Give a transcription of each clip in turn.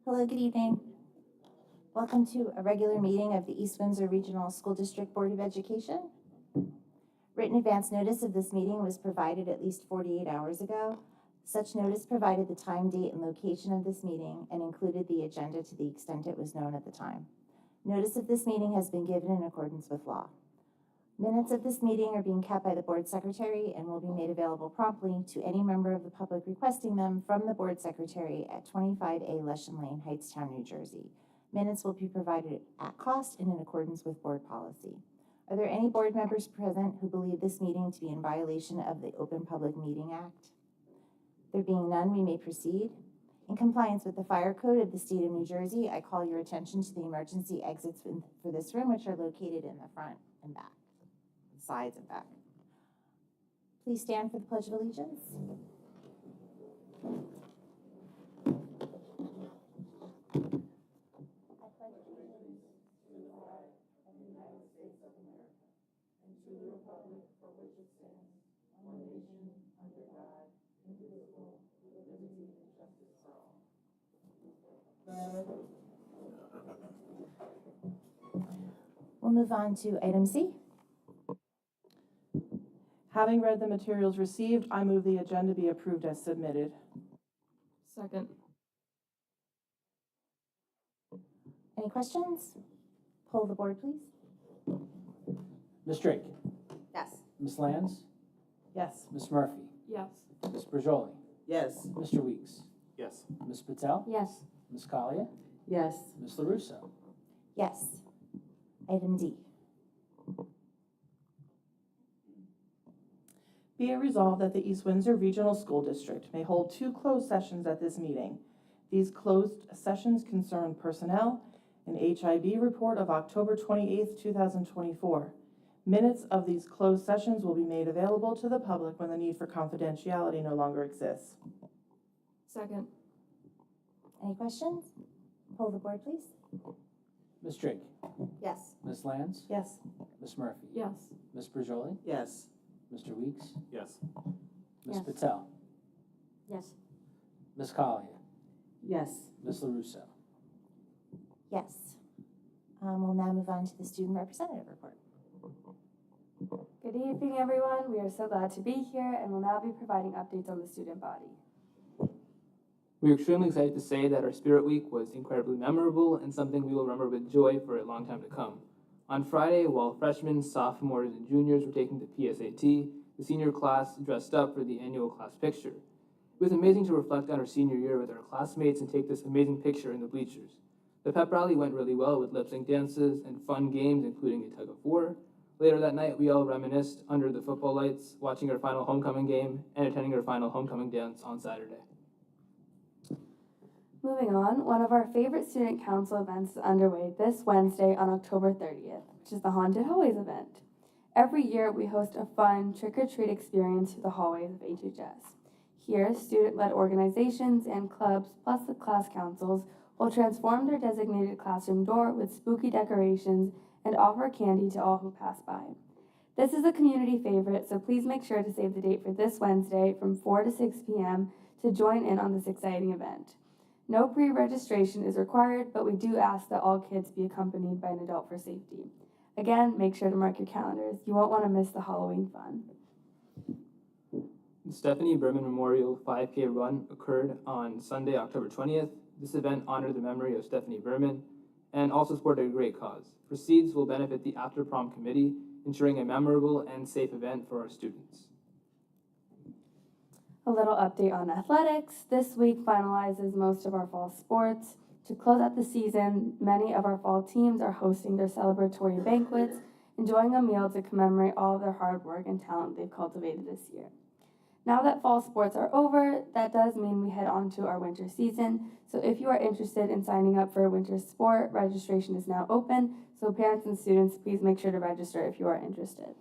Hello, good evening. Welcome to a regular meeting of the East Windsor Regional School District Board of Education. Written advance notice of this meeting was provided at least 48 hours ago. Such notice provided the time, date, and location of this meeting and included the agenda to the extent it was known at the time. Notice of this meeting has been given in accordance with law. Minutes of this meeting are being kept by the board secretary and will be made available promptly to any member of the public requesting them from the board secretary at 25A Leshen Lane, Hightstown, New Jersey. Minutes will be provided at cost and in accordance with board policy. Are there any board members present who believe this meeting to be in violation of the Open Public Meeting Act? There being none, we may proceed. In compliance with the fire code of the state of New Jersey, I call your attention to the emergency exits for this room, which are located in the front and back. Sides and back. Please stand for the Pledge of Allegiance. I pledge allegiance to the flag of the United States of America and to the republic for which it stands, one nation, under God, indivisible, with liberty and justice for all. We'll move on to item C. Having read the materials received, I move the agenda be approved as submitted. Second. Any questions? Poll the board, please. Ms. Drake? Yes. Ms. Lands? Yes. Ms. Murphy? Yes. Ms. Berjoli? Yes. Mr. Weeks? Yes. Ms. Patel? Yes. Ms. Collier? Yes. Ms. LaRusso? Yes. Item D. Be it resolved that the East Windsor Regional School District may hold 2 closed sessions at this meeting. These closed sessions concern personnel, an HIB report of October 28th, 2024. Minutes of these closed sessions will be made available to the public when the need for confidentiality no longer exists. Second. Any questions? Poll the board, please. Ms. Drake? Yes. Ms. Lands? Yes. Ms. Murphy? Yes. Ms. Berjoli? Yes. Mr. Weeks? Yes. Ms. Yes. Patel? Yes. Ms. Collier? Yes. Ms. LaRusso? Yes. We'll now move on to the student representative report. Good evening, everyone. We are so glad to be here and will now be providing updates on the student body. We are extremely excited to say that our Spirit Week was incredibly memorable and something we will remember with joy for a long time to come. On Friday, while freshmen, sophomores, and juniors were taking the PSAT, the senior class dressed up for the annual class picture. It was amazing to reflect on our senior year with our classmates and take this amazing picture in the bleachers. The pep rally went really well with lip-sync dances and fun games, including a tug-of-war. Later that night, we all reminisced under the football lights, watching our final homecoming game and attending our final homecoming dance on Saturday. Moving on, one of our favorite student council events is underway this Wednesday on October 30th, which is the Haunted Hallways event. Every year, we host a fun trick-or-treat experience through the hallways of HHS. Here, student-led organizations and clubs, plus the class councils, will transform their designated classroom door with spooky decorations and offer candy to all who pass by. This is a community favorite, so please make sure to save the date for this Wednesday from 4 to 6 p.m. to join in on this exciting event. No pre-registration is required, but we do ask that all kids be accompanied by an adult for safety. Again, make sure to mark your calendars. You won't want to miss the Halloween fun. The Stephanie Berman Memorial 5K Run occurred on Sunday, October 20th. This event honored the memory of Stephanie Berman and also supported a great cause. Proceeds will benefit the After Prom Committee, ensuring a memorable and safe event for our students. A little update on athletics. This week finalizes most of our fall sports. To close out the season, many of our fall teams are hosting their celebratory banquets, enjoying a meal to commemorate all of their hard work and talent they've cultivated this year. Now that fall sports are over, that does mean we head on to our winter season. So if you are interested in signing up for a winter sport, registration is now open. So parents and students, please make sure to register if you are interested.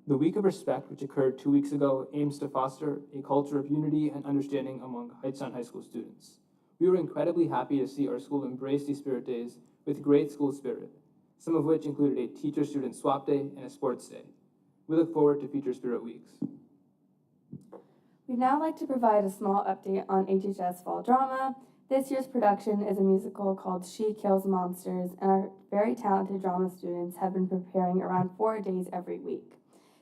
The Week of Respect, which occurred 2 weeks ago, aims to foster a culture of unity and understanding among Hightstown High School students. We were incredibly happy to see our school embrace these Spirit Days with great school spirit, some of which included a teacher-student swap day and a sports day. We look forward to future Spirit Weeks. We'd now like to provide a small update on HHS Fall Drama. This year's production is a musical called She Kills Monsters, and our very talented drama students have been preparing around 4 days every week.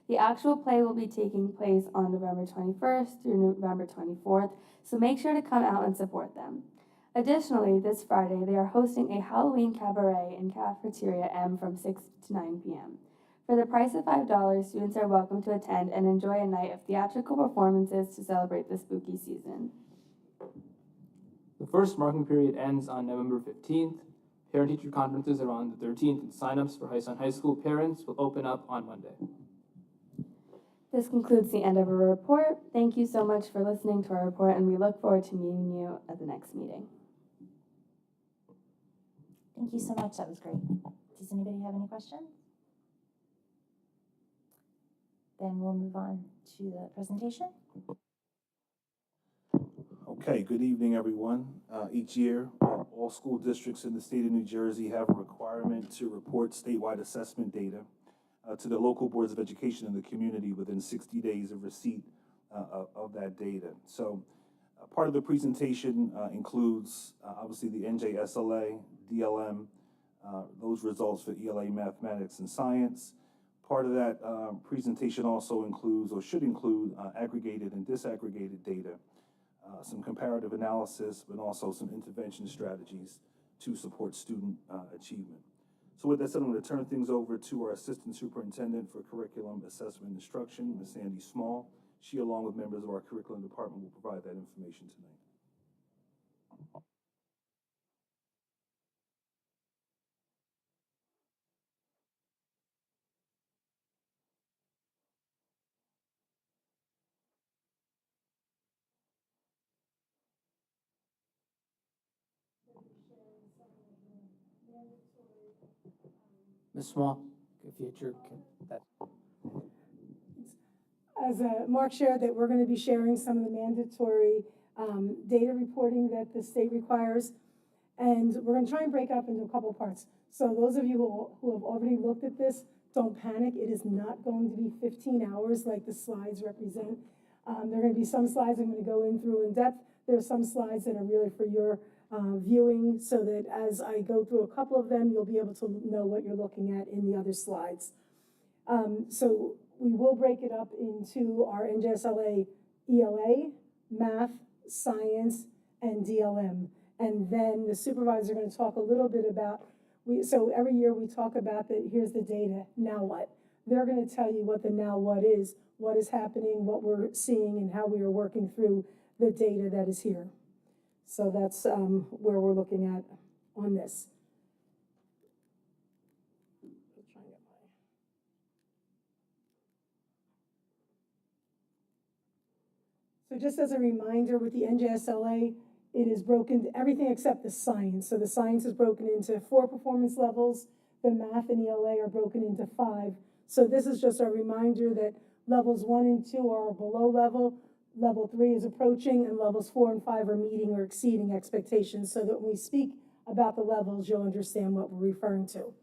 The actual play will be taking place on November 21st through November 24th, so make sure to come out and support them. Additionally, this Friday, they are hosting a Halloween cabaret in Cafeteria M from 6 to 9 p.m. For the price of $5, students are welcome to attend and enjoy a night of theatrical performances to celebrate the spooky season. The first marking period ends on November 15th. Parent-teacher conferences are on the 13th, and sign-ups for high school parents will open up on Monday. This concludes the end of our report. Thank you so much for listening to our report, and we look forward to meeting you at the next meeting. Thank you so much. That was great. Does anybody have any questions? Then we'll move on to the presentation. Okay, good evening, everyone. Each year, all school districts in the state of New Jersey have a requirement to report statewide assessment data to the local boards of education in the community within 60 days of receipt of that data. So part of the presentation includes obviously the NJSLA, DLM, those results for ELA, mathematics, and science. Part of that presentation also includes, or should include, aggregated and disaggregated data, some comparative analysis, but also some intervention strategies to support student achievement. So with that said, I'm going to turn things over to our Assistant Superintendent for Curriculum Assessment and Instruction, Ms. Sandy Small. She, along with members of our curriculum department, will provide that information tonight. Ms. Small, if you're, that, As Mark shared, that we're going to be sharing some of the mandatory data reporting that the state requires. And we're going to try and break up into a couple parts. So those of you who have already looked at this, don't panic. It is not going to be 15 hours like the slides represent. There are going to be some slides I'm going to go in through in depth. There are some slides that are really for your viewing, so that as I go through a couple of them, you'll be able to know what you're looking at in the other slides. So we will break it up into our NJSLA ELA, math, science, and DLM. And then the supervisors are going to talk a little bit about, so every year we talk about that, here's the data, now what? They're going to tell you what the now what is happening, what we're seeing, and how we are working through the data that is here. So that's where we're looking at on this. So just as a reminder, with the NJSLA, it is broken, everything except the science. So the science is broken into 4 performance levels. The math and ELA are broken into 5. So this is just a reminder that levels 1 and 2 are below level, level 3 is approaching, and levels 4 and 5 are meeting or exceeding expectations, so that when we speak about the levels, you'll understand what we're referring to.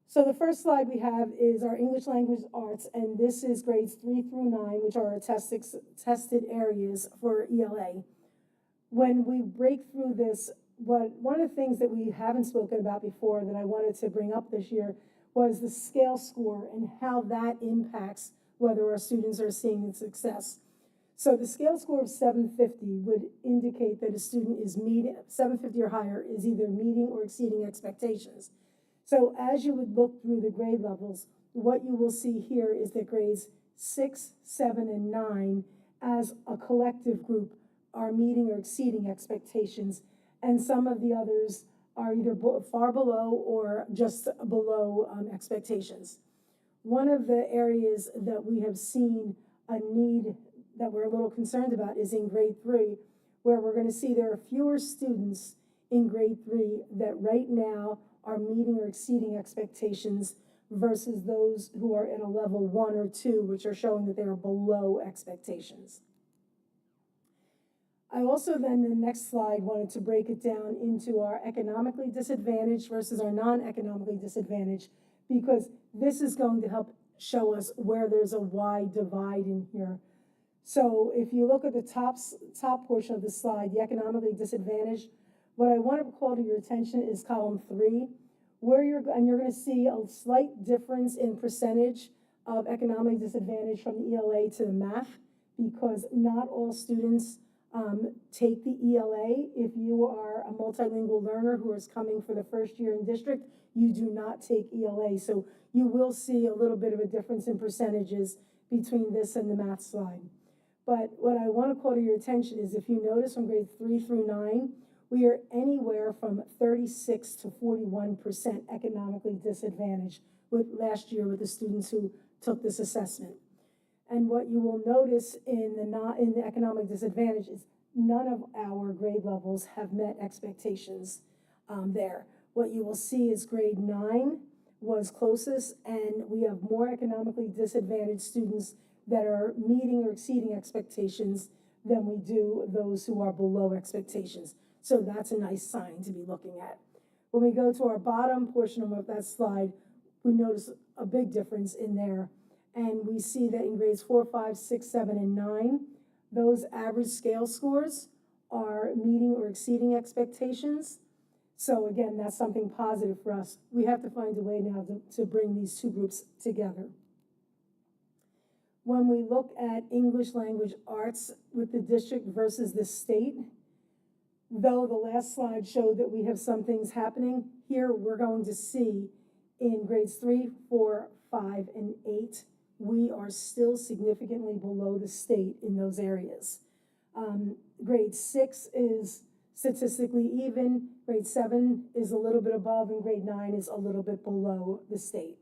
So the first slide we have is our English language arts, and this is grades 3 through 9, which are our tested areas for ELA. When we break through this, one of the things that we haven't spoken about before that I wanted to bring up this year was the scale score and how that impacts whether our students are seeing success. So the scale score of 750 would indicate that a student is meeting, 750 or higher is either meeting or exceeding expectations. So as you would look through the grade levels, what you will see here is that grades 6, 7, and 9 as a collective group are meeting or exceeding expectations, and some of the others are either far below or just below expectations. One of the areas that we have seen a need that we're a little concerned about is in grade 3, where we're going to see there are fewer students in grade 3 that right now are meeting or exceeding expectations versus those who are in a level 1 or 2, which are showing that they are below expectations. I also then, in the next slide, wanted to break it down into our economically disadvantaged versus our non-economically disadvantaged, because this is going to help show us where there's a wide divide in here. So if you look at the top portion of the slide, the economically disadvantaged, what I want to call to your attention is column 3, where you're going to see a slight difference in percentage of economic disadvantage from the ELA to the math, because not all students take the ELA. If you are a multilingual learner who is coming for the first year in district, you do not take ELA. So you will see a little bit of a difference in percentages between this and the math slide. But what I want to call to your attention is, if you notice from grades 3 through 9, we are anywhere from 36 to 41% economically disadvantaged with last year with the students who took this assessment. And what you will notice in the economic disadvantage is none of our grade levels have met expectations there. What you will see is grade 9 was closest, and we have more economically disadvantaged students that are meeting or exceeding expectations than we do those who are below expectations. So that's a nice sign to be looking at. When we go to our bottom portion of that slide, we notice a big difference in there. And we see that in grades 4, 5, 6, 7, and 9, those average scale scores are meeting or exceeding expectations. So again, that's something positive for us. We have to find a way now to bring these two groups together. When we look at English language arts with the district versus the state, though the last slide showed that we have some things happening, here we're going to see in grades 3, 4, 5, and 8, we are still significantly below the state in those areas. Grade 6 is statistically even, grade 7 is a little bit above, and grade 9 is a little bit below the state.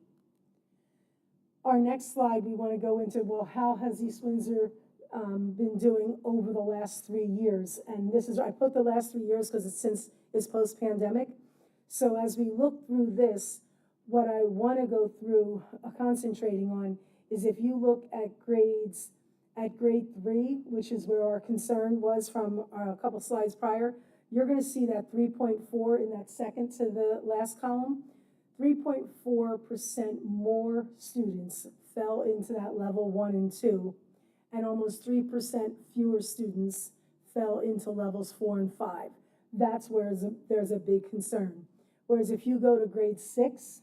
Our next slide, we want to go into, well, how has East Windsor been doing over the last 3 years? And this is, I put the last 3 years because it's post-pandemic. So as we look through this, what I want to go through concentrating on is, if you look at grade 3, which is where our concern was from a couple slides prior, you're going to see that 3.4 in that second to the last column. 3.4% more students fell into that level 1 and 2, and almost 3% fewer students fell into levels 4 and 5. That's where there's a big concern. Whereas if you go to grade 6,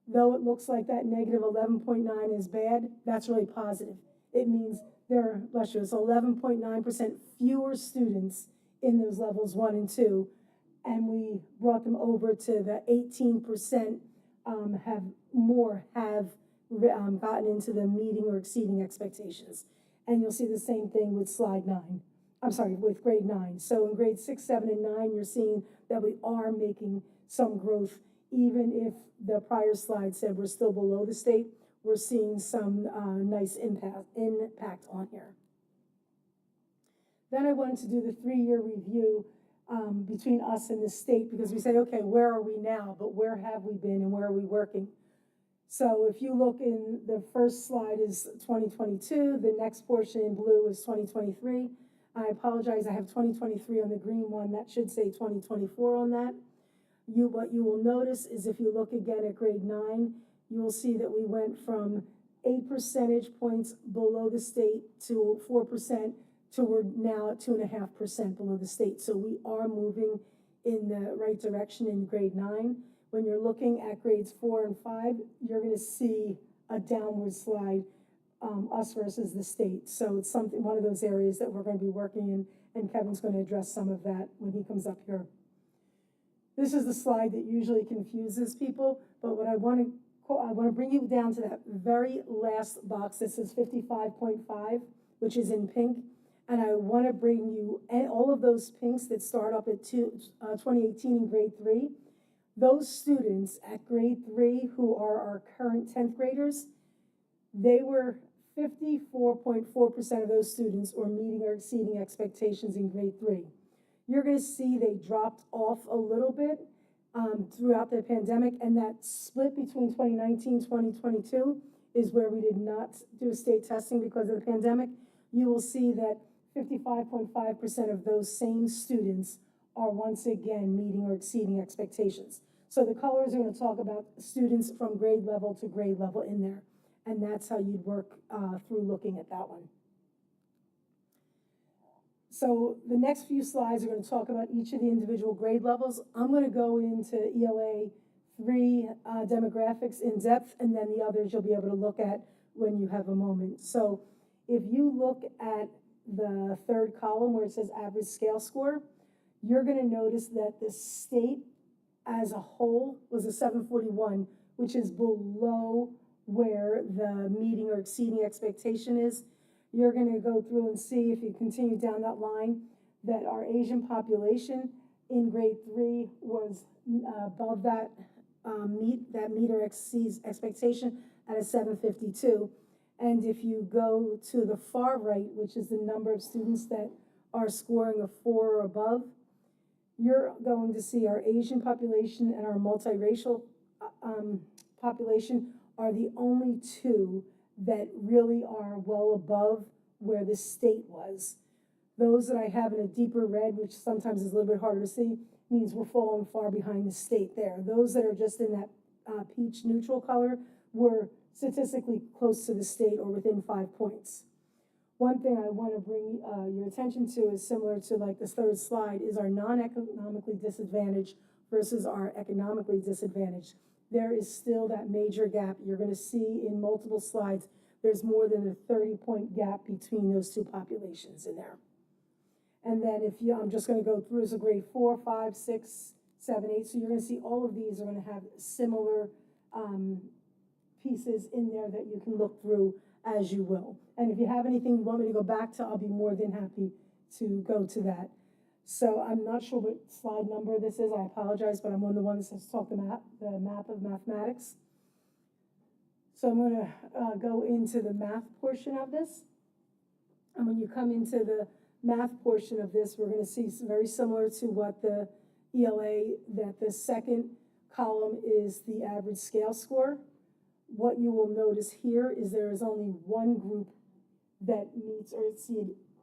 though it looks like that negative 11.9 is bad, that's really positive. It means there are, bless you, it's 11.9% fewer students in those levels 1 and 2, and we brought them over to the 18% have gotten into the meeting or exceeding expectations. And you'll see the same thing with with grade 9. So in grade 6, 7, and 9, you're seeing that we are making some growth, even if the prior slide said we're still below the state. We're seeing some nice impact on here. Then I wanted to do the 3-year review between us and the state, because we say, okay, where are we now, but where have we been and where are we working? So if you look in the first slide is 2022, the next portion in blue is 2023. I apologize, I have 2023 on the green one. That should say 2024 on that. What you will notice is, if you look again at grade 9, you will see that we went from 8 percentage points below the state to 4%, to we're now at 2.5% below the state. So we are moving in the right direction in grade 9. When you're looking at grades 4 and 5, you're going to see a downward slide, us versus the state. So it's one of those areas that we're going to be working in, and Kevin's going to address some of that when he comes up here. This is the slide that usually confuses people, but what I want to bring you down to that very last box that says 55.5, which is in pink. And I want to bring you all of those pinks that start up at 2018 in grade 3. Those students at grade 3 who are our current 10th graders, they were 54.4% of those students were meeting or exceeding expectations in grade 3. You're going to see they dropped off a little bit throughout the pandemic, and that split between 2019 and 2022 is where we did not do state testing because of the pandemic. You will see that 55.5% of those same students are once again meeting or exceeding expectations. So the colors are going to talk about students from grade level to grade level in there, and that's how you'd work through looking at that one. So the next few slides are going to talk about each of the individual grade levels. I'm going to go into ELA 3 demographics in depth, and then the others you'll be able to look at when you have a moment. So if you look at the third column where it says average scale score, you're going to notice that the state as a whole was a 741, which is below where the meeting or exceeding expectation is. You're going to go through and see, if you continue down that line, that our Asian population in grade 3 was above that meet or exceeds expectation at a 752. And if you go to the far right, which is the number of students that are scoring a 4 or above, you're going to see our Asian population and our multiracial population are the only two that really are well above where the state was. Those that I have in a deeper red, which sometimes is a little bit harder to see, means we're falling far behind the state there. Those that are just in that peach neutral color were statistically close to the state or within 5 points. One thing I want to bring your attention to is similar to like this third slide, is our non-economically disadvantaged versus our economically disadvantaged. There is still that major gap. You're going to see in multiple slides, there's more than a 30-point gap between those two populations in there. And then if you, I'm just going to go through, so grade 4, 5, 6, 7, 8. So you're going to see all of these are going to have similar pieces in there that you can look through as you will. And if you have anything you want me to go back to, I'll be more than happy to go to that. So I'm not sure what slide number this is. I apologize, but I'm on the one that says talk the map of mathematics. So I'm going to go into the math portion of this. And when you come into the math portion of this, we're going to see very similar to what the ELA, that the second column is the average scale score. What you will notice here is there is only one group that meets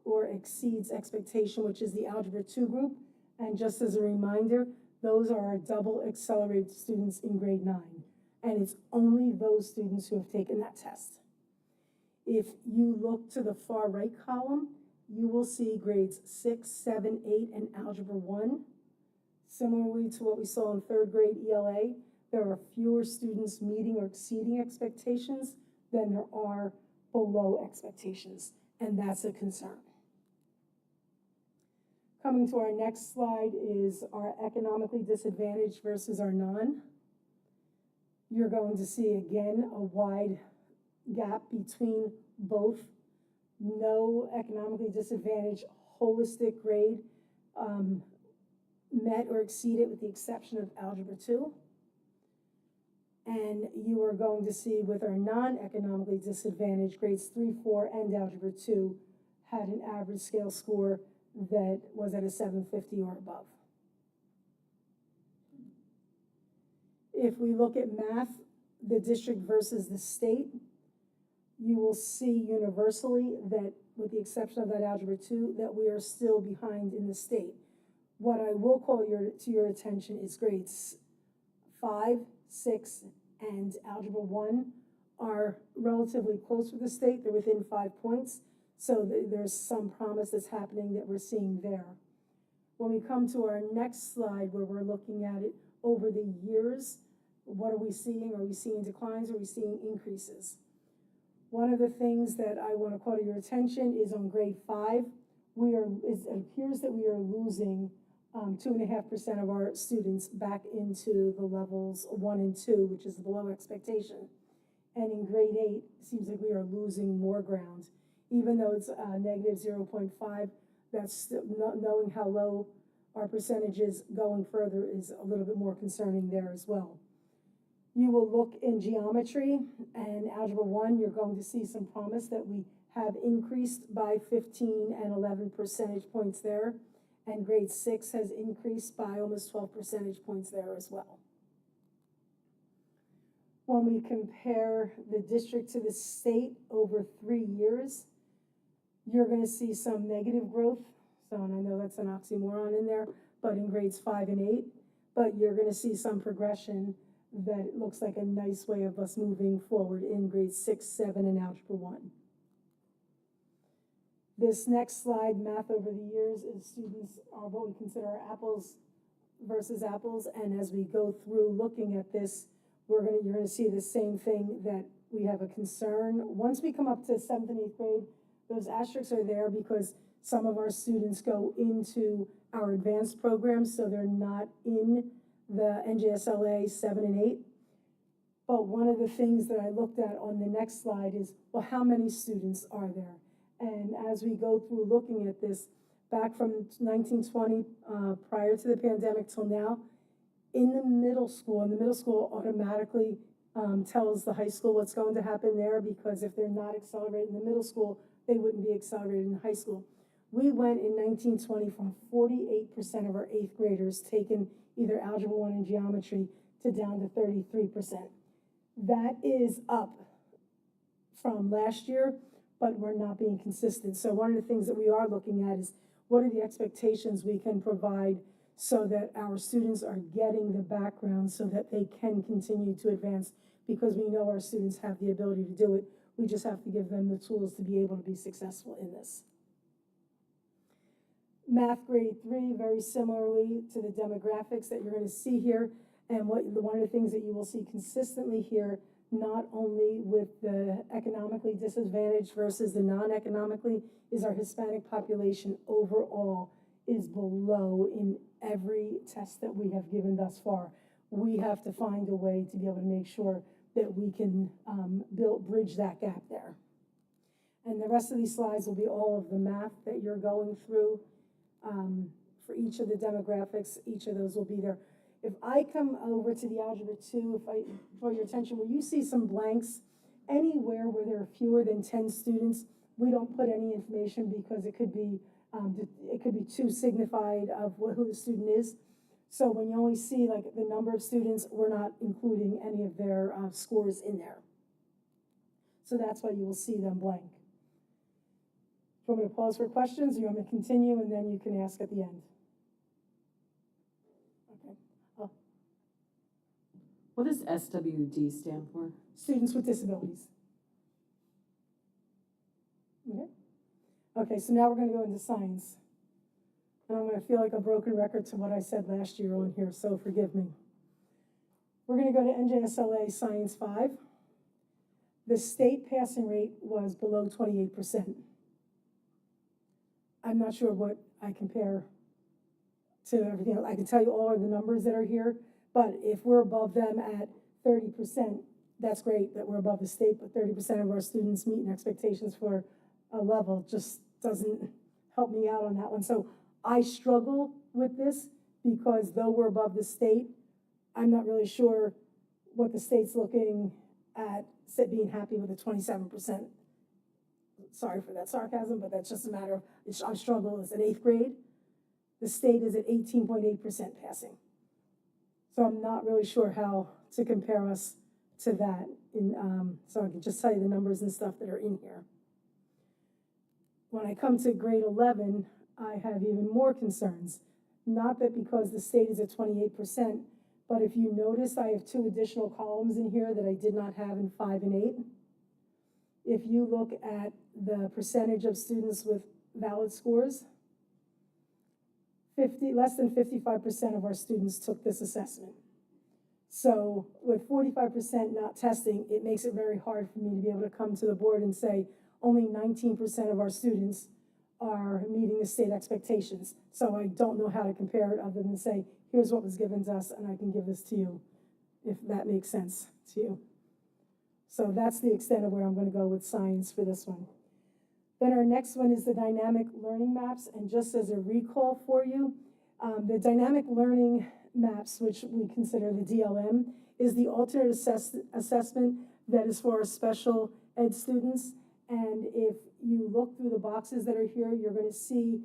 or exceeds expectation, which is the Algebra 2 group. And just as a reminder, those are our double accelerated students in grade 9. And it's only those students who have taken that test. If you look to the far right column, you will see grades 6, 7, 8, and Algebra 1. Similarly to what we saw in third grade ELA, there are fewer students meeting or exceeding expectations than there are below expectations, and that's a concern. Coming to our next slide is our economically disadvantaged versus our non. You're going to see again a wide gap between both. No economically disadvantaged holistic grade met or exceeded with the exception of Algebra 2. And you are going to see with our non-economically disadvantaged grades 3, 4, and Algebra 2 had an average scale score that was at a 750 or above. If we look at math, the district versus the state, you will see universally that, with the exception of that Algebra 2, that we are still behind in the state. What I will call to your attention is grades 5, 6, and Algebra 1 are relatively close with the state. They're within 5 points. So there's some promise that's happening that we're seeing there. When we come to our next slide, where we're looking at it over the years, what are we seeing? Are we seeing declines? Are we seeing increases? One of the things that I want to call to your attention is on grade 5, it appears that we are losing 2.5% of our students back into the levels 1 and 2, which is below expectation. And in grade 8, it seems like we are losing more ground. Even though it's negative 0.5, that's still knowing how low our percentage is going further is a little bit more concerning there as well. You will look in geometry and Algebra 1, you're going to see some promise that we have increased by 15 and 11 percentage points there. And grade 6 has increased by almost 12 percentage points there as well. When we compare the district to the state over 3 years, you're going to see some negative growth. So, and I know that's an oxymoron in there, but in grades 5 and 8, but you're going to see some progression that it looks like a nice way of us moving forward in grades 6, 7, and Algebra 1. This next slide, math over the years, is students are what we consider our apples versus apples. And as we go through looking at this, you're gonna see the same thing, that we have a concern. Once we come up to 7th and 8th grade, those asterisks are there because some of our students go into our advanced programs, so they're not in the NJSLA 7 and 8. But one of the things that I looked at on the next slide is, well, how many students are there? And as we go through looking at this, back from 1920, prior to the pandemic till now, in the middle school automatically tells the high school what's going to happen there, because if they're not accelerated in the middle school, they wouldn't be accelerated in high school. We went in 1920 from 48% of our 8th graders taking either Algebra 1 and Geometry to down to 33%. That is up from last year, but we're not being consistent. So one of the things that we are looking at is, what are the expectations we can provide so that our students are getting the background so that they can continue to advance, because we know our students have the ability to do it. We just have to give them the tools to be able to be successful in this. Math grade 3, very similarly to the demographics that you're going to see here. And one of the things that you will see consistently here, not only with the economically disadvantaged versus the non-economically, is our Hispanic population overall is below in every test that we have given thus far. We have to find a way to be able to make sure that we can bridge that gap there. And the rest of these slides will be all of the math that you're going through for each of the demographics. Each of those will be there. If I come over to the Algebra 2, if I draw your attention, where you see some blanks, anywhere where there are fewer than 10 students, we don't put any information because it could be too signified of who the student is. So when you only see like the number of students, we're not including any of their scores in there. So that's why you will see them blank. Do you want me to pause for questions, or you want me to continue and then you can ask at the end? Okay. What does SWD stand for? Students with disabilities. Okay. Okay, so now we're going to go into science. And I'm going to feel like a broken record to what I said last year on here, so forgive me. We're going to go to NJSLA Science 5. The state passing rate was below 28%. I'm not sure what I compare to everything else. I can tell you all of the numbers that are here, but if we're above them at 30%, that's great that we're above the state, but 30% of our students meeting expectations for a level just doesn't help me out on that one. So I struggle with this because though we're above the state, I'm not really sure what the state's looking at being happy with the 27%. Sorry for that sarcasm, but that's just a matter of, I struggle. It's at 8th grade. The state is at 18.8% passing. So I'm not really sure how to compare us to that. So I can just tell you the numbers and stuff that are in here. When I come to grade 11, I have even more concerns. Not that because the state is at 28%, but if you notice, I have 2 additional columns in here that I did not have in 5 and 8. If you look at the percentage of students with valid scores, less than 55% of our students took this assessment. So with 45% not testing, it makes it very hard for me to be able to come to the board and say only 19% of our students are meeting the state expectations. So I don't know how to compare it other than say, here's what was given to us and I can give this to you, if that makes sense to you. So that's the extent of where I'm going to go with science for this one. Then our next one is the dynamic learning maps. And just as a recall for you, the dynamic learning maps, which we consider the DLM, is the alternate assessment that is for our special ed students. And if you look through the boxes that are here, you're going to see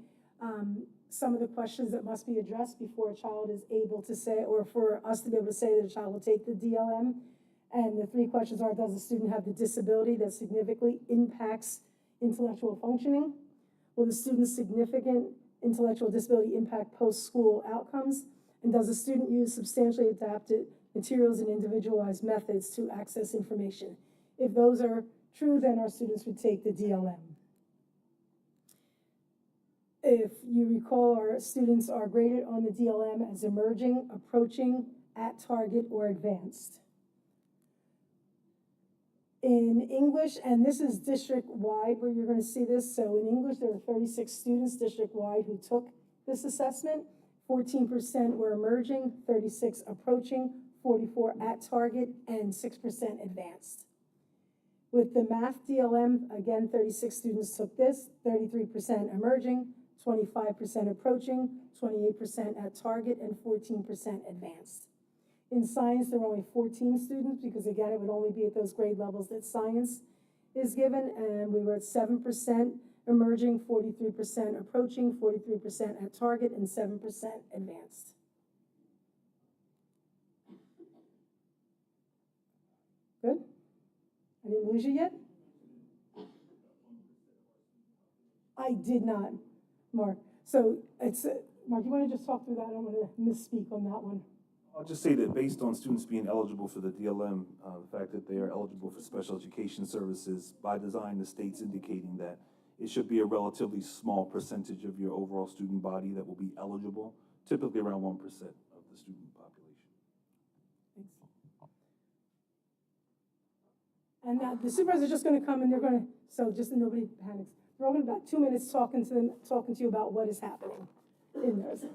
some of the questions that must be addressed before a child is able to say, or for us to be able to say that a child will take the DLM. And the 3 questions are, does the student have the disability that significantly impacts intellectual functioning? Will the student's significant intellectual disability impact post-school outcomes? And does the student use substantially adapted materials and individualized methods to access information? If those are true, then our students would take the DLM. If you recall, our students are graded on the DLM as emerging, approaching, at target, or advanced. In English, and this is district-wide where you're going to see this, so in English, there are 36 students district-wide who took this assessment. 14% were emerging, 36 approaching, 44 at target, and 6% advanced. With the math DLM, again, 36 students took this, 33% emerging, 25% approaching, 28% at target, and 14% advanced. In science, there were only 14 students because, again, it would only be at those grade levels that science is given, and we were at 7% emerging, 43% approaching, 43% at target, and 7% advanced. Good? I didn't lose you yet? I did not, Mark. So it's, Mark, you want to just talk through that? I don't want to misspeak on that one. I'll just say that based on students being eligible for the DLM, the fact that they are eligible for special education services, by design, the state's indicating that it should be a relatively small percentage of your overall student body that will be eligible, typically around 1% of the student population. And now the supervisor's just going to come and they're going to, so just so nobody panics, they're all going to about 2 minutes talking to you about what is happening in theirs.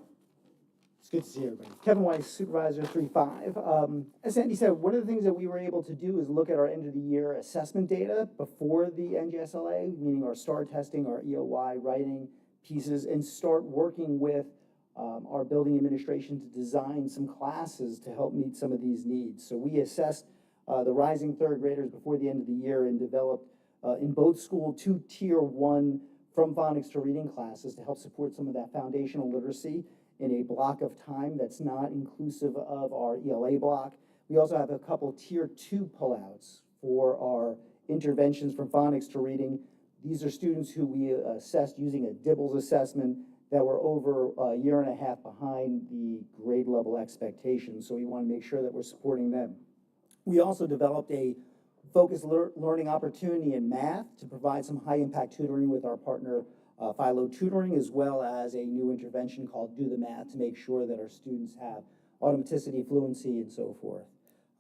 It's good to see everybody. Kevin Weiss, Supervisor 3-5. As Sandy said, one of the things that we were able to do is look at our end of the year assessment data before the NGSLA, meaning our STAR testing, our EOY writing pieces, and start working with our building administration to design some classes to help meet some of these needs. So we assessed the rising third graders before the end of the year and developed in both schools 2 tier 1 from phonics to reading classes to help support some of that foundational literacy in a block of time that's not inclusive of our ELA block. We also have a couple tier 2 pullouts for our interventions from phonics to reading. These are students who we assessed using a Dibbles assessment that were over a year and a half behind the grade level expectations. So we want to make sure that we're supporting them. We also developed a focused learning opportunity in math to provide some high impact tutoring with our partner Philo Tutoring, as well as a new intervention called Do the Math to make sure that our students have automaticity, fluency, and so forth.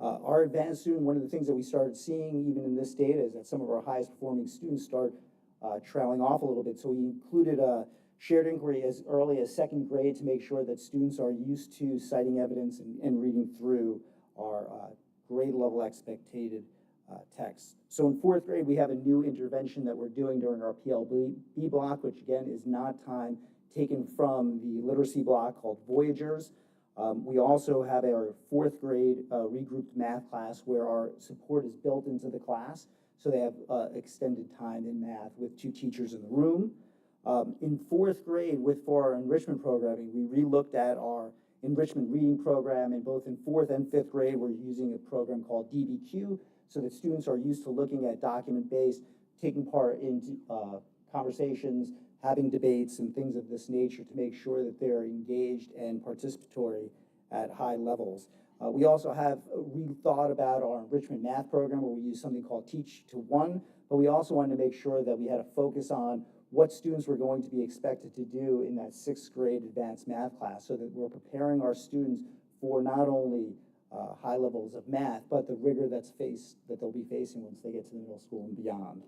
Our advanced student, one of the things that we started seeing even in this data is that some of our highest performing students start trailing off a little bit. So we included a shared inquiry as early as 2nd grade to make sure that students are used to citing evidence and reading through our grade level expected text. So in 4th grade, we have a new intervention that we're doing during our PLB block, which again is not time taken from the literacy block called Voyagers. We also have our 4th grade regrouped math class where our support is built into the class. So they have extended time in math with 2 teachers in the room. In 4th grade, for our enrichment programming, we re-looked at our enrichment reading program, and both in 4th and 5th grade, we're using a program called DBQ, so that students are used to looking at document-based, taking part in conversations, having debates, and things of this nature to make sure that they're engaged and participatory at high levels. We also have rethought about our enrichment math program where we use something called Teach to 1, but we also wanted to make sure that we had a focus on what students were going to be expected to do in that 6th grade advanced math class so that we're preparing our students for not only high levels of math, but the rigor that they'll be facing once they get to the middle school and beyond.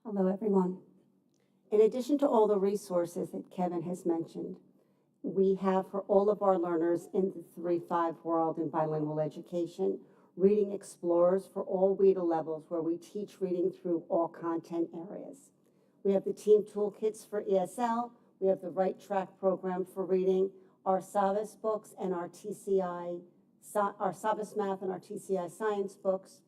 Hello, everyone. In addition to all the resources that Kevin has mentioned, we have for all of our learners in the 3-5 world in bilingual education, Reading Explorers for all reader levels where we teach reading through all content areas. We have the team toolkits for ESL, we have the Right Track program for reading, our Savas books and our our Savas Math and our TCI Science books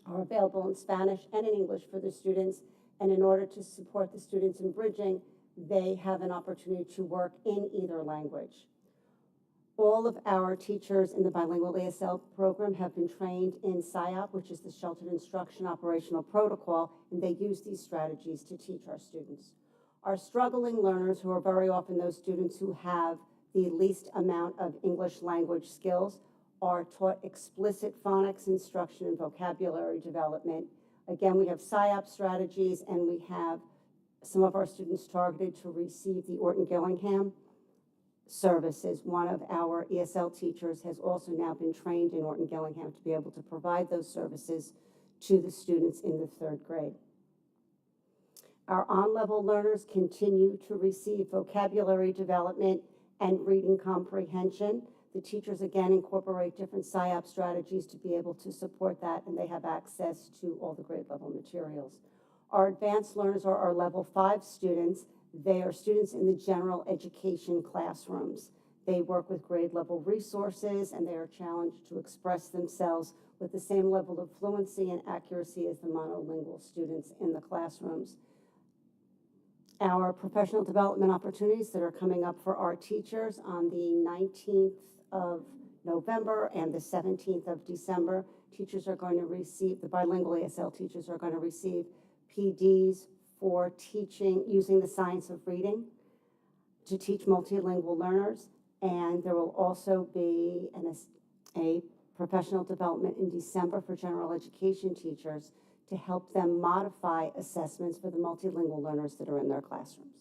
are available in Spanish and in English for the students, and in order to support the students in bridging, they have an opportunity to work in either language. All of our teachers in the bilingual ESL program have been trained in SIOP, which is the Sheltered Instruction Operational Protocol, and they use these strategies to teach our students. Our struggling learners, who are very often those students who have the least amount of English language skills, are taught explicit phonics instruction and vocabulary development. Again, we have PSYOP strategies, and we have some of our students targeted to receive the Orton-Gillingham services. One of our ESL teachers has also now been trained in Orton-Gillingham to be able to provide those services to the students in the 3rd grade. Our on-level learners continue to receive vocabulary development and reading comprehension. The teachers, again, incorporate different PSYOP strategies to be able to support that, and they have access to all the grade level materials. Our advanced learners are our level 5 students. They are students in the general education classrooms. They work with grade level resources, and they are challenged to express themselves with the same level of fluency and accuracy as the monolingual students in the classrooms. Our professional development opportunities that are coming up for our teachers on the 19th of November and the 17th of December. Teachers are going to receive, the bilingual ESL teachers are going to receive PDs for teaching, using the science of reading to teach multilingual learners. And there will also be a professional development in December for general education teachers to help them modify assessments for the multilingual learners that are in their classrooms.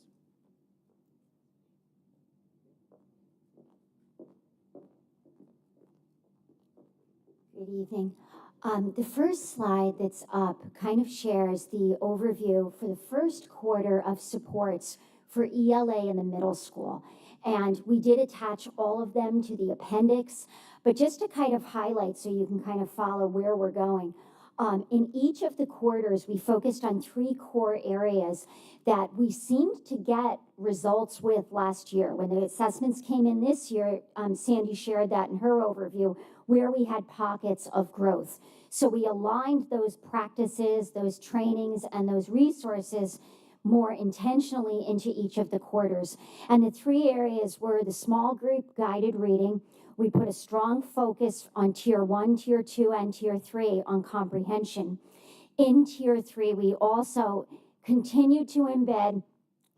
Good evening. The first slide that's up kind of shares the overview for the first quarter of supports for ELA in the middle school. And we did attach all of them to the appendix, but just to kind of highlight so you can kind of follow where we're going. In each of the quarters, we focused on 3 core areas that we seemed to get results with last year. When the assessments came in this year, Sandy shared that in her overview, where we had pockets of growth. So we aligned those practices, those trainings, and those resources more intentionally into each of the quarters. And the 3 areas were the small group guided reading. We put a strong focus on Tier 1, Tier 2, and Tier 3 on comprehension. In Tier 3, we also continue to embed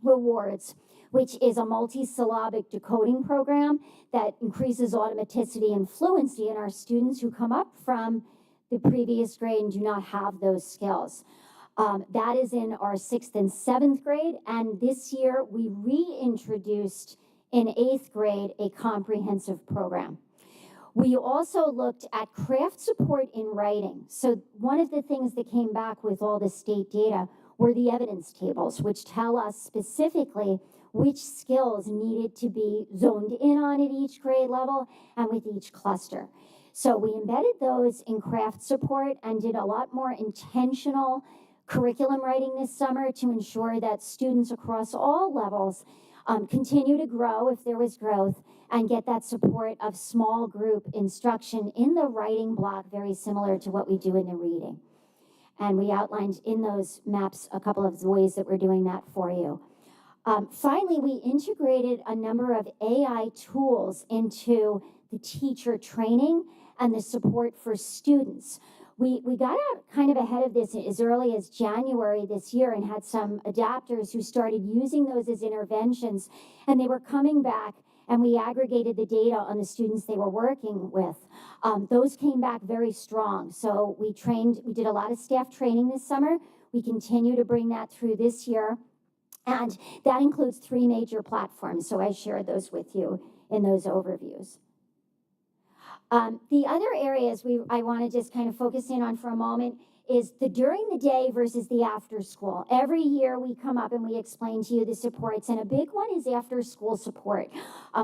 rewards, which is a multi-syllabic decoding program that increases automaticity and fluency in our students who come up from the previous grade and do not have those skills. That is in our 6th and 7th grade, and this year we reintroduced in 8th grade a comprehensive program. We also looked at craft support in writing. So one of the things that came back with all the state data were the evidence tables, which tell us specifically which skills needed to be zoned in on at each grade level and with each cluster. So we embedded those in craft support and did a lot more intentional curriculum writing this summer to ensure that students across all levels continue to grow if there was growth and get that support of small group instruction in the writing block, very similar to what we do in the reading. And we outlined in those maps a couple of ways that we're doing that for you. Finally, we integrated a number of AI tools into the teacher training and the support for students. We got out kind of ahead of this as early as January this year and had some adapters who started using those as interventions, and they were coming back, and we aggregated the data on the students they were working with. Those came back very strong. So we did a lot of staff training this summer. We continue to bring that through this year, and that includes 3 major platforms. So I shared those with you in those overviews. The other areas I want to just kind of focus in on for a moment is the during the day versus the after school. Every year we come up and we explain to you the supports, and a big one is after school support.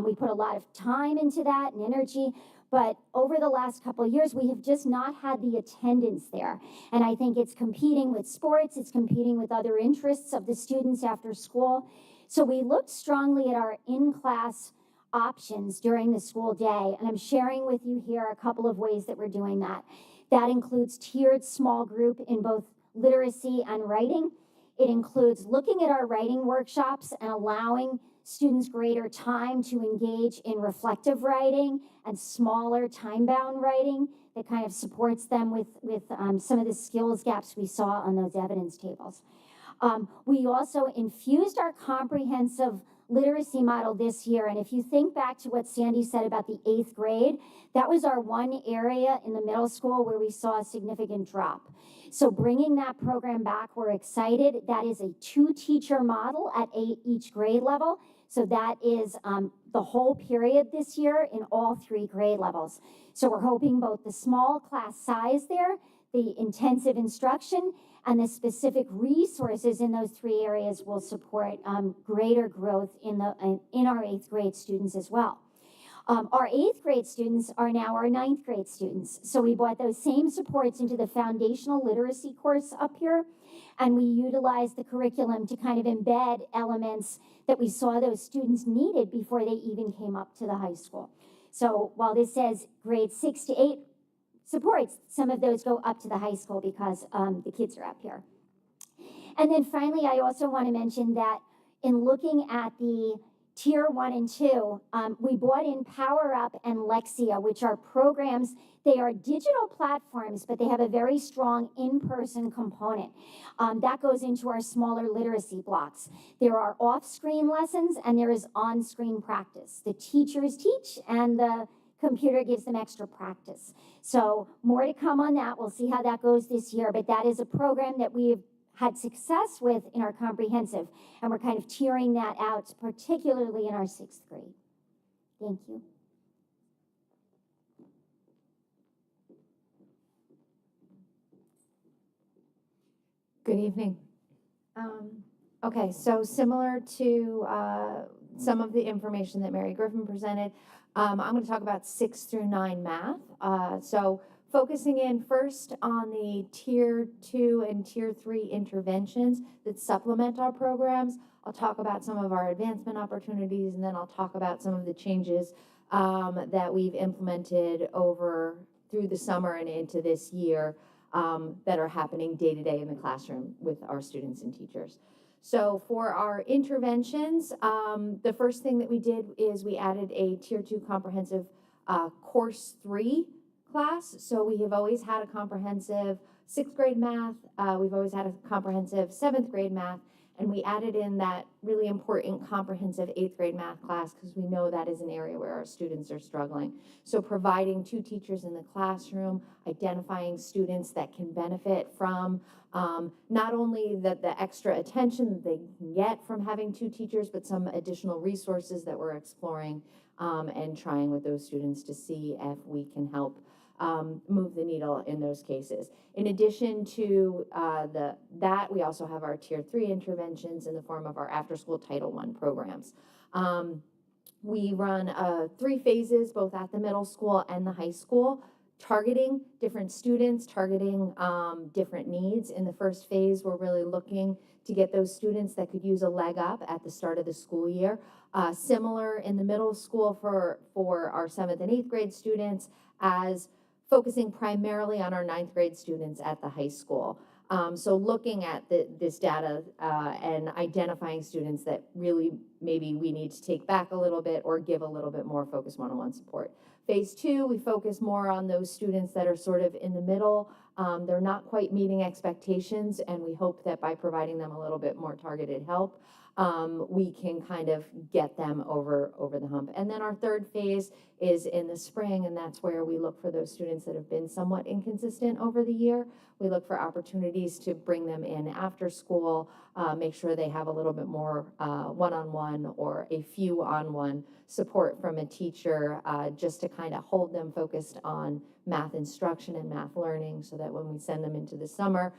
We put a lot of time into that and energy, but over the last couple of years, we have just not had the attendance there. And I think it's competing with sports, it's competing with other interests of the students after school. So we looked strongly at our in-class options during the school day, and I'm sharing with you here a couple of ways that we're doing that. That includes tiered small group in both literacy and writing. It includes looking at our writing workshops and allowing students greater time to engage in reflective writing and smaller time-bound writing that kind of supports them with some of the skills gaps we saw on those evidence tables. We also infused our comprehensive literacy model this year. And if you think back to what Sandy said about the 8th grade, that was our one area in the middle school where we saw a significant drop. So bringing that program back, we're excited. That is a 2-teacher model at each grade level. So that is the whole period this year in all 3 grade levels. So we're hoping both the small class size there, the intensive instruction, and the specific resources in those 3 areas will support greater growth in our 8th grade students as well. Our 8th grade students are now our 9th grade students. So we brought those same supports into the foundational literacy course up here, and we utilized the curriculum to kind of embed elements that we saw those students needed before they even came up to the high school. So while this says grade 6 to 8 supports, some of those go up to the high school because the kids are up here. And then finally, I also want to mention that in looking at the Tier 1 and 2, we brought in Power Up and Lexia, which are programs. They are digital platforms, but they have a very strong in-person component. That goes into our smaller literacy blocks. There are off-screen lessons, and there is on-screen practice. The teachers teach, and the computer gives them extra practice. So more to come on that. We'll see how that goes this year, but that is a program that we've had success with in our comprehensive, and we're kind of tiering that out, particularly in our 6th grade. Thank you. Good evening. Okay, so similar to some of the information that Mary Griffin presented, I'm going to talk about 6 through 9 math. So focusing in first on the Tier 2 and Tier 3 interventions that supplement our programs. I'll talk about some of our advancement opportunities, and then I'll talk about some of the changes that we've implemented through the summer and into this year that are happening day to day in the classroom with our students and teachers. So for our interventions, the first thing that we did is we added a Tier 2 comprehensive Course 3 class. So we have always had a comprehensive 6th grade math. We've always had a comprehensive 7th grade math. And we added in that really important comprehensive 8th grade math class because we know that is an area where our students are struggling. So providing 2 teachers in the classroom, identifying students that can benefit from not only the extra attention that they can get from having 2 teachers, but some additional resources that we're exploring and trying with those students to see if we can help move the needle in those cases. In addition to that, we also have our Tier 3 interventions in the form of our after-school Title I programs. We run 3 phases, both at the middle school and the high school, targeting different students, targeting different needs. In the first phase, we're really looking to get those students that could use a leg up at the start of the school year. Similar in the middle school for our 7th and 8th grade students, as focusing primarily on our 9th grade students at the high school. So looking at this data and identifying students that really maybe we need to take back a little bit or give a little bit more focused one-on-one support. Phase 2, we focus more on those students that are sort of in the middle. They're not quite meeting expectations, and we hope that by providing them a little bit more targeted help, we can kind of get them over the hump. And then our 3rd phase is in the spring, and that's where we look for those students that have been somewhat inconsistent over the year. We look for opportunities to bring them in after school, make sure they have a little bit more one-on-one or a few on-one support from a teacher, just to kind of hold them focused on math instruction and math learning so that when we send them into the summer,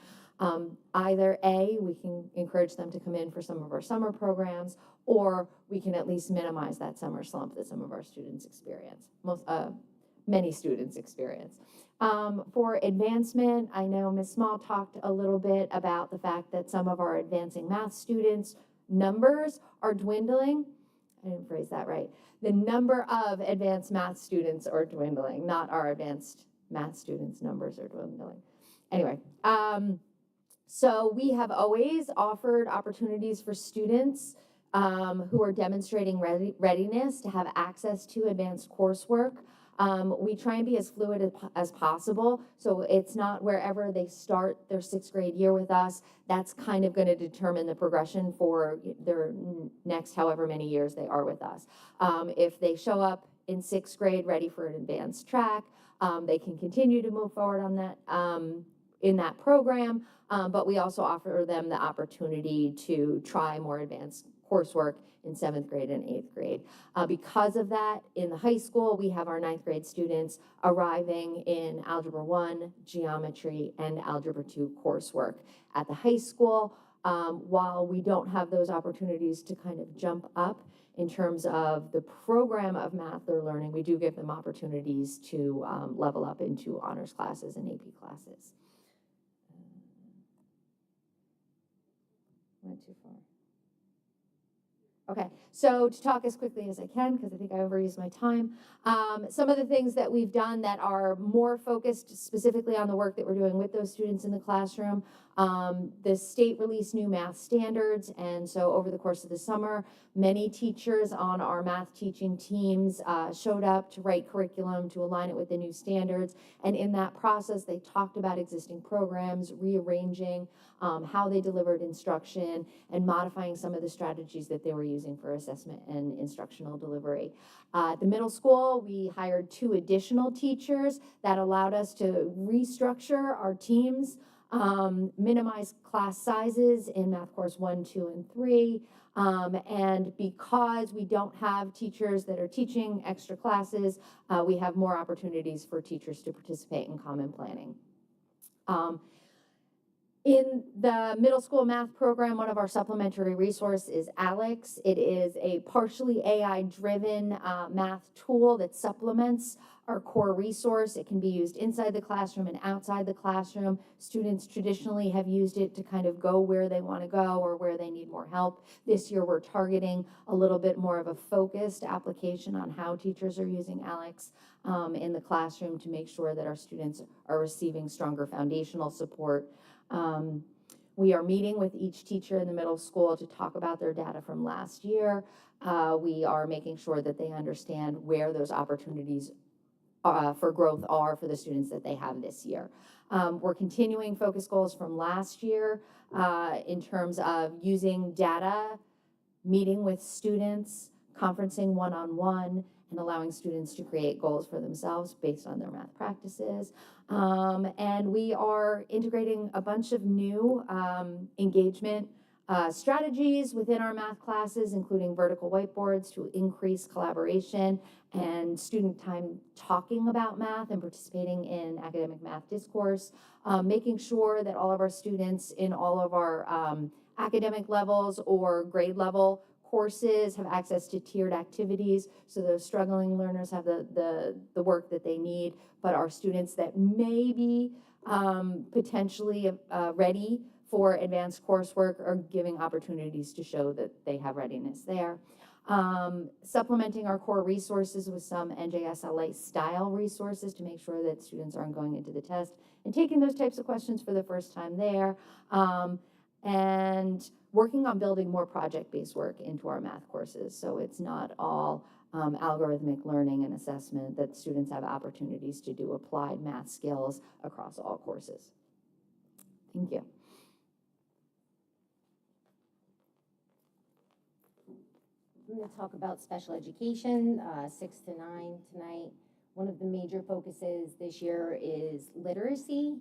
either A, we can encourage them to come in for some of our summer programs, or we can at least minimize that summer slump that some of our students experience, many students experience. For advancement, I know Ms. Small talked a little bit about the fact that some of our advancing math students' numbers are dwindling. I didn't phrase that right. The number of advanced math students are dwindling, not our advanced math students' numbers are dwindling. Anyway, so we have always offered opportunities for students who are demonstrating readiness to have access to advanced coursework. We try and be as fluid as possible, so it's not wherever they start their 6th grade year with us, that's kind of going to determine the progression for their next however many years they are with us. If they show up in 6th grade ready for an advanced track, they can continue to move forward on that in that program, but we also offer them the opportunity to try more advanced coursework in 7th grade and 8th grade. Because of that, in the high school, we have our 9th grade students arriving in Algebra 1, Geometry, and Algebra 2 coursework at the high school. While we don't have those opportunities to kind of jump up in terms of the program of math they're learning, we do give them opportunities to level up into honors classes and AP classes. Went too far. Okay, so to talk as quickly as I can, because I think I overused my time, some of the things that we've done that are more focused specifically on the work that we're doing with those students in the classroom. The state released new math standards, and so over the course of the summer, many teachers on our math teaching teams showed up to write curriculum to align it with the new standards, and in that process, they talked about existing programs, rearranging how they delivered instruction, and modifying some of the strategies that they were using for assessment and instructional delivery. At the middle school, we hired 2 additional teachers that allowed us to restructure our teams, minimize class sizes in math course 1, 2, and 3. And because we don't have teachers that are teaching extra classes, we have more opportunities for teachers to participate in common planning. In the middle school math program, one of our supplementary resources is ALEX. It is a partially AI-driven math tool that supplements our core resource. It can be used inside the classroom and outside the classroom. Students traditionally have used it to kind of go where they want to go or where they need more help. This year, we're targeting a little bit more of a focused application on how teachers are using ALEX in the classroom to make sure that our students are receiving stronger foundational support. We are meeting with each teacher in the middle school to talk about their data from last year. We are making sure that they understand where those opportunities for growth are for the students that they have this year. We're continuing focus goals from last year in terms of using data, meeting with students, conferencing one-on-one, and allowing students to create goals for themselves based on their math practices. And we are integrating a bunch of new engagement strategies within our math classes, including vertical whiteboards to increase collaboration and student time talking about math and participating in academic math discourse, making sure that all of our students in all of our academic levels or grade level courses have access to tiered activities, so those struggling learners have the work that they need, but our students that may be potentially ready for advanced coursework are giving opportunities to show that they have readiness there. Supplementing our core resources with some NJSLA style resources to make sure that students aren't going into the test and taking those types of questions for the first time there. And working on building more project-based work into our math courses, so it's not all algorithmic learning and assessment, that students have opportunities to do applied math skills across all courses. Thank you. I'm going to talk about special education, 6 to 9 tonight. One of the major focuses this year is literacy.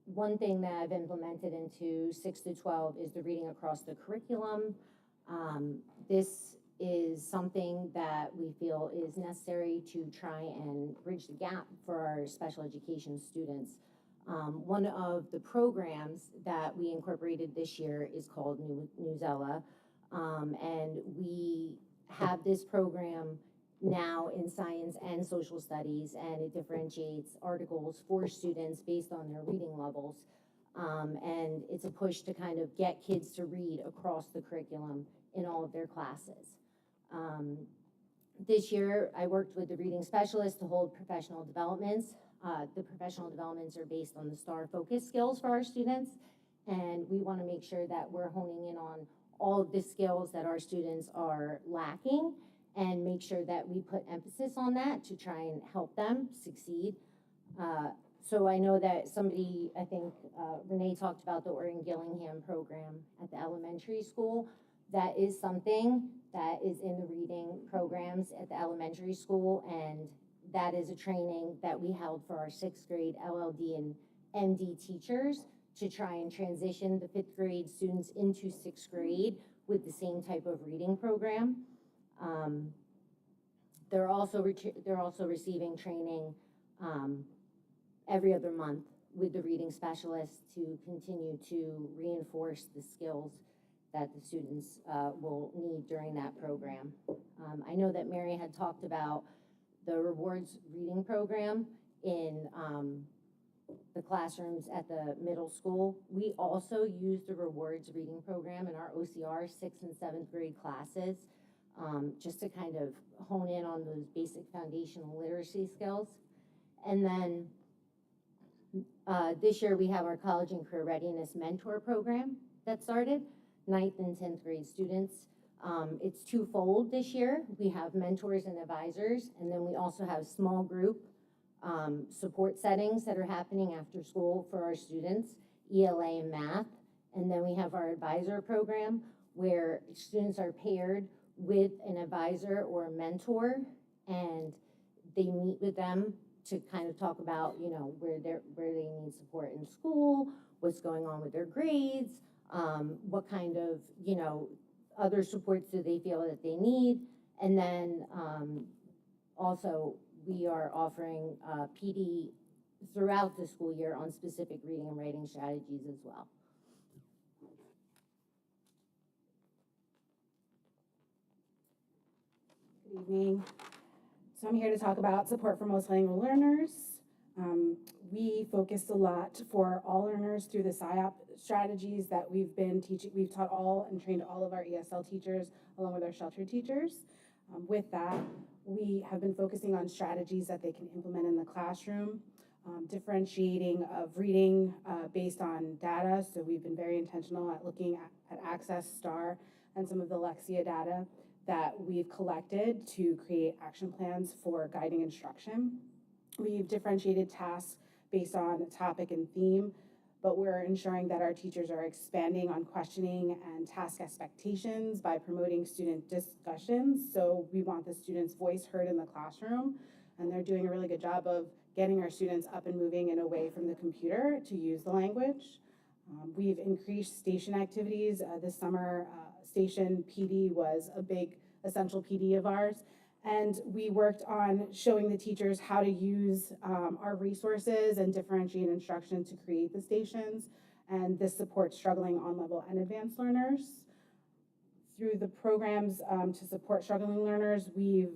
One thing that I've implemented into 6 to 12 is the reading across the curriculum. This is something that we feel is necessary to try and bridge the gap for our special education students. One of the programs that we incorporated this year is called Newsella, and we have this program now in science and social studies, and it differentiates articles for students based on their reading levels. And it's a push to kind of get kids to read across the curriculum in all of their classes. This year, I worked with the reading specialist to hold professional developments. The professional developments are based on the STAR focus skills for our students, and we want to make sure that we're honing in on all of the skills that our students are lacking and make sure that we put emphasis on that to try and help them succeed. So I know that somebody, I think Renee talked about the Oregon Gillingham program at the elementary school. That is something that is in the reading programs at the elementary school, and that is a training that we held for our 6th grade LLD and MD teachers to try and transition the 5th grade students into 6th grade with the same type of reading program. They're also receiving training every other month with the reading specialist to continue to reinforce the skills that the students will need during that program. I know that Mary had talked about the rewards reading program in the classrooms at the middle school. We also use the rewards reading program in our OCR 6th and 7th grade classes, just to kind of hone in on those basic foundational literacy skills. And then this year we have our college and career readiness mentor program that started, 9th and 10th grade students. It's twofold this year. We have mentors and advisors, and then we also have small group support settings that are happening after school for our students, ELA and math. And then we have our advisor program where students are paired with an advisor or a mentor, and they meet with them to kind of talk about, you know, where they need support in school, what's going on with their grades, what kind of, you know, other supports do they feel that they need. And then also we are offering PD throughout the school year on specific reading and writing strategies as well. Good evening. So I'm here to talk about support for multilingual learners. We focused a lot for all learners through the SIOP strategies that we've been teaching. We've taught all and trained all of our ESL teachers along with our shelter teachers. With that, we have been focusing on strategies that they can implement in the classroom, differentiating of reading based on data. So we've been very intentional at looking at Access, STAR, and some of the Lexia data that we've collected to create action plans for guiding instruction. We've differentiated tasks based on topic and theme, but we're ensuring that our teachers are expanding on questioning and task expectations by promoting student discussions. So we want the students' voice heard in the classroom, and they're doing a really good job of getting our students up and moving and away from the computer to use the language. We've increased station activities. This summer, station PD was a big essential PD of ours. And we worked on showing the teachers how to use our resources and differentiate instruction to create the stations. And this supports struggling on-level and advanced learners. Through the programs to support struggling learners, we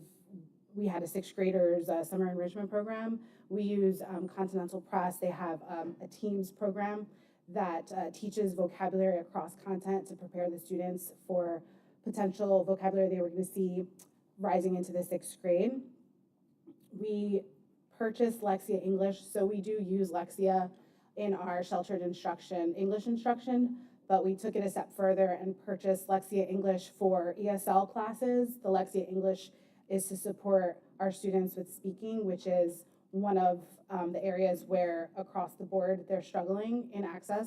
had a 6th graders summer enrichment program. We use Continental Press. They have a Teams program that teaches vocabulary across content to prepare the students for potential vocabulary they were going to see rising into the 6th grade. We purchased Lexia English, so we do use Lexia in our sheltered instruction, English instruction, but we took it a step further and purchased Lexia English for ESL classes. The Lexia English is to support our students with speaking, which is one of the areas where across the board they're struggling in access.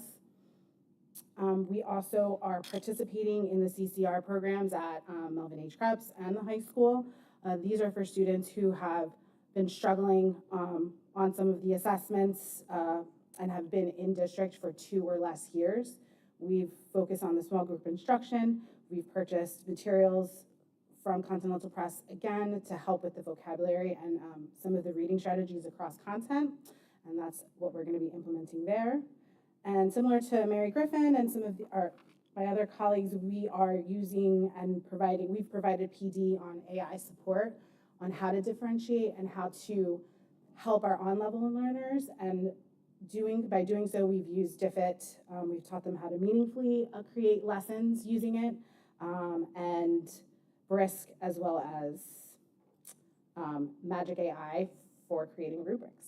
We also are participating in the CCR programs at Melvin H. Krebs and the high school. These are for students who have been struggling on some of the assessments and have been in district for 2 or less years. We've focused on the small group instruction. We've purchased materials from Continental Press again to help with the vocabulary and some of the reading strategies across content. And that's what we're going to be implementing there. And similar to Mary Griffin and some of my other colleagues, we are using and we've provided PD on AI support on how to differentiate and how to help our on-level learners. And by doing so, we've used DFIT. We've taught them how to meaningfully create lessons using it, and Brisk, as well as Magic AI for creating rubrics.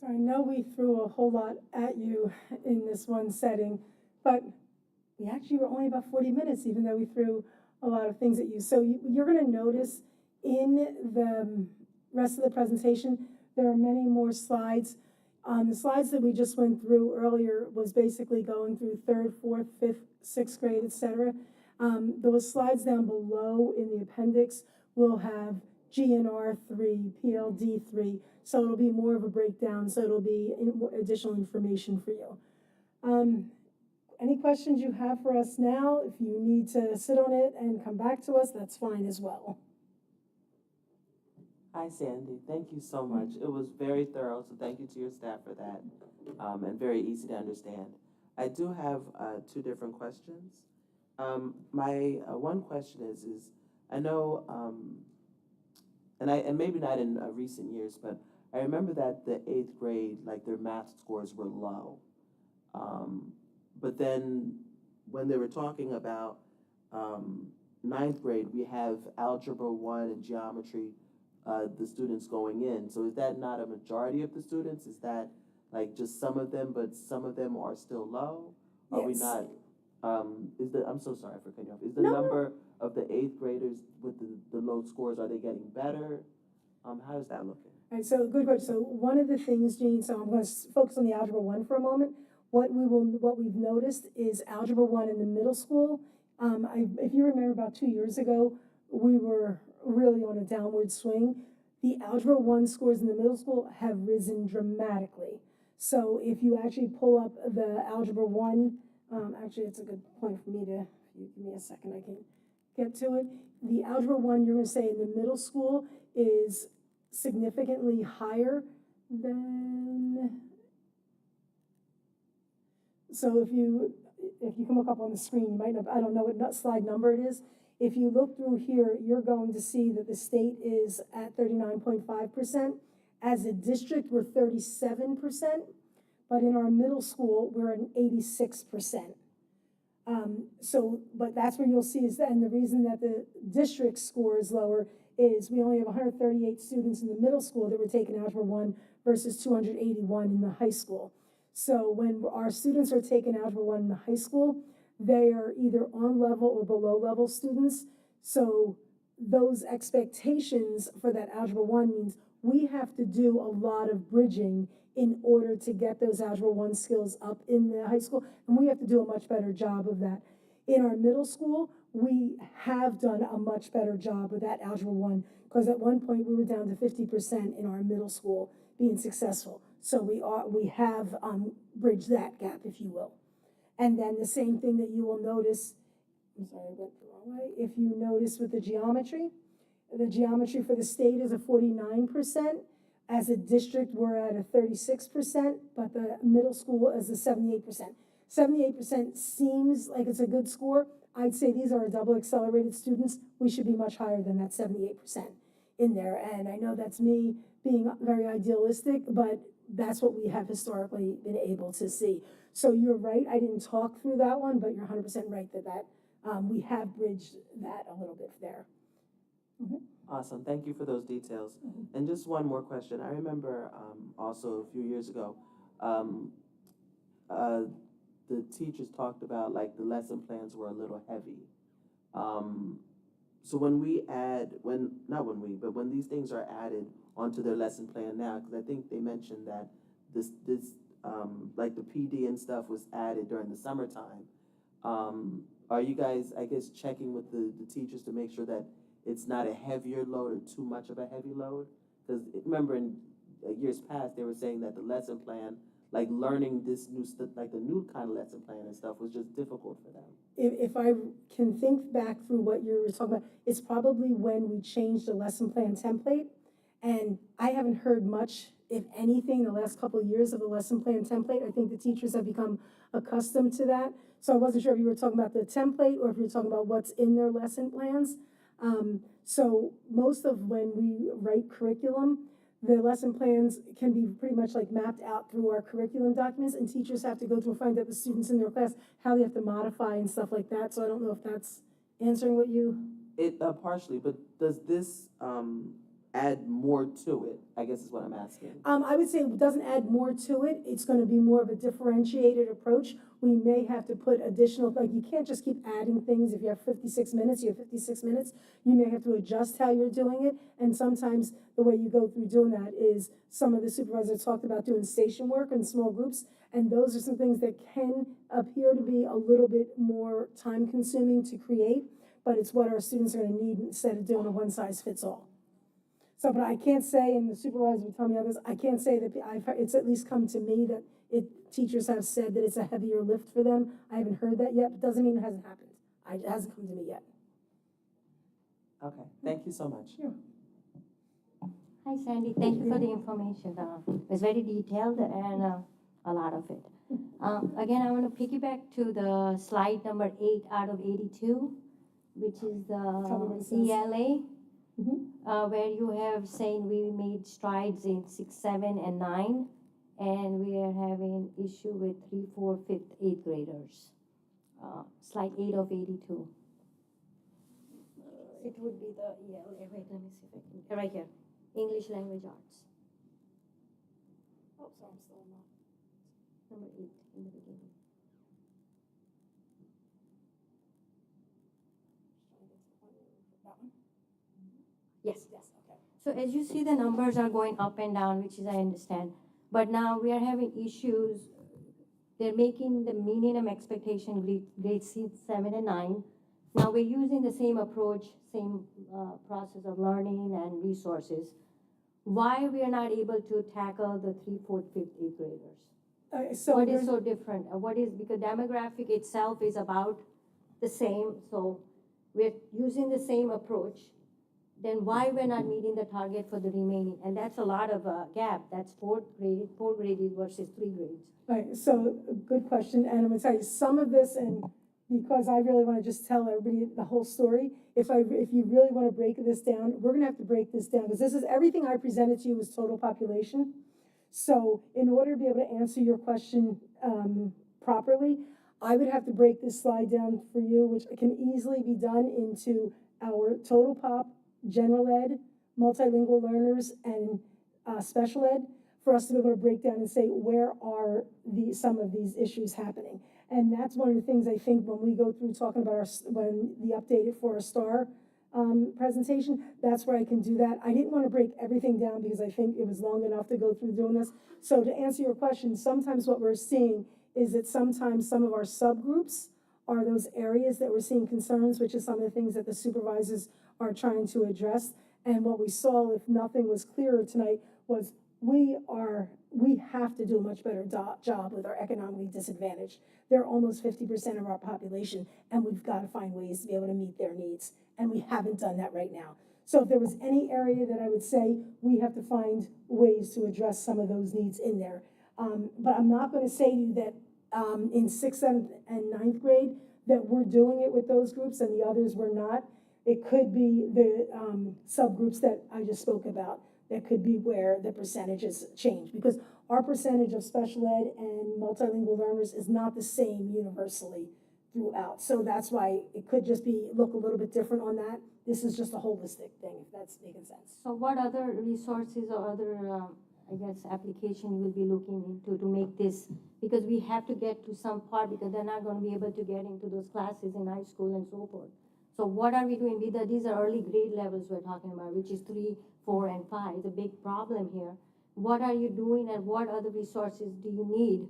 So I know we threw a whole lot at you in this one setting, but we actually were only about 40 minutes, even though we threw a lot of things at you. So you're going to notice in the rest of the presentation, there are many more slides. The slides that we just went through earlier was basically going through 3rd, 4th, 5th, 6th grade, etc. Those slides down below in the appendix will have GNR 3, PLD 3, so it'll be more of a breakdown, so it'll be additional information for you. Any questions you have for us now? If you need to sit on it and come back to us, that's fine as well. Hi, Sandy. Thank you so much. It was very thorough, so thank you to your staff for that, and very easy to understand. I do have 2 different questions. My one question is I know, and maybe not in recent years, but I remember that the 8th grade, like their math scores were low. But then when they were talking about 9th grade, we have Algebra 1 and Geometry, the students going in. So is that not a majority of the students? Is that like just some of them, but some of them are still low? Are we Yes. not, I'm so sorry for cutting you off. Is the No. number of the 8th graders with the low scores, are they getting better? How is that looking? All right, so good question. So one of the things, Jean, so I'm going to focus on the Algebra 1 for a moment. What we've noticed is Algebra 1 in the middle school. If you remember about 2 years ago, we were really on a downward swing. The Algebra 1 scores in the middle school have risen dramatically. So if you actually pull up the Algebra 1, actually it's a good point for me to, if you give me a second, I can get to it. The Algebra 1, you're going to say in the middle school is significantly higher than, so if you come look up on the screen, you might know, I don't know what slide number it is. If you look through here, you're going to see that the state is at 39.5%. As a district, we're 37%, but in our middle school, we're at 86%. But that's where you'll see is that, and the reason that the district score is lower is we only have 138 students in the middle school that were taking Algebra 1 versus 281 in the high school. So when our students are taking Algebra 1 in the high school, they are either on level or below level students. So those expectations for that Algebra 1 means we have to do a lot of bridging in order to get those Algebra 1 skills up in the high school, and we have to do a much better job of that. In our middle school, we have done a much better job with that Algebra 1, because at one point we were down to 50% in our middle school being successful. So we have bridged that gap, if you will. And then the same thing that you will notice, I'm sorry, I went the wrong way. If you notice with the geometry for the state is a 49%. As a district, we're at a 36%, but the middle school is a 78%. 78% seems like it's a good score. I'd say these are double accelerated students. We should be much higher than that 78% in there. And I know that's me being very idealistic, but that's what we have historically been able to see. So you're right, I didn't talk through that one, but you're 100% right that we have bridged that a little bit there. Mm-hmm. Awesome. Thank you for those details. Mm-hmm. And just one more question. I remember also a few years ago, the teachers talked about like the lesson plans were a little heavy. So when these things are added onto their lesson plan now, because I think they mentioned that this like the PD and stuff was added during the summertime. Are you guys, I guess, checking with the teachers to make sure that it's not a heavier load or too much of a heavy load? Because remember in years past, they were saying that the lesson plan, like learning this new stuff, like the new kind of lesson plan and stuff was just difficult for them. If I can think back through what you were talking about, it's probably when we changed the lesson plan template. And I haven't heard much, if anything, the last couple of years of the lesson plan template. I think the teachers have become accustomed to that. So I wasn't sure if you were talking about the template or if you were talking about what's in their lesson plans. So most of when we write curriculum, the lesson plans can be pretty much like mapped out through our curriculum documents, and teachers have to go through and find out the students in their class, how they have to modify and stuff like that. So I don't know if that's answering what you... It partially, but does this add more to it, I guess is what I'm asking. I would say it doesn't add more to it. It's gonna be more of a differentiated approach. We may have to put additional, like, you can't just keep adding things. If you have 56 minutes, you have 56 minutes. You may have to adjust how you're doing it. And sometimes the way you go through doing that is some of the supervisors talked about doing station work in small groups. And those are some things that can appear to be a little bit more time consuming to create, but it's what our students are gonna need instead of doing a one size fits all. So, but I can't say, and the supervisor will tell me others, I can't say that it's at least come to me that teachers have said that it's a heavier lift for them. I haven't heard that yet, but doesn't mean it hasn't happened. It hasn't come to me yet. Okay, thank you so much. Sure. Hi Sandy, thank you for the information. It was very detailed and a lot of it. Again, I want to piggyback to the slide number 8 out of 82, which is the ELA, where you have saying we made strides in 6, 7, and 9, and we are having issue with 3, 4, 5th, 8th graders. Slide 8 of 82. It would be the ELA. Wait, let me see if I can. Right here, English Language Arts. Oh, sorry, I'm still not. Number 8 in the beginning. That one? Yes. Yes, okay. So as you see, the numbers are going up and down, which is I understand. But now we are having issues. They're making the minimum expectation grade 6, 7, and 9. Now we're using the same approach, same process of learning and resources. Why we are not able to tackle the 3, 4, 5th, 8th graders? What is so different? What is, because demographic itself is about the same, so we're using the same approach, then why we're not meeting the target for the remaining? And that's a lot of a gap. That's 4th grade, 4 grades versus 3 grades. Right, so good question, and I'm gonna tell you some of this, and because I really wanna just tell everybody the whole story, if you really wanna break this down, we're gonna have to break this down, because this is, everything I presented to you was total population. So in order to be able to answer your question properly, I would have to break this slide down for you, which can easily be done into our total pop, general ed, multilingual learners, and special ed, for us to be able to break down and say, where are some of these issues happening? And that's one of the things I think when we go through talking about when the updated for our STAR presentation, that's where I can do that. I didn't want to break everything down because I think it was long enough to go through doing this. So to answer your question, sometimes what we're seeing is that sometimes some of our subgroups are those areas that we're seeing concerns, which is some of the things that the supervisors are trying to address. And what we saw, if nothing was clearer tonight, was we have to do a much better job with our economically disadvantaged. They're almost 50% of our population, and we've got to find ways to be able to meet their needs. And we haven't done that right now. So if there was any area that I would say we have to find ways to address some of those needs in there. But I'm not going to say to you that in 6th, 7th, and 9th grade that we're doing it with those groups and the others we're not. It could be the subgroups that I just spoke about. That could be where the percentages change, because our percentage of special ed and multilingual learners is not the same universally throughout. So that's why it could just look a little bit different on that. This is just a holistic thing, if that's making sense. So what other resources or other, I guess, application you will be looking into to make this, because we have to get to some part, because they're not going to be able to get into those classes in high school and so forth. So what are we doing? These are early grade levels we're talking about, which is 3, 4, and 5. It's a big problem here. What are you doing, and what other resources do you need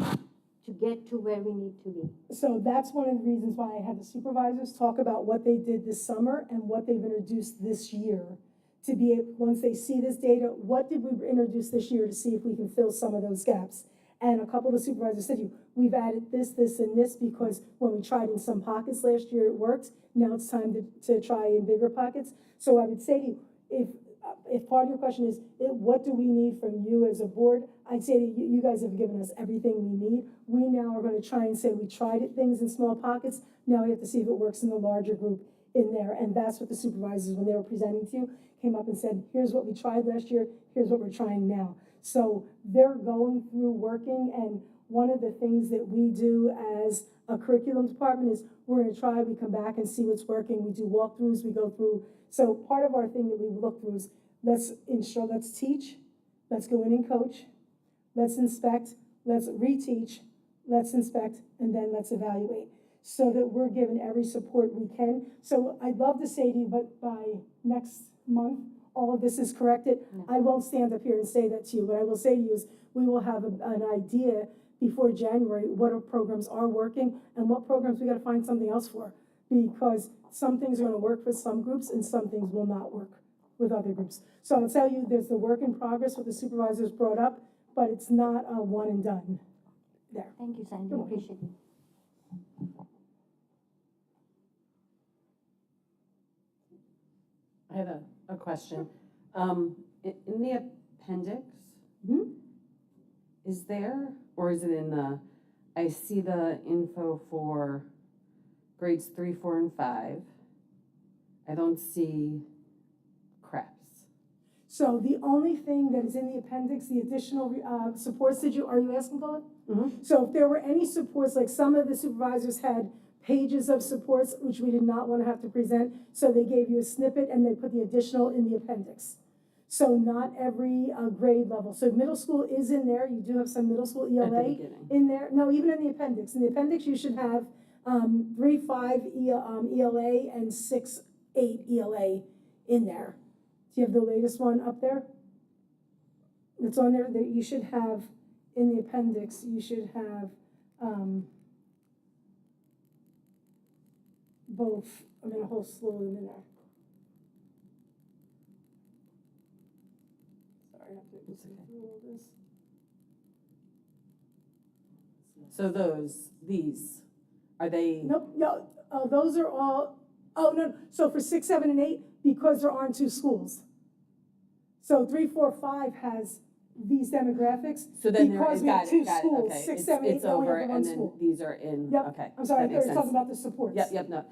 to get to where we need to be? So that's one of the reasons why I had the supervisors talk about what they did this summer and what they've introduced this year. To be able, once they see this data, what did we introduce this year to see if we can fill some of those gaps? And a couple of the supervisors said to you, we've added this, this, and this, because when we tried in some pockets last year, it worked. Now it's time to try in bigger pockets. So I would say to you, if part of your question is, what do we need from you as a board? I'd say that you guys have given us everything we need. We now are going to try and say we tried things in small pockets. Now we have to see if it works in the larger group in there. And that's what the supervisors, when they were presenting to you, came up and said, here's what we tried last year, here's what we're trying now. So they're going through working, and one of the things that we do as a curriculum department is we're going to try, we come back and see what's working, we do walkthroughs, we go through. So part of our thing that we look through is let's instruct, let's teach, let's go in and coach, let's inspect, let's reteach, let's inspect, and then let's evaluate, so that we're given every support we can. So I'd love to say to you, but by next month, all of this is corrected. I won't stand up here and say that to you. What I will say to you is we will have an idea before January what our programs are working and what programs we got to find something else for. Because some things are going to work for some groups and some things will not work with other groups. So I'll tell you, there's the work in progress, what the supervisors brought up, but it's not a one and done there. Thank you, Sandy, You're welcome. appreciate it. I have a question. In the appendix, is there, or is it in the, I see the info for grades 3, 4, and 5. I don't see crafts. So the only thing that is in the appendix, the additional supports, are you asking for it? So if there were any supports, like some of the supervisors had pages of supports, which we did not want to have to present, so they gave you a snippet and they put the additional in the appendix. So not every grade level. So middle school is in there. You do have some middle school ELA in there. No, even in the appendix. In the appendix, you should have 3-5 ELA and 6-8 ELA in there. Do you have the latest one up there? It's on there that you should have in the appendix. You should have both. I mean, a whole slew of them in there. Sorry, I have to go through all this. So these, are they? Nope, no, those are all, no, so for 6, 7, and 8, because there aren't 2 schools. So 3, 4, 5 has these demographics. So then because we have 2 schools, okay. 6, 7, 8, it's we only over, have the one and then school. these are in, Yep. okay. I'm sorry, I that thought makes you were sense. talking about the supports. Yep, no.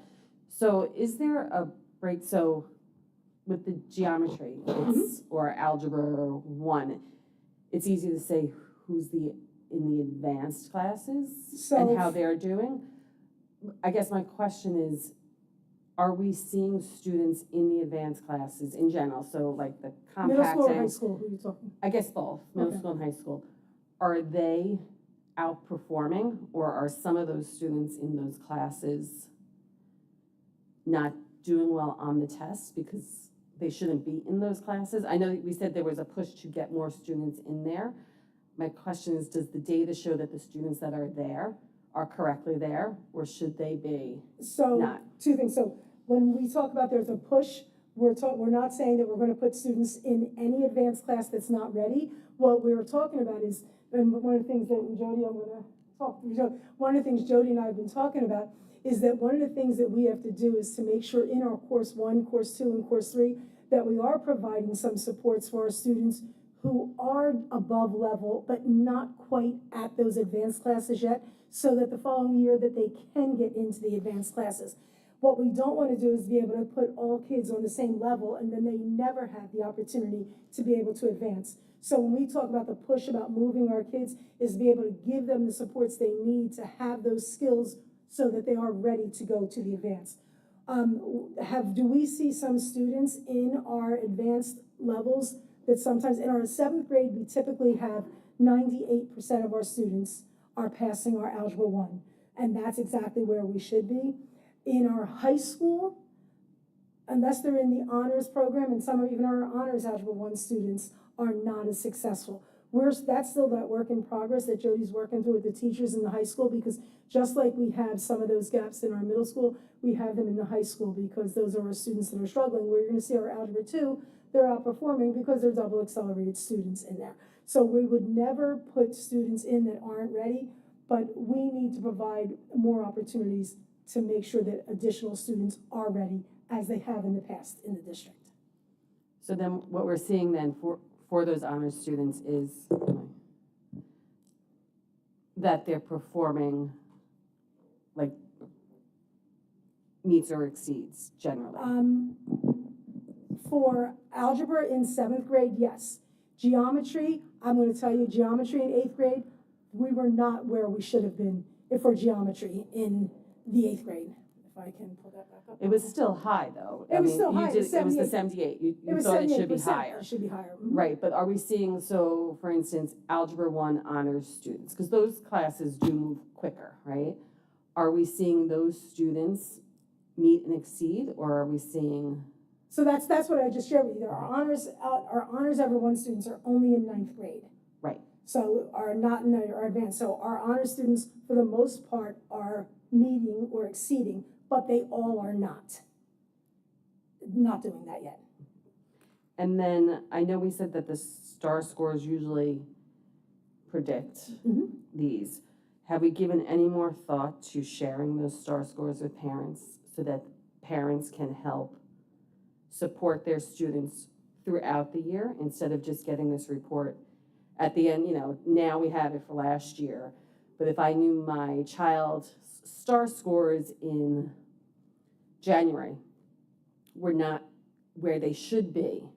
So is there a break, so with the geometry, it's, or algebra 1, it's easy to say who's in the advanced classes and how they're doing. I guess my question is, are we seeing students in the advanced classes in general? So like the compacting. Middle school or high school, who are you talking? I guess both, middle Okay. school and high school. Are they outperforming, or are some of those students in those classes not doing well on the test because they shouldn't be in those classes? I know we said there was a push to get more students in there. My question is, does the data show that the students that are there are correctly there, or should they be not? 2 things. So when we talk about there's a push, we're not saying that we're going to put students in any advanced class that's not ready. What we're talking about is, and one of the things that Jody, I'm going to talk through. One of the things Jody and I have been talking about is that one of the things that we have to do is to make sure in our course 1, course 2, and course 3 that we are providing some supports for our students who are above level but not quite at those advanced classes yet, so that the following year that they can get into the advanced classes. What we don't want to do is be able to put all kids on the same level and then they never have the opportunity to be able to advance. So when we talk about the push about moving our kids, is to be able to give them the supports they need to have those skills so that they are ready to go to the advanced. Do we see some students in our advanced levels that sometimes, in our 7th grade, we typically have 98% of our students are passing our Algebra 1, and that's exactly where we should be. In our high school, unless they're in the honors program, and some of even our honors Algebra 1 students are not as successful. That's still that work in progress that Jody's working through with the teachers in the high school, because just like we have some of those gaps in our middle school, we have them in the high school because those are our students that are struggling. We're going to see our Algebra 2, they're outperforming because they're double accelerated students in there. So we would never put students in that aren't ready, but we need to provide more opportunities to make sure that additional students are ready as they have in the past in the district. So then what we're seeing then for those honors students is that they're performing like meets or exceeds generally. For algebra in 7th grade, yes. Geometry, I'm going to tell you, geometry in 8th grade, we were not where we should have been for geometry in the 8th grade, if I can pull that back up. It was still high, though. It was still high. It was the 78. You It was thought it should be 78%. higher. It should be higher. Right, but are we seeing, so for instance, Algebra 1 honors students, because those classes do move quicker, right? Are we seeing those students meet and exceed, or are we seeing? So that's what I just shared with you. Our honors Ever 1 students are only in 9th grade. Right. So are not in our advanced. So our honor students, for the most part, are meeting or exceeding, but they all are not doing that yet. And then I know we said that the STAR scores usually predict these. Have we given any more thought to sharing those STAR scores with parents so that parents can help support their students throughout the year instead of just getting this report at the end? Now we have it for last year, but if I knew my child's STAR scores in January were not where they should be,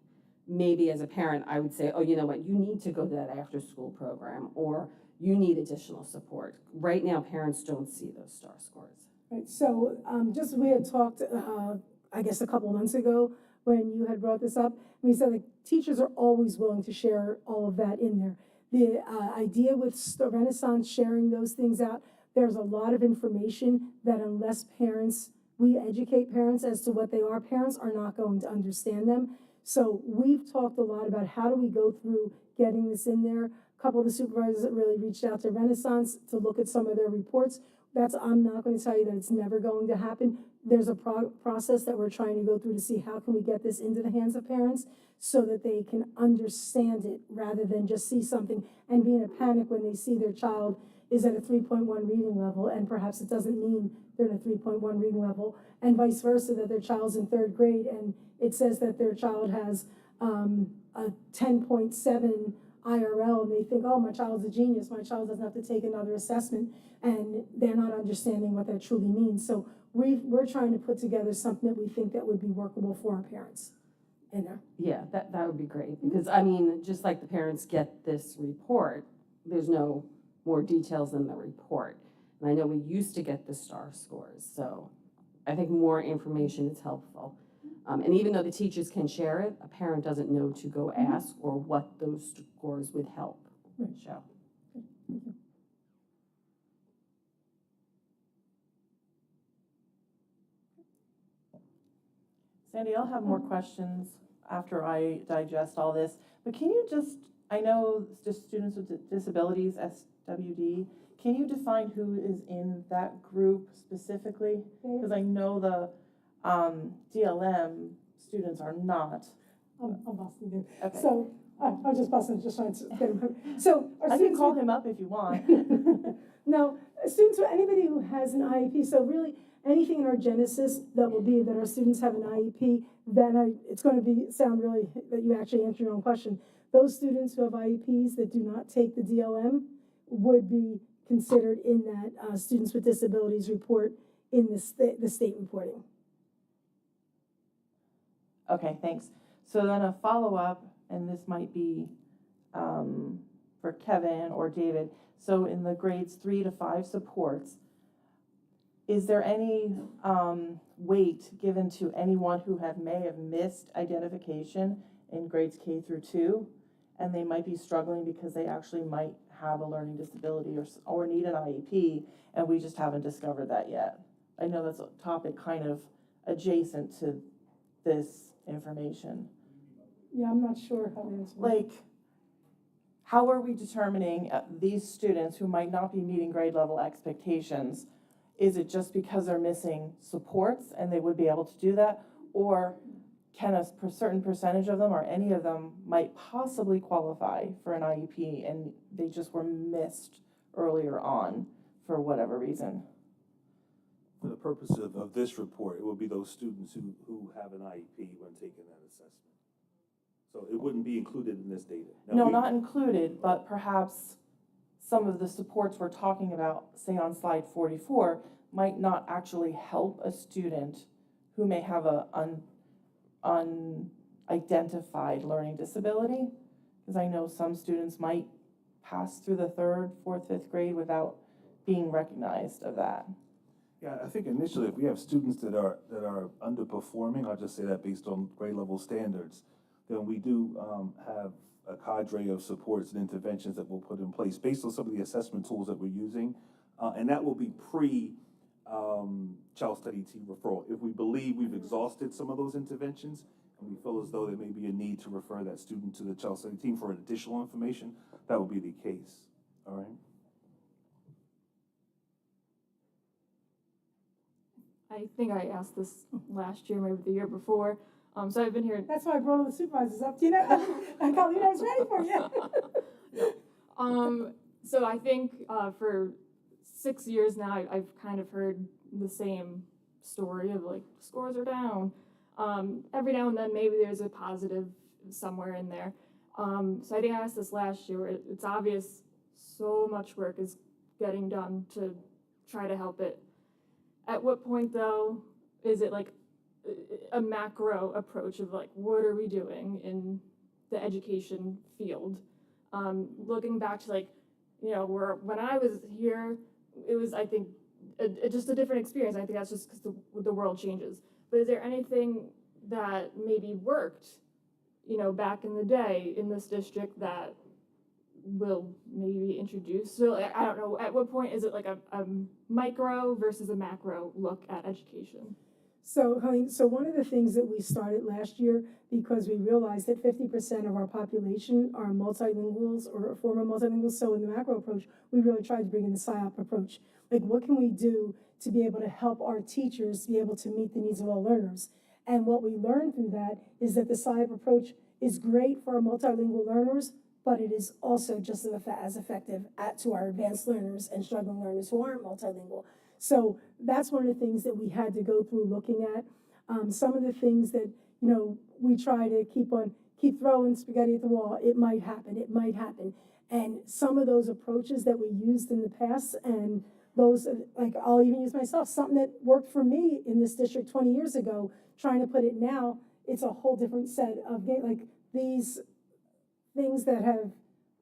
maybe as a parent, I would say, oh, you know what, you need to go to that after-school program, or you need additional support. Right now, parents don't see those STAR scores. Right, so we had talked, I guess a couple of months ago when you had brought this up, and we said that teachers are always willing to share all of that in there. The idea with Renaissance sharing those things out, there's a lot of information that unless we educate parents as to what they are, parents are not going to understand them. So we've talked a lot about how do we go through getting this in there. A couple of the supervisors that really reached out to Renaissance to look at some of their reports. I'm not going to tell you that it's never going to happen. There's a process that we're trying to go through to see how can we get this into the hands of parents so that they can understand it rather than just see something and be in a panic when they see their child is at a 3.1 reading level, and perhaps it doesn't mean they're at a 3.1 reading level, and vice versa, that their child's in 3rd grade and it says that their child has a 10.7 IRL, and they think, oh, my child's a genius, my child doesn't have to take another assessment, and they're not understanding what that truly means. So we're trying to put together something that we think that would be workable for our parents in there. Yeah, that would be great, because just like the parents get this report, there's no more details in the report. And I know we used to get the STAR scores, so I think more information is helpful. And even though the teachers can share it, a parent doesn't know to go ask or what those scores would help show. Sandy, I'll have more questions after I digest all this, but can you I know just students with disabilities, SWD, can you define who is in that group specifically? Because I know the DLM students are not. I'm busting him. Okay. So I'm just busting, just trying to get him. So I can call him up if you want. No, students, anybody who has an IEP, so really anything in our genesis that will be that our students have an IEP, then it's going to sound really that you actually answer your own question. Those students who have IEPs that do not take the DLM would be considered in that students with disabilities report in the state reporting. Okay, thanks. So then a follow-up, and this might be for Kevin or David. So in the grades 3 to 5 supports, is there any weight given to anyone who may have missed identification in grades K through 2, and they might be struggling because they actually might have a learning disability or need an IEP, and we just haven't discovered that yet? I know that's a topic kind of adjacent to this information. Yeah, I'm not sure how to answer that. Like, how are we determining these students who might not be meeting grade level expectations? Is it just because they're missing supports and they would be able to do that? Or can a certain percentage of them or any of them might possibly qualify for an IEP and they just were missed earlier on for whatever reason? For the purpose of this report, it will be those students who have an IEP when taking that assessment. So it wouldn't be included in this data. No, not included, but perhaps some of the supports we're talking about, say on slide 44, might not actually help a student who may have a unidentified learning disability. Because I know some students might pass through the 3rd, 4th, 5th grade without being recognized of that. Yeah, I think initially, if we have students that are underperforming, I'll just say that based on grade level standards, then we do have a cadre of supports and interventions that we'll put in place based on some of the assessment tools that we're using. And that will be child study team referral. If we believe we've exhausted some of those interventions and we feel as though there may be a need to refer that student to the child study team for additional information, that will be the case. All right. I think I asked this last year, maybe the year before. So I've been here. That's why I brought all the supervisors up. Do you know? I thought I was ready for you. So I think for 6 years now, I've kind of heard the same story of like scores are down. Every now and then, maybe there's a positive somewhere in there. So I think I asked this last year. It's obvious so much work is getting done to try to help it. At what point, though, is it like a macro approach of like, what are we doing in the education field? Looking back to like, when I was here, it was, I think, just a different experience. I think that's just because the world changes. But is there anything that maybe worked, back in the day in this district that will maybe be introduced? So I don't know, at what point is it like a micro versus a macro look at education? So, Colleen, so one of the things that we started last year, because we realized that 50% of our population are multilinguals or former multilinguals, so in the macro approach, we really tried to bring in the SIOP approach. Like, what can we do to be able to help our teachers be able to meet the needs of all learners? And what we learned through that is that the SIOP approach is great for our multilingual learners, but it is also just as effective to our advanced learners and struggling learners who aren't multilingual. So that's one of the things that we had to go through looking at. Some of the things that, we try to keep throwing spaghetti at the wall. It might happen. And some of those approaches that we used in the past, and those, like, I'll even use myself, something that worked for me in this district 20 years ago, trying to put it now, it's a whole different set of, like, these things that have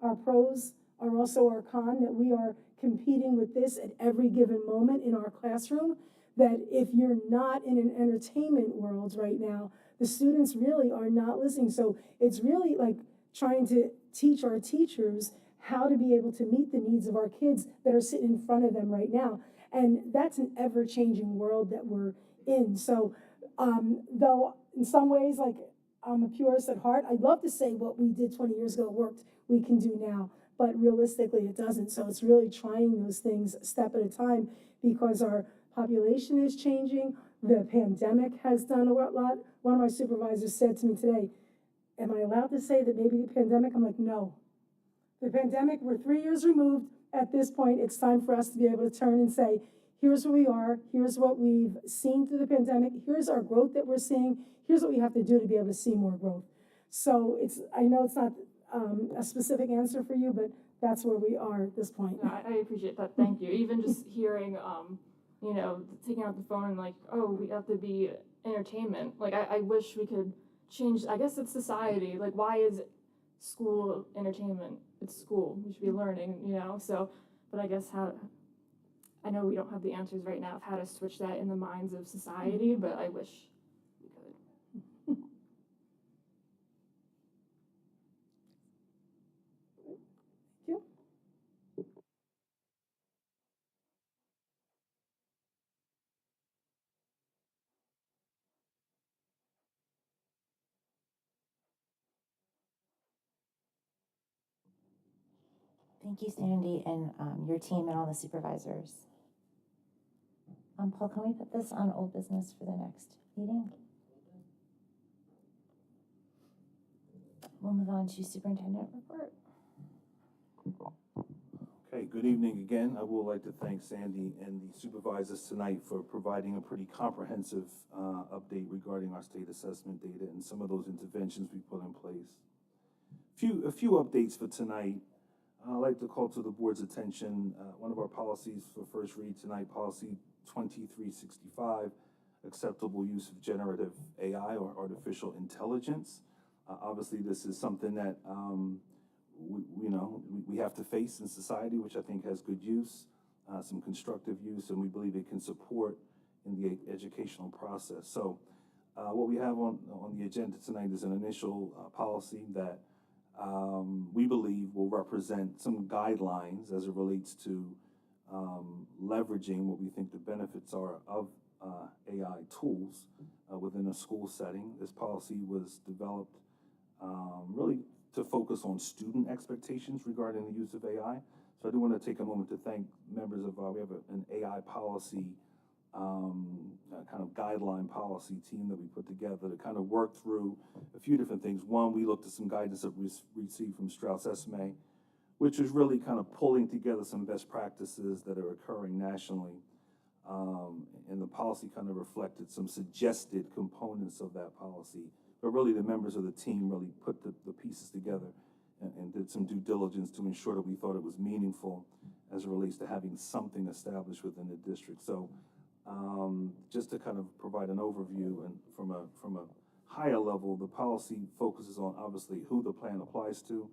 our pros are also our con, that we are competing with this at every given moment in our classroom, that if you're not in an entertainment world right now, the students really are not listening. So it's really like trying to teach our teachers how to be able to meet the needs of our kids that are sitting in front of them right now. And that's an ever-changing world that we're in. So though in some ways, like, I'm a purist at heart, I'd love to say what we did 20 years ago worked, we can do now. But realistically, it doesn't. So it's really trying those things a step at a time, because our population is changing. The pandemic has done a lot. One of my supervisors said to me today, am I allowed to say that maybe the pandemic? I'm like, no. The pandemic, we're 3 years removed. At this point, it's time for us to be able to turn and say, here's where we are. Here's what we've seen through the pandemic. Here's our growth that we're seeing. Here's what we have to do to be able to see more growth. So I know it's not a specific answer for you, but that's where we are at this point. No, I appreciate that. Thank you. Even just hearing, taking out the phone and like, oh, we have to be entertainment. Like, I wish we could change. I guess it's society. Like, why is school entertainment? It's school. We should be learning, So, but I guess I know we don't have the answers right now of how to switch that in the minds of society, but I wish we could. Thank you, Sandy, and your team and all the supervisors. Paul, can we put this on old business for the next meeting? We'll move on to superintendent report. Okay, good evening again. I would like to thank Sandy and the supervisors tonight for providing a pretty comprehensive update regarding our state assessment data and some of those interventions we put in place. A few updates for tonight. I'd like to call to the board's attention one of our policies for first read tonight, policy 2365, acceptable use of generative AI or artificial intelligence. Obviously, this is something that we have to face in society, which I think has good use. some constructive use, and we believe it can support in the educational process. So what we have on the agenda tonight is an initial policy that we believe will represent some guidelines as it relates to leveraging what we think the benefits are of AI tools within a school setting. This policy was developed really to focus on student expectations regarding the use of AI. So I do want to take a moment to thank members of we have an AI policy kind of guideline policy team that we put together to kind of work through a few different things. One, we looked at some guidance that we received from Strauss Esme, which was really kind of pulling together some best practices that are occurring nationally. And the policy kind of reflected some suggested components of that policy. But really the members of the team really put the pieces together and did some due diligence to ensure that we thought it was meaningful as it relates to having something established within the district. So just to kind of provide an overview and from a higher level, the policy focuses on obviously who the plan applies to,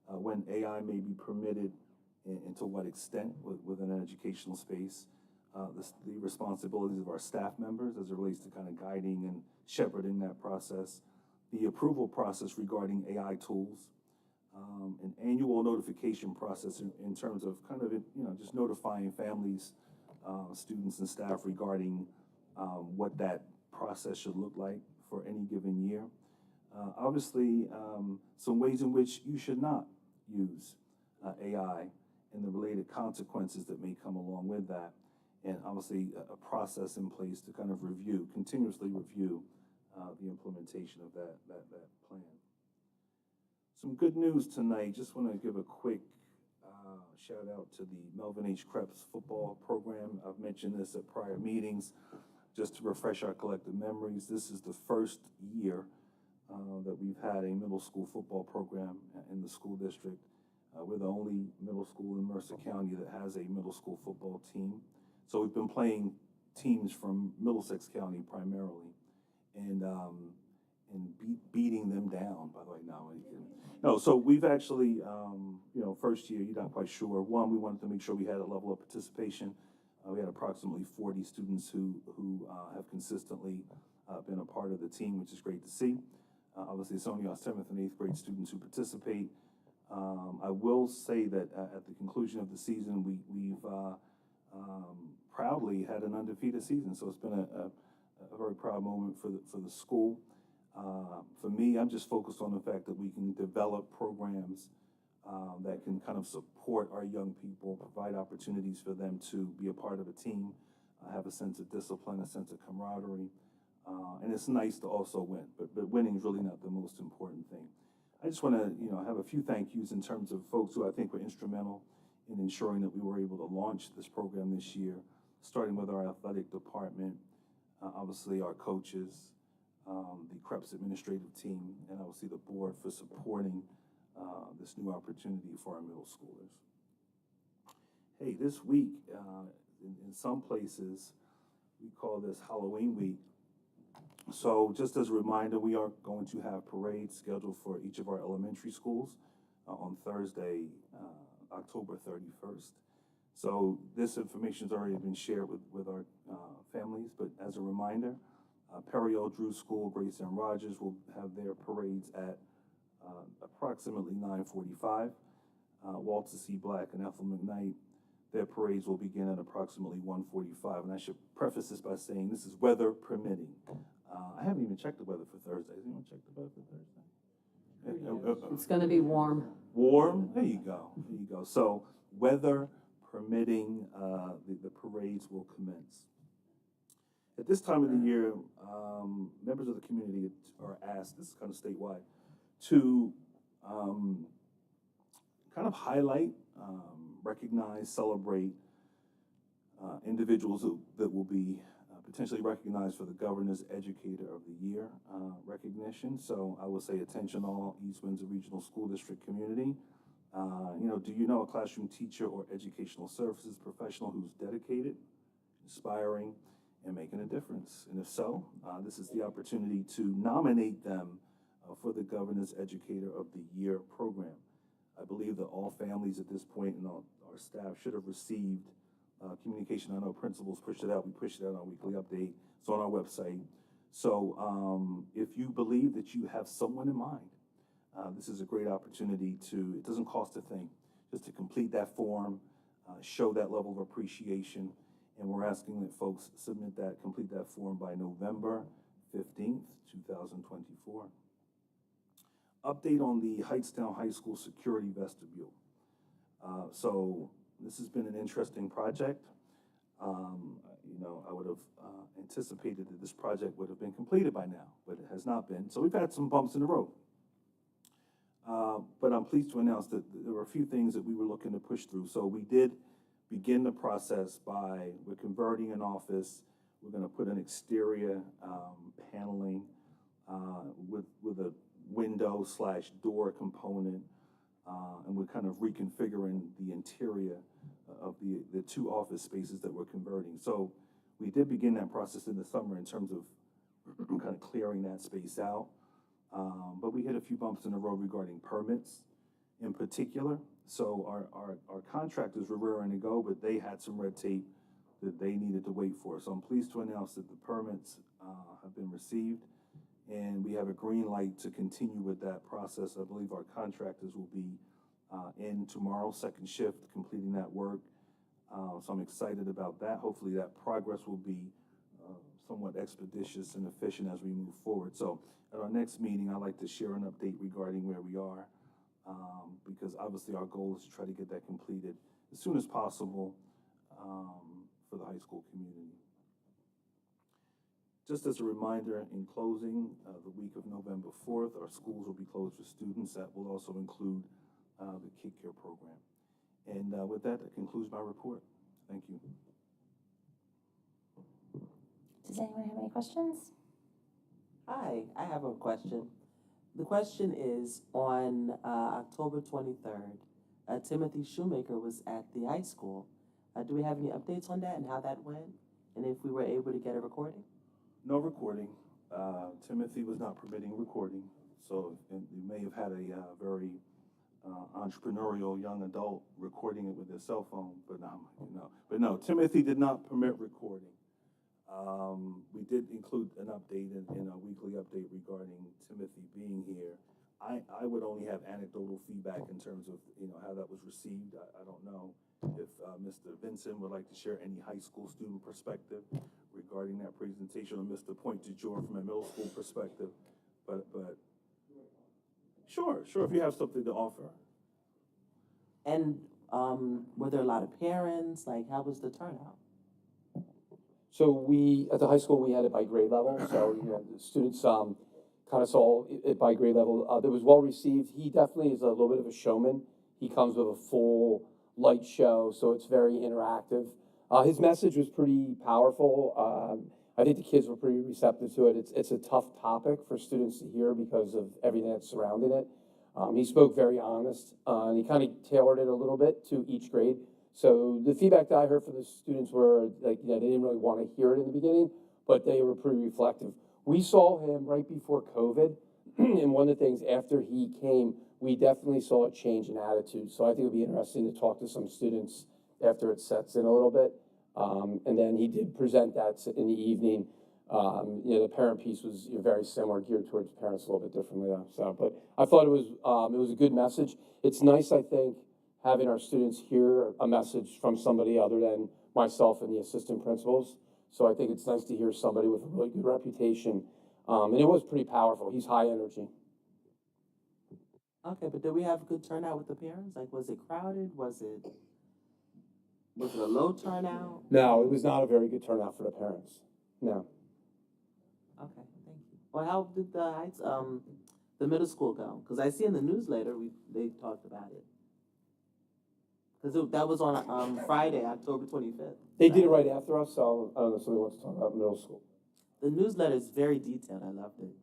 when AI may be permitted and to what extent within an educational space, the responsibilities of our staff members as it relates to kind of guiding and shepherding that process, the approval process regarding AI tools, an annual notification process in terms of kind of, just notifying families, students and staff regarding what that process should look like for any given year. Obviously, some ways in which you should not use AI and the related consequences that may come along with that. And obviously a process in place to kind of continuously review the implementation of that plan. Some good news tonight. Just want to give a quick shout out to the Melvin H. Krebs football program. I've mentioned this at prior meetings. Just to refresh our collective memories, this is the first year that we've had a middle school football program in the school district. We're the only middle school in Mercer County that has a middle school football team. So we've been playing teams from Middlesex County primarily, and beating them down. By the way, no. So we've actually, first year, you're not quite sure. One, we wanted to make sure we had a level of participation. We had approximately 40 students who have consistently been a part of the team, which is great to see. Obviously, it's only our 7th and 8th grade students who participate. I will say that at the conclusion of the season, we've proudly had an undefeated season. So it's been a very proud moment for the school. For me, I'm just focused on the fact that we can develop programs that can kind of support our young people, provide opportunities for them to be a part of a team, have a sense of discipline, a sense of camaraderie. And it's nice to also win, but winning is really not the most important thing. I just want to, have a few thank yous in terms of folks who I think were instrumental in ensuring that we were able to launch this program this year, starting with our athletic department, obviously our coaches, the Krebs administrative team, and obviously the board for supporting this new opportunity for our middle schoolers. Hey, this week, in some places, we call this Halloween week. So just as a reminder, we are going to have parades scheduled for each of our elementary schools on Thursday, October 31st. So this information has already been shared with our families, but as a reminder, Perry-O Drew School, Grace and Rogers will have their parades at approximately 9:45. Walter C. Black and Ethel McKnight, their parades will begin at approximately 1:45. And I should preface this by saying this is weather permitting. I haven't even checked the weather for Thursday. Has anyone checked the weather for Thursday? It's going to be warm. Warm? There you go. There you go. So weather permitting, the parades will commence. At this time of the year, members of the community are asked, this is kind of statewide, to kind of highlight, recognize, celebrate individuals that will be potentially recognized for the Governor's Educator of the Year recognition. So I will say attention all East Windsor Regional School District community. Do you know a classroom teacher or educational services professional who's dedicated, inspiring, and making a difference? And if so, this is the opportunity to nominate them for the Governor's Educator of the Year program. I believe that all families at this point and our staff should have received communication. I know principals pushed it out. We pushed it out on our weekly update. It's on our website. So if you believe that you have someone in mind, this is a great opportunity to, it doesn't cost a thing, just to complete that form, show that level of appreciation. And we're asking that folks submit that, complete that form by November 15th, 2024. Update on the Heightstown High School security vestibule. So this has been an interesting project. You know, I would have anticipated that this project would have been completed by now, but it has not been. So we've had some bumps in the road. But I'm pleased to announce that there were a few things that we were looking to push through. So we did begin the process by, we're converting an office. We're going to put an exterior paneling with a window/door component, and we're kind of reconfiguring the interior of the two office spaces that we're converting. So we did begin that process in the summer in terms of kind of clearing that space out. But we hit a few bumps in the road regarding permits in particular. So our contractors were raring to go, but they had some red tape that they needed to wait for. So I'm pleased to announce that the permits have been received, and we have a green light to continue with that process. I believe our contractors will be in tomorrow, second shift, completing that work. So I'm excited about that. Hopefully that progress will be somewhat expeditious and efficient as we move forward. So at our next meeting, I'd like to share an update regarding where we are, because obviously our goal is to try to get that completed as soon as possible for the high school community. Just as a reminder, in closing, the week of November 4th, our schools will be closed for students. That will also include the Kid Care program. And with that, that concludes my report. Thank you. Does anyone have any questions? Hi, I have a question. The question is, on October 23rd, Timothy Shoemaker was at the high school. Do we have any updates on that and how that went? And if we were able to get a recording? No recording. Timothy was not permitting recording. So you may have had a very entrepreneurial young adult recording it with their cell phone, but no, Timothy did not permit recording. We did include an update in our weekly update regarding Timothy being here. I would only have anecdotal feedback in terms of how that was received. I don't know if Mr. Vincent would like to share any high school student perspective regarding that presentation, or Mr. Point DeJour from a middle school perspective. But sure, if you have something to offer. And were there a lot of parents? Like, how was the turnout? So we, at the high school, we had it by grade level. So, the students kind of saw it by grade level. It was well received. He definitely is a little bit of a showman. He comes with a full light show, so it's very interactive. His message was pretty powerful. I think the kids were pretty receptive to it. It's a tough topic for students to hear because of everything that's surrounding it. He spoke very honest, and he kind of tailored it a little bit to each grade. So the feedback that I heard from the students were like, they didn't really want to hear it in the beginning, but they were pretty reflective. We saw him right before COVID, and one of the things after he came, we definitely saw a change in attitude. So I think it would be interesting to talk to some students after it sets in a little bit. And then he did present that in the evening. The parent piece was very similar, geared towards parents a little bit differently. But I thought it was a good message. It's nice, I think, having our students hear a message from somebody other than myself and the assistant principals. So I think it's nice to hear somebody with a really good reputation. And it was pretty powerful. He's high energy. Okay, but did we have a good turnout with the parents? Like, was it crowded? Was it a low turnout? No, it was not a very good turnout for the parents. No. Okay, thank you. Well, how did the middle school go? Because I see in the newsletter they talked about it. Because that was on Friday, October 25th. They did it right after us, so I don't know if somebody wants to talk about middle school. The newsletter is very detailed. I loved it.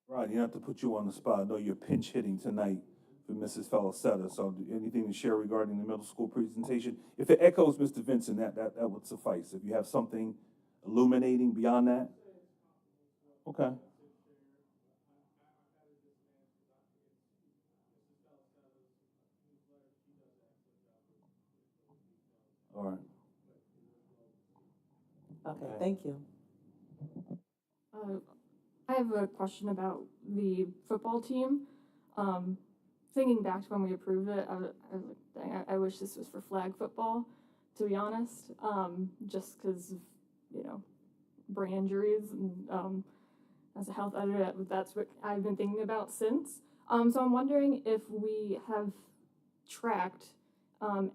Right, you have to put you on the spot. I know you're pinch hitting tonight for Mrs. Felicetta. So anything to share regarding the middle school presentation? If it echoes Mr. Vincent, that would suffice. If you have something illuminating beyond that. Okay. All right. Okay, thank you. I have a question about the football team. Thinking back to when we approved it, I was like, dang, I wish this was for flag football, to be honest, just because of, brain injuries. And as a health editor, that's what I've been thinking about since. So I'm wondering if we have tracked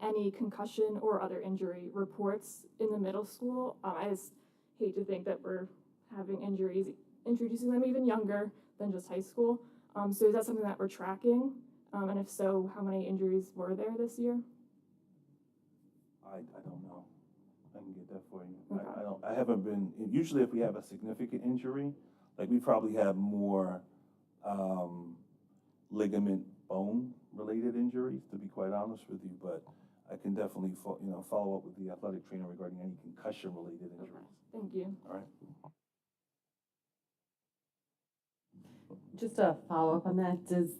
any concussion or other injury reports in the middle school. I just hate to think that we're having injuries, introducing them even younger than just high school. So is that something that we're tracking? And if so, how many injuries were there this year? I don't know. I can get that for you. Okay. I haven't been, usually if we have a significant injury, like we probably have more ligament bone related injuries, to be quite honest with you, but I can definitely follow up with the athletic trainer regarding any concussion related injuries. Thank you. All right. Just a follow-up on that, does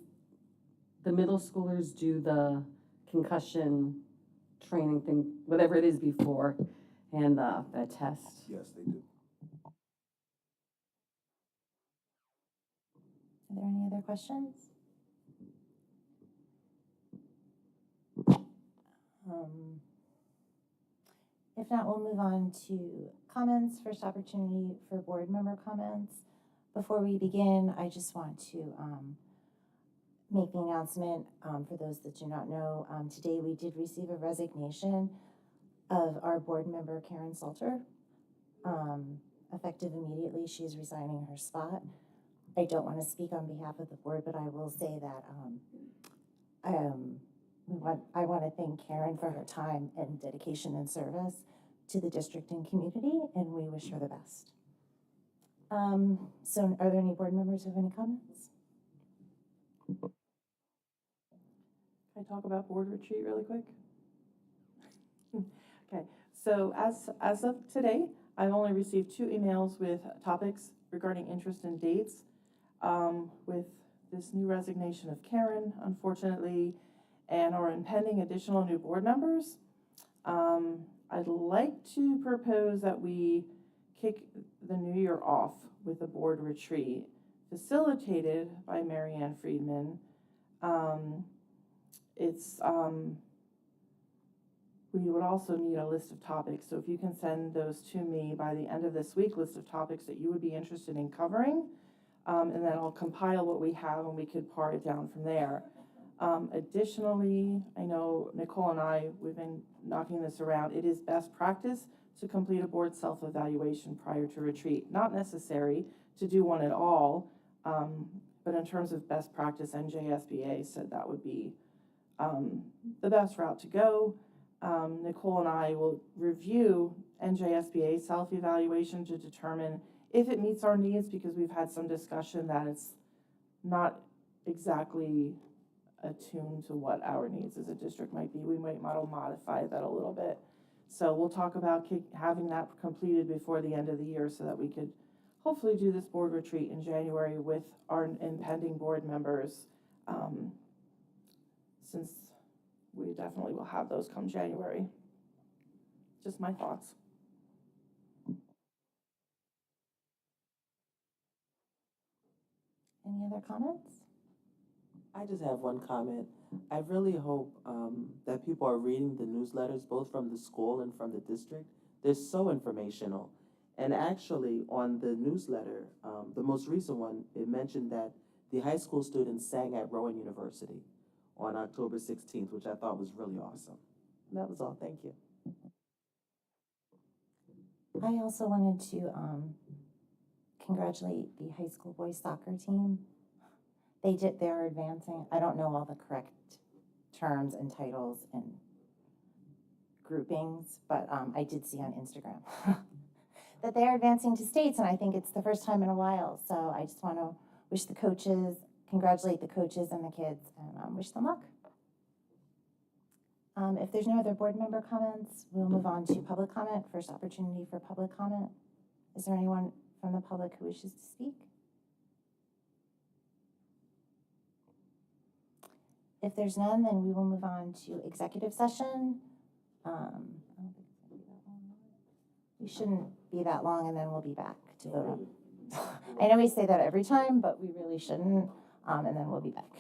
the middle schoolers do the concussion training thing, whatever it is before, and the test? Yes, they do. Are there any other questions? If not, we'll move on to comments. First opportunity for board member comments. Before we begin, I just want to make the announcement for those that do not know. Today we did receive a resignation of our board member Karen Salter. Effective immediately, she is resigning her spot. I don't want to speak on behalf of the board, but I will say that I want to thank Karen for her time and dedication and service to the district and community, and we wish her the best. So are there any board members who have any comments? Can I talk about board retreat really quick? Okay, so as of today, I've only received 2 emails with topics regarding interest and dates. With this new resignation of Karen, unfortunately, and our impending additional new board members, I'd like to propose that we kick the new year off with a board retreat facilitated by Marianne Friedman. We would also need a list of topics, so if you can send those to me by the end of this week, list of topics that you would be interested in covering, and then I'll compile what we have and we could par it down from there. Additionally, I know Nicole and I, we've been knocking this around. It is best practice to complete a board self-evaluation prior to retreat. Not necessary to do one at all, but in terms of best practice, NJSBA said that would be the best route to go. Nicole and I will review NJSBA self-evaluation to determine if it meets our needs, because we've had some discussion that it's not exactly attuned to what our needs as a district might be. We might modify that a little bit. So we'll talk about having that completed before the end of the year so that we could hopefully do this board retreat in January with our impending board members, since we definitely will have those come January. Just my thoughts. Any other comments? I just have one comment. I really hope that people are reading the newsletters, both from the school and from the district. They're so informational. And actually, on the newsletter, the most recent one, it mentioned that the high school students sang at Rowan University on October 16th, which I thought was really awesome. And that was all. Thank you. I also wanted to congratulate the high school boys soccer team. They're advancing. I don't know all the correct terms and titles and groupings, but I did see on Instagram that they're advancing to states, and I think it's the first time in a while. So I just want to congratulate the coaches and the kids, and wish them luck. If there's no other board member comments, we'll move on to public comment. First opportunity for public comment. Is there anyone from the public who wishes to speak? If there's none, then we will move on to executive session. I don't think We shouldn't be that long and then we'll be back to vote on. I know we say that every time, but we really shouldn't, and then we'll be back.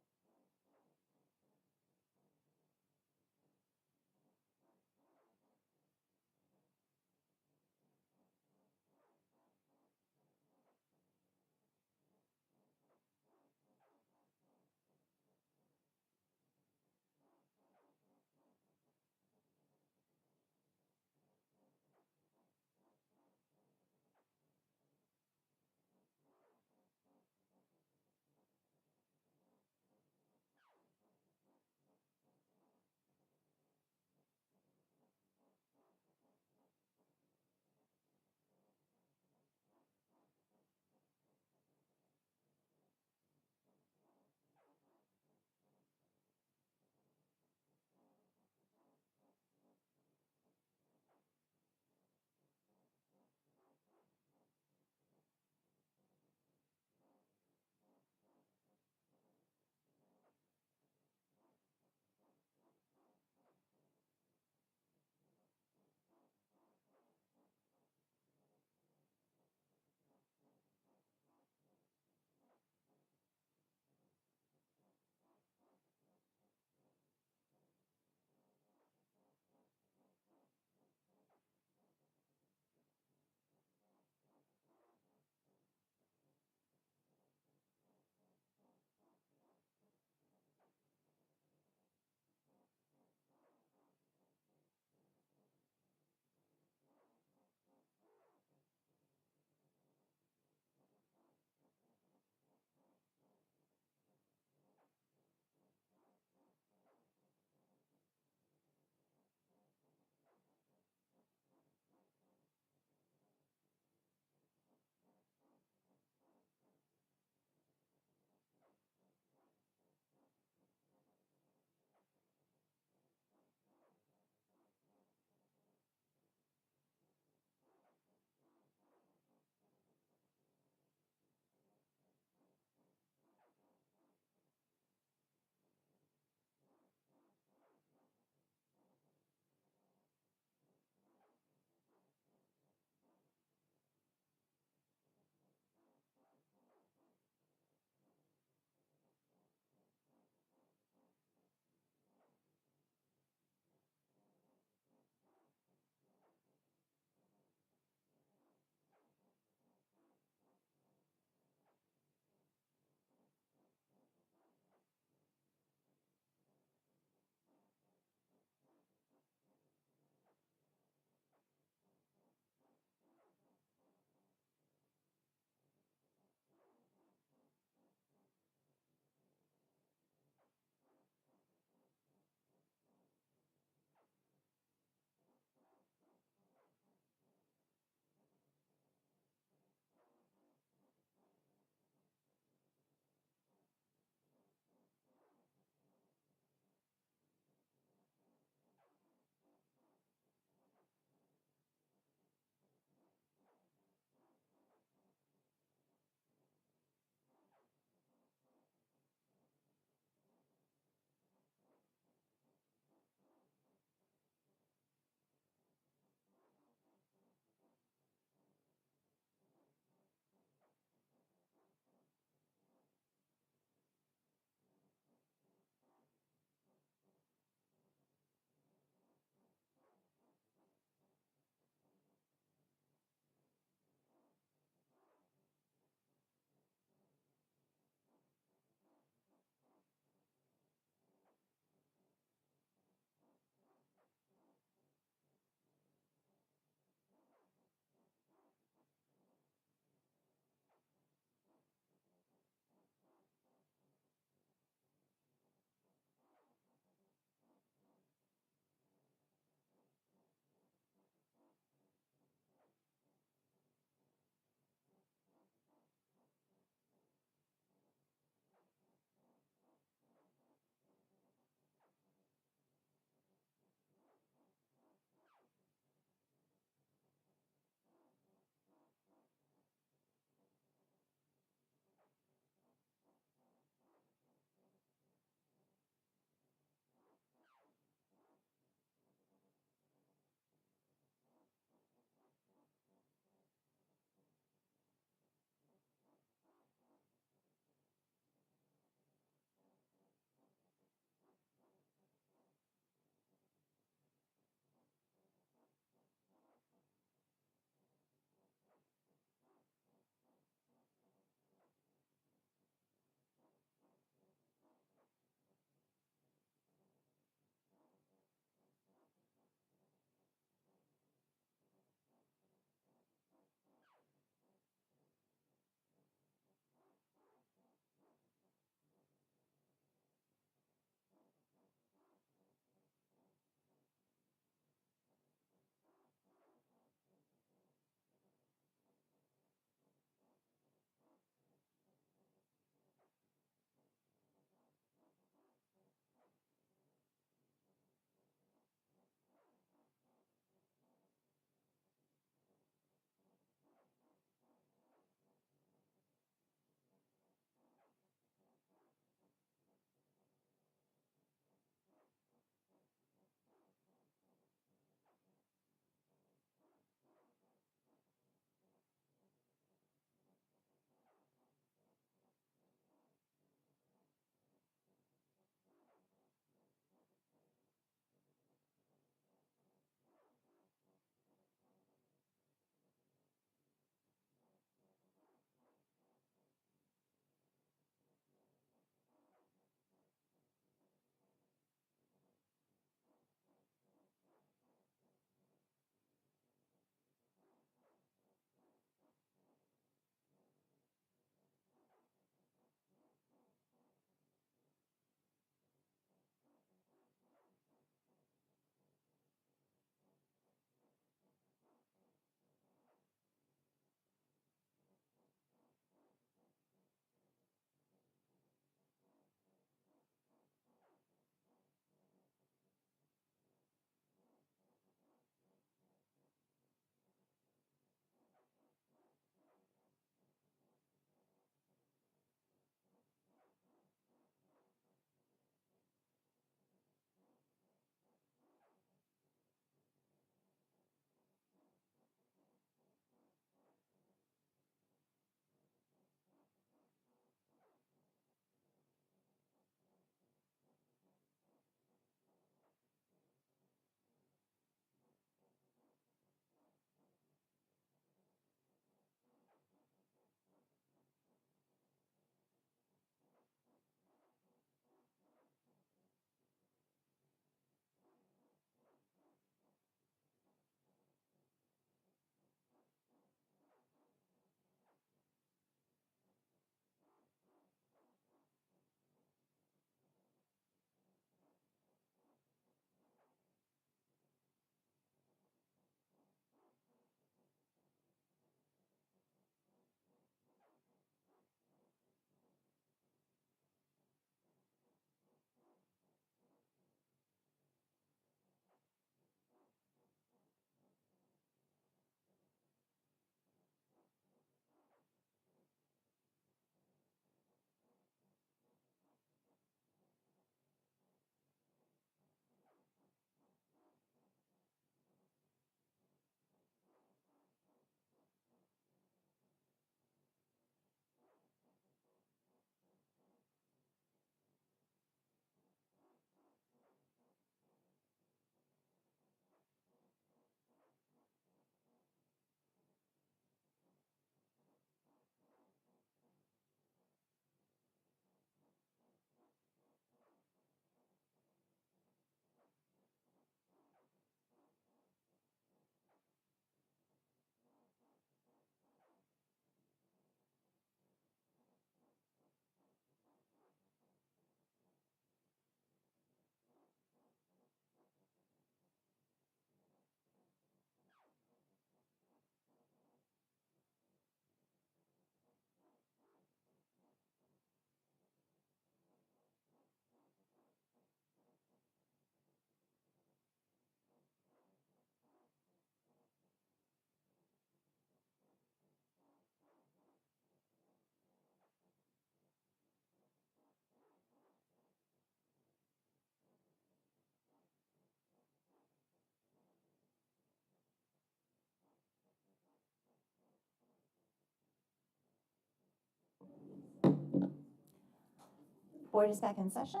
Board is back in session.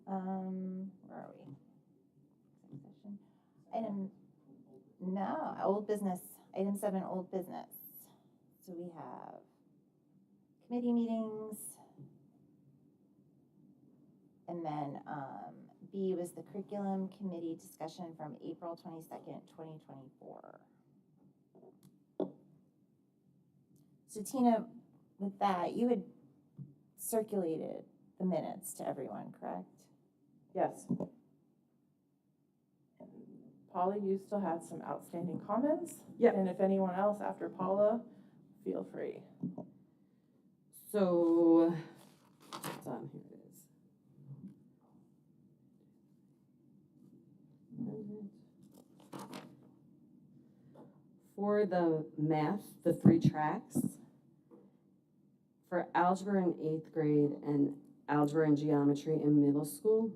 Where are we? Session. Old business. Item 7, old business. So we have committee meetings. And then B was the curriculum committee discussion from April 22nd, 2024. So Tina, with that, you had circulated the minutes to everyone, correct? Yes. Paula, you still had some outstanding comments? Yep. And if anyone else after Paula, feel free. So, hold on, here it is. For the math, the 3 tracks, for algebra in 8th grade and algebra and geometry in middle school,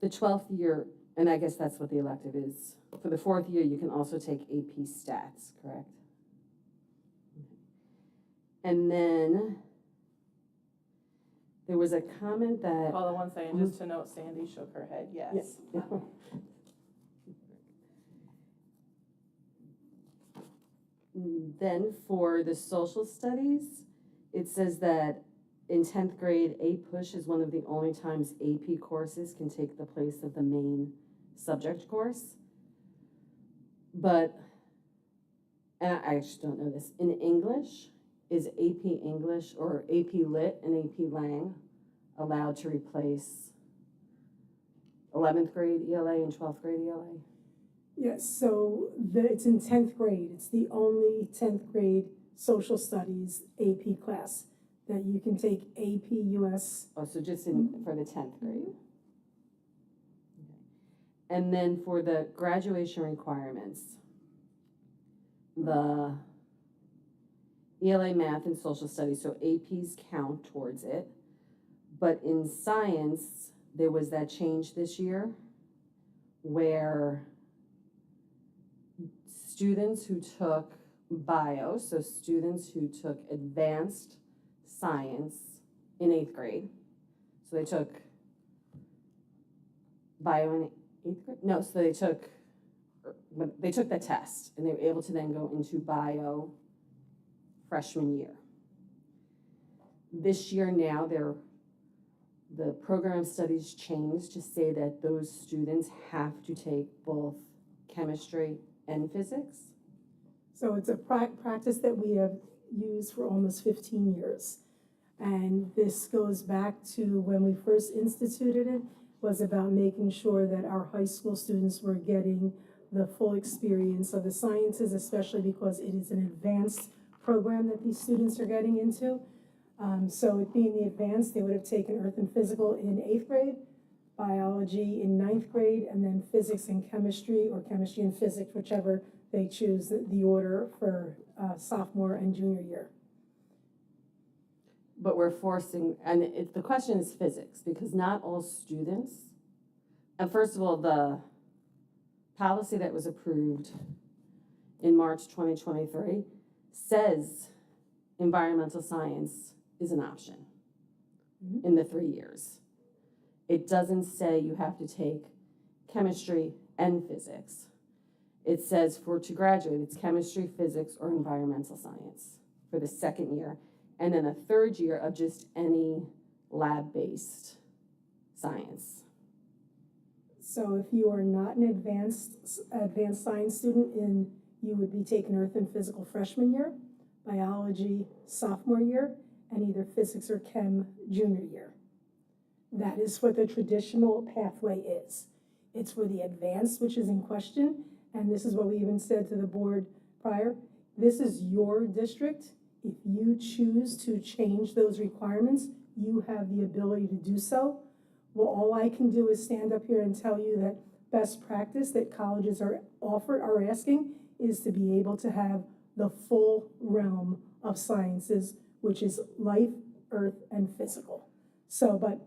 the 12th year, and I guess that's what the elective is, for the 4th year, you can also take AP Stats, correct? And then there was a comment that. Paula, one second, just to note, Sandy shook her head, yes. Yeah. Then for the social studies, it says that in 10th grade, A-Push is one of the only times AP courses can take the place of the main subject course. But, and I actually don't know this, in English, is AP English or AP Lit and AP Lang allowed to replace 11th grade ELA and 12th grade ELA? Yes, so it's in 10th grade. It's the only 10th grade social studies AP class that you can take AP US. Oh, so just for the 10th grade. Okay. And then for the graduation requirements, the ELA math and social studies, so APs count towards it. But in science, there was that change this year where students who took bio, so students who took advanced science in 8th grade, so they took bio in 8th grade? No, so they took the test and they were able to then go into bio freshman year. This year now, the program of studies changed to say that those students have to take both chemistry and physics. So it's a practice that we have used for almost 15 years. And this goes back to when we first instituted it, was about making sure that our high school students were getting the full experience of the sciences, especially because it is an advanced program that these students are getting into. So it being the advanced, they would have taken Earth and Physical in 8th grade, biology in 9th grade, and then physics and chemistry, or chemistry and physics, whichever they choose the order for sophomore and junior year. But we're forcing, and the question is physics, because not all students, and first of all, the policy that was approved in March 2023 says environmental science is an option in the 3 years. It doesn't say you have to take chemistry and physics. It says to graduate, it's chemistry, physics, or environmental science for the 2nd year, and then a 3rd year of just any lab-based science. So if you are not an advanced science student, you would be taking Earth and Physical freshman year, biology sophomore year, and either physics or chem junior year. That is what the traditional pathway is. It's for the advanced, which is in question, and this is what we even said to the board prior. This is your district. If you choose to change those requirements, you have the ability to do so. Well, all I can do is stand up here and tell you that best practice that colleges are asking is to be able to have the full realm of sciences, which is life, earth, and physical. So, but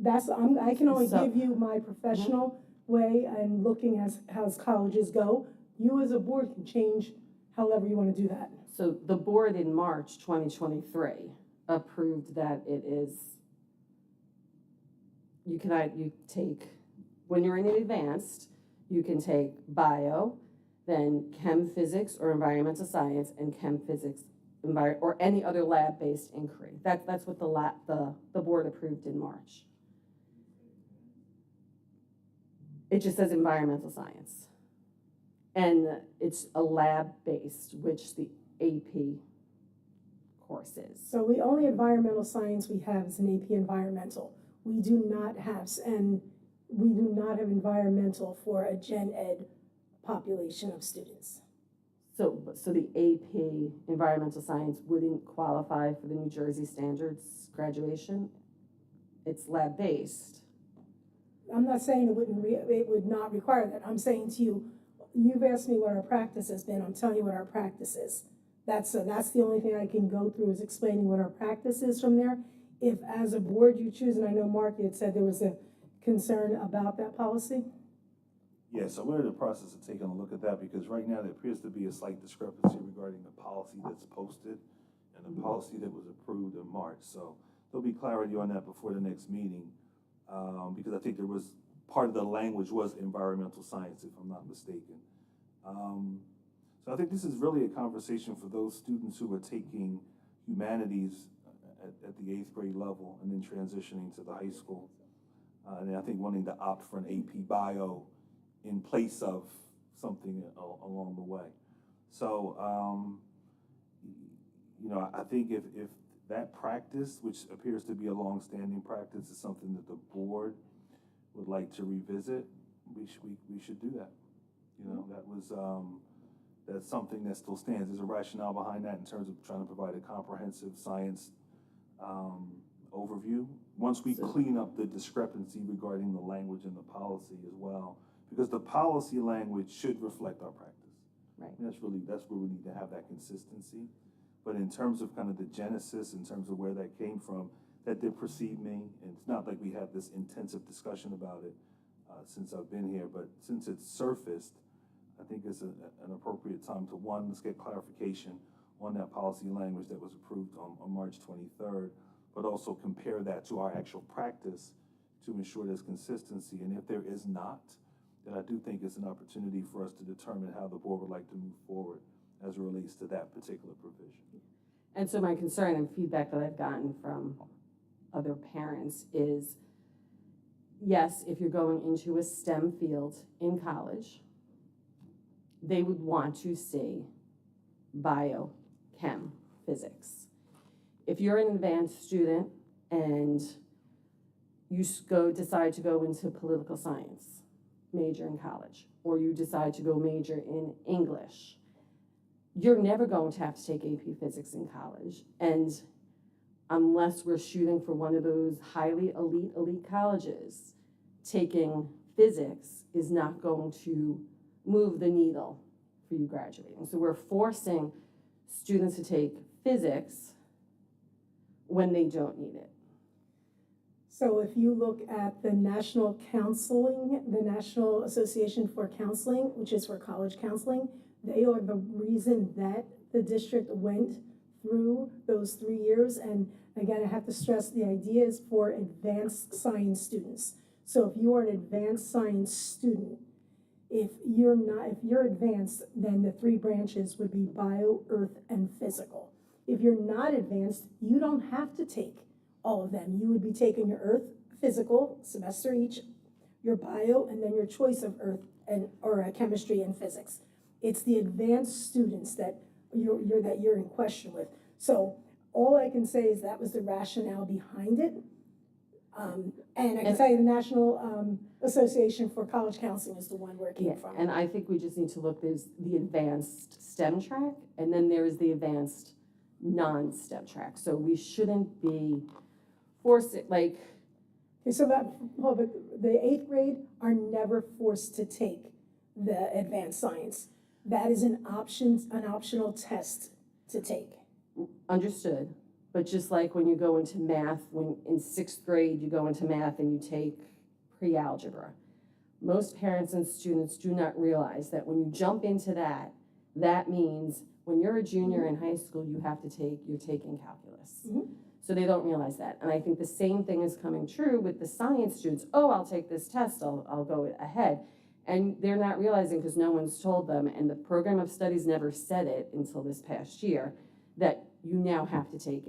I can only give you my professional way and looking as colleges go. You as a board can change however you want to do that. So the board in March 2023 approved that it is you take, when you're in the advanced, you can take bio, then chem physics or environmental science, and chem physics, or any other lab-based inquiry. That's what the board approved in March. It just says environmental science. And it's a lab-based, which the AP course is. So the only environmental science we have is an AP environmental. We do not have environmental for a gen ed population of students. So the AP environmental science wouldn't qualify for the New Jersey standards graduation? It's lab-based. I'm not saying it would not require that. I'm saying to you, you've asked me what our practice has been. I'm telling you what our practice is. That's the only thing I can go through is explaining what our practice is from there. If as a board you choose, and I know Mark had said there was a concern about that policy. Yeah, so we're in the process of taking a look at that because right now there appears to be a slight discrepancy regarding the policy that's posted and the policy that was approved in March. So there'll be clarity on that before the next meeting because I think there was part of the language was environmental science, if I'm not mistaken. So I think this is really a conversation for those students who are taking humanities at the 8th grade level and then transitioning to the high school. And I think wanting to opt for an AP bio in place of something along the way. So, you know, I think if that practice, which appears to be a long-standing practice, is something that the board would like to revisit, we should do that. You know, that was that's something that still stands. There's a rationale behind that in terms of trying to provide a comprehensive science overview. Once we clean up the discrepancy regarding the language and the policy as well, because the policy language should reflect our practice. Right. And that's where we need to have that consistency. But in terms of kind of the genesis, in terms of where that came from, that did precede me. And it's not like we had this intensive discussion about it since I've been here, but since it's surfaced, I think it's an appropriate time to, one, let's get clarification on that policy language that was approved on March 23rd, but also compare that to our actual practice to ensure there's consistency. And if there is not, then I do think it's an opportunity for us to determine how the board would like to move forward as it relates to that particular provision. And so my concern and feedback that I've gotten from other parents is, yes, if you're going into a STEM field in college, they would want to see bio, chem, physics. If you're an advanced student and you decide to go into political science, major in college, or you decide to go major in English, you're never going to have to take AP physics in college. And unless we're shooting for one of those highly elite colleges, taking physics is not going to move the needle for you graduating. So we're forcing students to take physics when they don't need it. So if you look at the National Association for Counseling, which is for college counseling, they are the reason that the district went through those 3 years. And again, I have to stress the idea is for advanced science students. So if you are an advanced science student, if you're advanced, then the 3 branches would be bio, earth, and physical. If you're not advanced, you don't have to take all of them. You would be taking your earth, physical, semester each, your bio, and then your choice of earth or chemistry and physics. It's the advanced students that you're in question with. So all I can say is that was the rationale behind it. And I can tell you the National Association for College Counseling is the one where it came from. And I think we just need to look, there's the advanced STEM track, and then there's the advanced non-STEM track. So we shouldn't be forcing, like. Okay, so but the 8th grade are never forced to take the advanced science. That is an optional test to take. Understood. But just like when you go into math, when in 6th grade you go into math and you take pre-algebra, most parents and students do not realize that when you jump into that, that means when you're a junior in high school, you're taking calculus. So they don't realize that. And I think the same thing is coming true with the science students. Oh, I'll take this test, I'll go ahead. And they're not realizing, because no one's told them, and the program of studies never said it until this past year, that you now have to take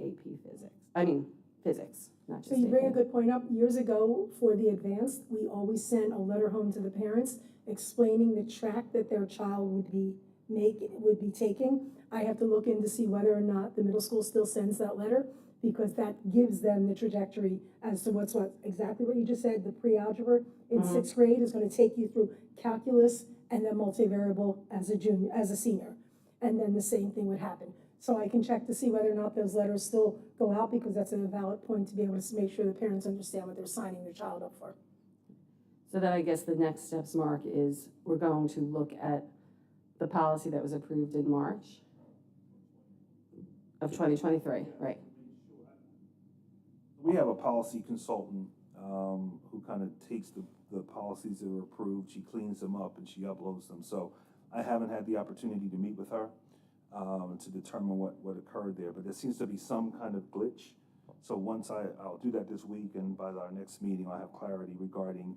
physics, not just So you bring a AP. good point up. Years ago, for the advanced, we always sent a letter home to the parents explaining the track that their child would be taking. I have to look in to see whether or not the middle school still sends that letter, because that gives them the trajectory as to what's what. Exactly what you just said, the pre-algebra in sixth grade is gonna take you through calculus and then multivariable as a senior. And then the same thing would happen. So I can check to see whether or not those letters still go out, because that's a valid point to be able to make sure the parents understand what they're signing their child up for. So then I guess the next steps, Mark, is we're going to look at the policy that was approved in March of 2023, right? We have a policy consultant who kind of takes the policies that are approved, she cleans them up and she uploads them. So I haven't had the opportunity to meet with her to determine what occurred there, but there seems to be some kind of glitch. So once I'll do that this week, and by our next meeting, I'll have clarity regarding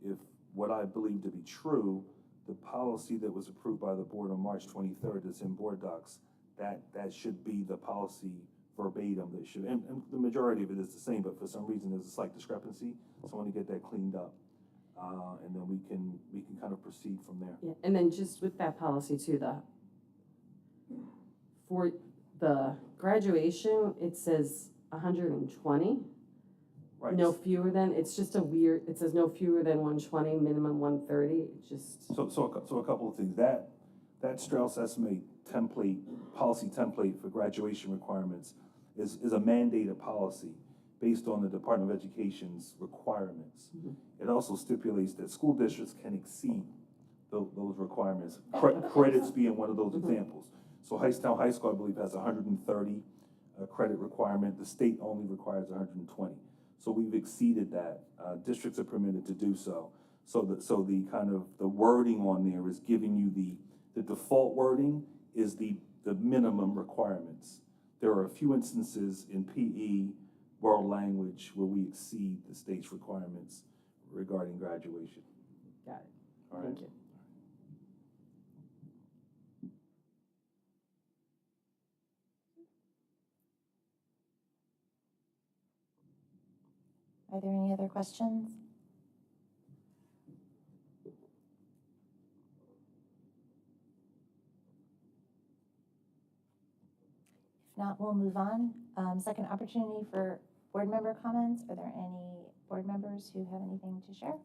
if what I believe to be true, the policy that was approved by the board on March 23rd that's in board docs, that should be the policy verbatim that should, and the majority of it is the same, but for some reason there's a slight discrepancy. So I want to get that cleaned up, and then we can kind of proceed from there. Yeah, and then just with that policy too, for the graduation, it says 120. Right. No fewer than, it's just it says no fewer than 120, minimum 130, it just. So a couple of things. That Strauss-Esme template, policy template for graduation requirements is a mandated policy based on the Department of Education's requirements. It also stipulates that school districts can exceed those requirements, credits being one of those examples. So Hightstown High School, I believe, has 130 credit requirement. The state only requires 120. So we've exceeded that. Districts are permitted to do so. So the kind of the wording on there is giving you the default wording is the minimum requirements. There are a few instances in PE, world language, where we exceed the state's requirements regarding graduation. Got it. All right. Thank you. Are there any other questions? If not, we'll move on. Second opportunity for board member comments. Are there any board members who have anything to share?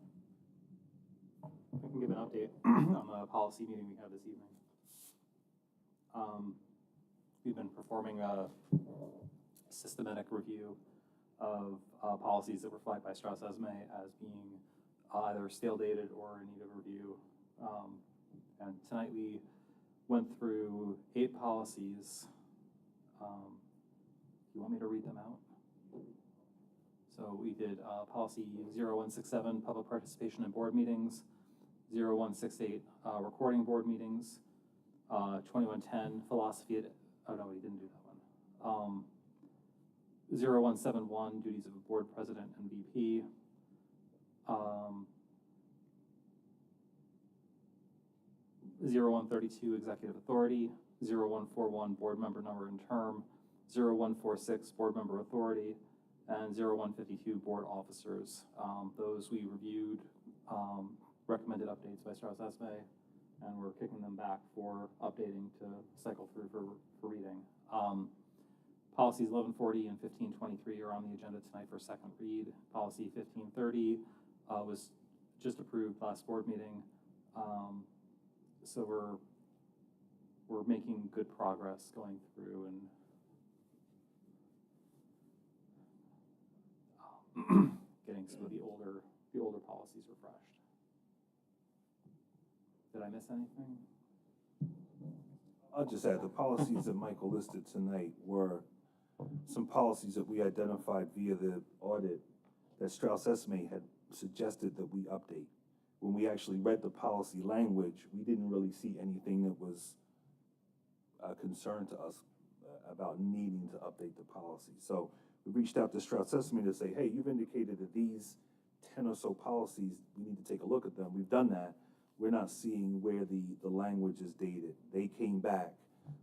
I can give an update on the policy meeting we had this evening. We've been performing a systematic review of policies that were flagged by Strauss-Esme as being either stale dated or in need of review. And tonight we went through 8 policies. Do you want me to read them out? So we did policy 0167, public participation in board meetings, 0168, recording board meetings, 2110, philosophy, oh no, we didn't do that one. 0171, duties of a board president and VP. 0132, executive authority. 0141, board member number and term. 0146, board member authority. And 0152, board officers. Those we reviewed, recommended updates by Strauss-Esme, and we're kicking them back for updating to cycle through for reading. Policies 1140 and 1523 are on the agenda tonight for second read. Policy 1530 was just approved last board meeting. So we're making good progress going through and getting some of the older policies refreshed. Did I miss anything? I'll just add the policies that Michael listed tonight were some policies that we identified via the audit that Strauss-Esme had suggested that we update. When we actually read the policy language, we didn't really see anything that was concern to us about needing to update the policy. So we reached out to Stroud Sesame to say, hey, you've indicated that these 10 or so policies, we need to take a look at them. We've done that. We're not seeing where the language is dated. They came back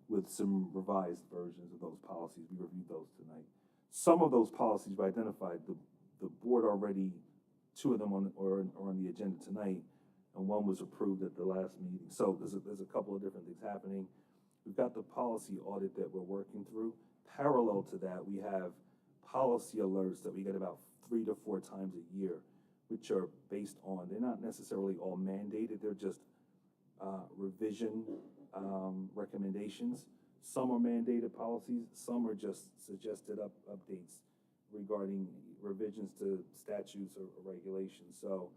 with some revised versions of those policies. We reviewed those tonight. Some of those policies we identified, the board already, 2 of them are on the agenda tonight, and 1 was approved at the last meeting. So there's a couple of different things happening. We've got the policy audit that we're working through. Parallel to that, we have policy alerts that we get about 3 to 4 times a year, which are based on, they're not necessarily all mandated, they're just revision recommendations. Some are mandated policies, some are just suggested updates regarding revisions to statutes or regulations. So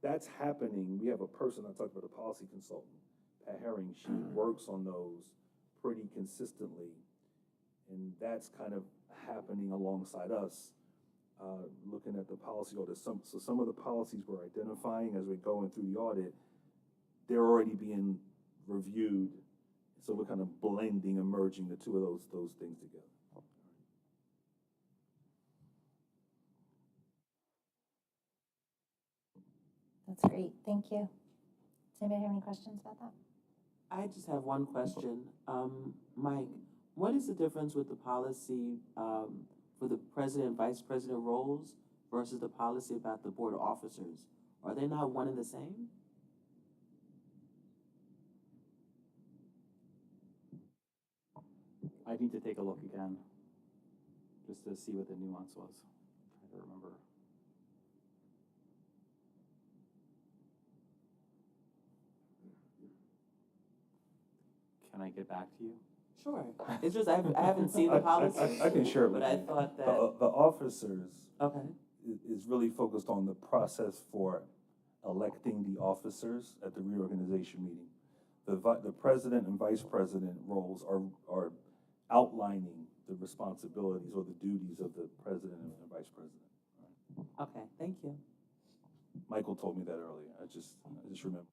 that's happening. We have a person, I talked about, a policy consultant, Pat Herring. She works on those pretty consistently, and that's kind of happening alongside us, looking at the policy audit. So some of the policies we're identifying as we're going through the audit, they're already being reviewed. So we're kind of blending and merging the 2 of those things together. That's great, thank you. Does anybody have any questions about that? I just have one question. Mike, what is the difference with the policy for the president and vice president roles versus the policy about the board of officers? Are they not one and the same? I need to take a look again, just to see what the nuance was. Try to remember. Can I get back to you? Sure. It's just I haven't seen the policy. I can share it with but you. I thought that The officers okay. is really focused on the process for electing the officers at the reorganization meeting. The president and vice president roles are outlining the responsibilities or the duties of the president and the vice president. Okay, thank you. Michael told me that earlier. I just remember.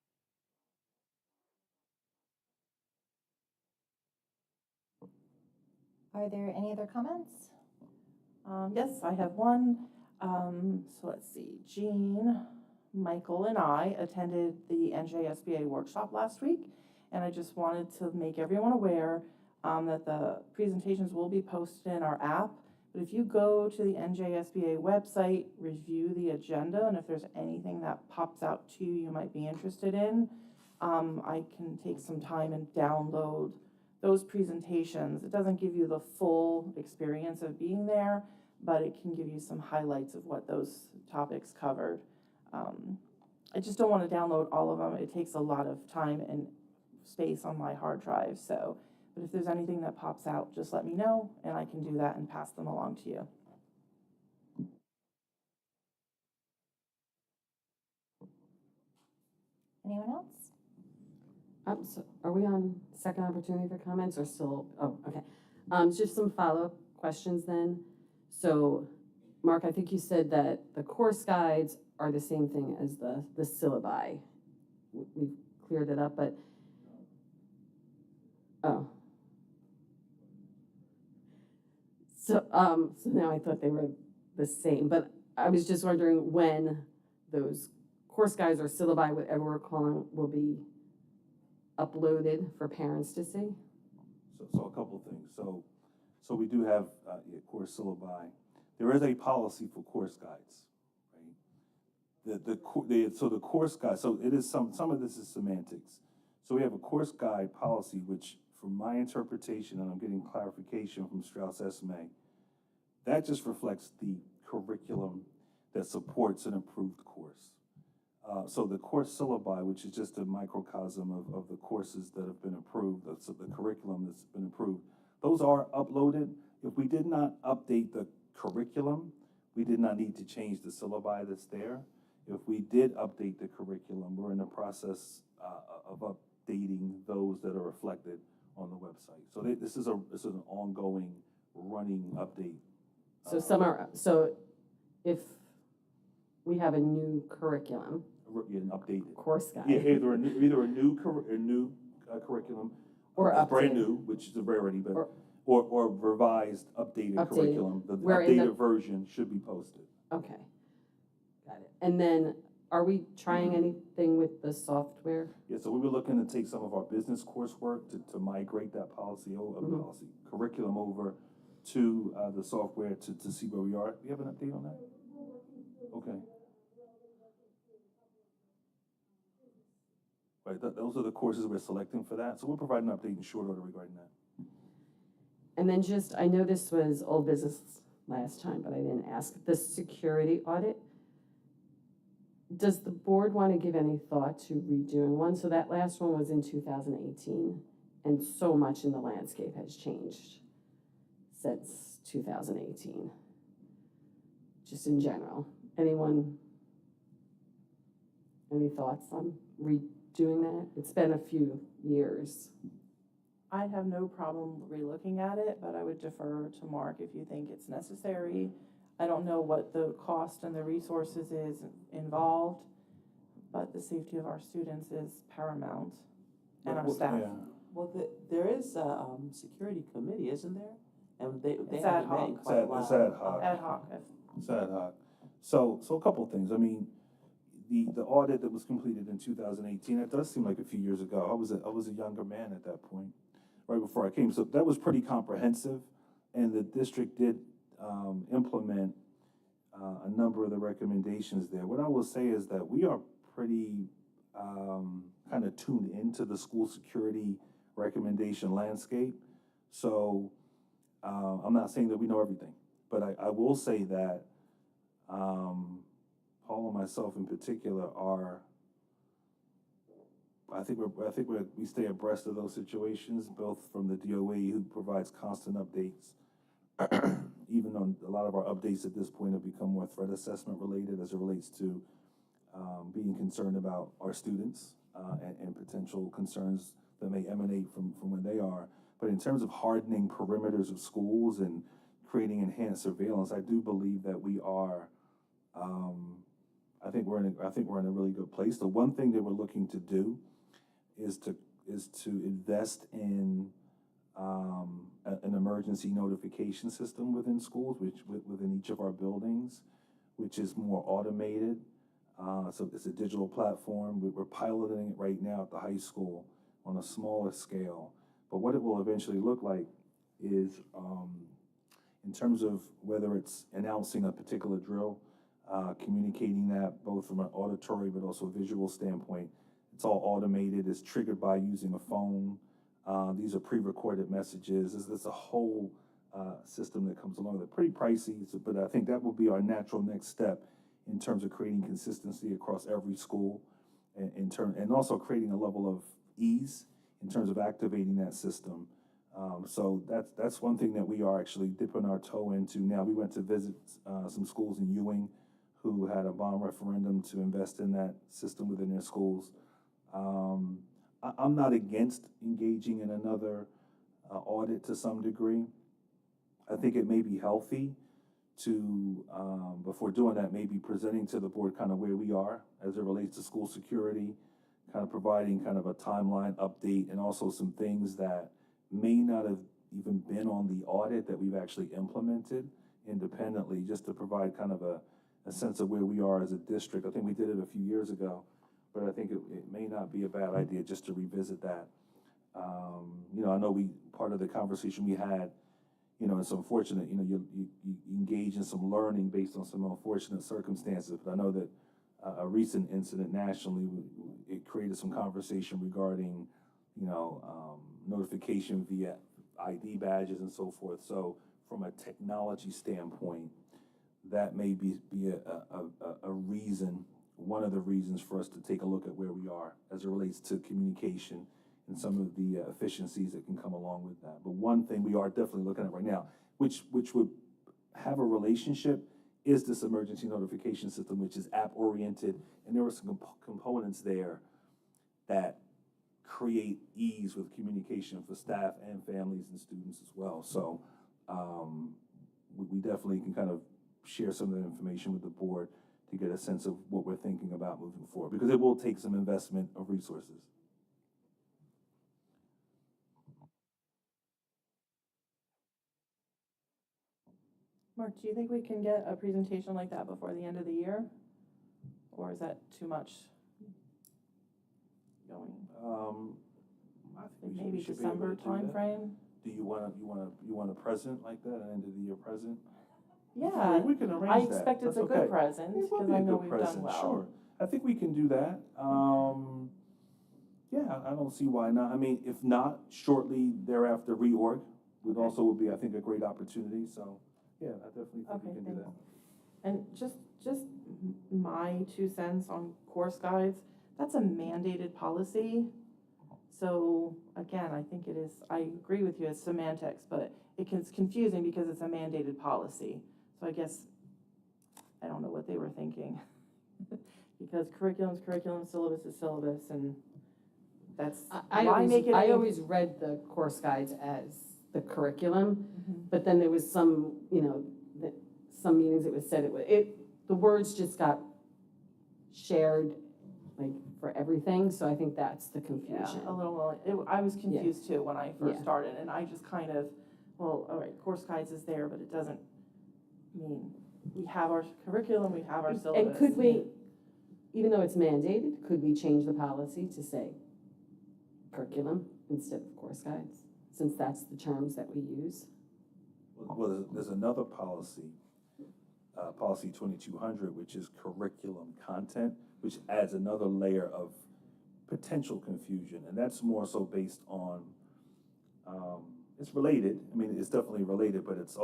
Are there any other comments? Yes, I have one. So let's see, Jean, Michael, and I attended the NJSBA workshop last week, and I just wanted to make everyone aware that the presentations will be posted in our app. But if you go to the NJSBA website, review the agenda, and if there's anything that pops out to you might be interested in, I can take some time and download those presentations. It doesn't give you the full experience of being there, but it can give you some highlights of what those topics covered. I just don't want to download all of them. It takes a lot of time and space on my hard drive. So, but if there's anything that pops out, just let me know and I can do that and pass them along to you. Anyone else? So are we on second opportunity for comments or still, oh, okay. Just some follow-up questions then. So, Mark, I think you said that the course guides are the same thing as the syllabi. We've cleared it up, but, oh. So now I thought they were the same, but I was just wondering when those course guides or syllabi, whatever we're calling, will be uploaded for parents to see? So a couple of things. So we do have course syllabi. There is a policy for course guides, right? So the course guide. So it is some of this is semantics. So we have a course guide policy, which, from my interpretation, and I'm getting clarification from Strauss Esme, that just reflects the curriculum that supports an approved course. So the course syllabi, which is just a microcosm of the courses that have been approved, the curriculum that's been approved, those are uploaded. If we did not update the curriculum, we did not need to change the syllabi that's there. If we did update the curriculum, we're in the process of updating those that are reflected on the website. So this is an ongoing running update. So if we have a new curriculum, An updated course guide. Yeah, either a new curriculum, Or It's brand updated. new, which is a rarity, but, Or- or revised, updated Updated. curriculum. The Where in the- updated version should be posted. Okay, got it. And then, are we trying anything with the software? Yeah, so we were looking to take some of our business coursework to migrate that policy curriculum over to the software to see where we are. Do you have an update on that? Okay. Right, those are the courses we're selecting for that, so we'll provide an update in short order regarding that. And then just, I know this was old business last time, but I didn't ask, the security audit. Does the board want to give any thought to redoing one? So that last one was in 2018, and so much in the landscape has changed since 2018, just in general. Anyone, any thoughts on redoing that? It's been a few years. I'd have no problem relooking at it, but I would defer to Mark if you think it's necessary. I don't know what the cost and the resources is involved, but the safety of our students is paramount, and our staff. Yeah. Well, there is a security committee, isn't there? And they It's haven't ad met in hoc. quite a while. It's ad hoc. Ad hoc. It's ad hoc. So a couple of things. I mean, the audit that was completed in 2018, it does seem like a few years ago. I was a younger man at that point, right before I came. So that was pretty comprehensive, and the district did implement a number of the recommendations there. What I will say is that we are pretty kind of tuned into the school security recommendation landscape. So I'm not saying that we know everything, but I will say that Paul and myself in particular are, I think we stay abreast of those situations, both from the DOE, who provides constant updates, even though a lot of our updates at this point have become more threat assessment related as it relates to being concerned about our students and potential concerns that may emanate from where they are. But in terms of hardening perimeters of schools and creating enhanced surveillance, I do believe that we are. I think we're in a really good place. The one thing that we're looking to do is to invest in an emergency notification system within schools, within each of our buildings, which is more automated. So it's a digital platform. We're piloting it right now at the high school on a smaller scale. But what it will eventually look like is, in terms of whether it's announcing a particular drill, communicating that both from an auditory but also visual standpoint, it's all automated. It's triggered by using a phone. These are pre-recorded messages. There's a whole system that comes along. They're pretty pricey, but I think that will be our natural next step in terms of creating consistency across every school, and also creating a level of ease in terms of activating that system. So that's one thing that we are actually dipping our toe into now. We went to visit some schools in Ewing who had a bond referendum to invest in that system within their schools. I'm not against engaging in another audit to some degree. I think it may be healthy to, before doing that, maybe presenting to the board kind of where we are as it relates to school security, kind of providing kind of a timeline update, and also some things that may not have even been on the audit that we've actually implemented independently, just to provide kind of a sense of where we are as a district. I think we did it a few years ago, but I think it may not be a bad idea just to revisit that. I know part of the conversation we had, it's unfortunate, you engage in some learning based on some unfortunate circumstances, but I know that a recent incident nationally, it created some conversation regarding, notification via ID badges and so forth. So from a technology standpoint, that may be a reason, one of the reasons for us to take a look at where we are as it relates to communication and some of the efficiencies that can come along with that. But one thing we are definitely looking at right now, which would have a relationship, is this emergency notification system, which is app-oriented, and there are some components there that create ease with communication for staff and families and students as well. So we definitely can kind of share some of that information with the board to get a sense of what we're thinking about moving forward, because it will take some investment of resources. Mark, do you think we can get a presentation like that before the end of the year? Or is that too much going? I think we Maybe should be able December to do that. timeframe? Do you want a present like that, an end of the year present? Yeah, We can I arrange that. expect it's That's a good okay. present, It will because be I a know good we've done present, well. sure. I think we can do that. Yeah, I don't see why not. I mean, if not, shortly thereafter, reorg would also would be, I think, a great opportunity. So, yeah, I definitely think we can do that. And just my 2 cents on course guides, that's a mandated policy. So again, I think it is, I agree with you, it's semantics, but it gets confusing because it's a mandated policy. So I guess, I don't know what they were thinking. Because curriculum's curriculum, syllabus is syllabus, and that's, I why make it? always read the course guides as the curriculum, Mhm. but then there was some, some meetings it was said the words just got shared like for everything, so I think that's the confusion. Yeah, a little, I was confused too when I first Yeah. started, and I just kind of, well, all right, course guides is there, but it doesn't mean, we have our curriculum, we have our syllabus. And could we, even though it's mandated, could we change the policy to say curriculum instead of course guides, since that's the terms that we use? Well, there's another policy, policy 2200, which is curriculum content, which adds another layer of potential confusion. And that's more so based on, it's related. I mean, it's definitely related, but it's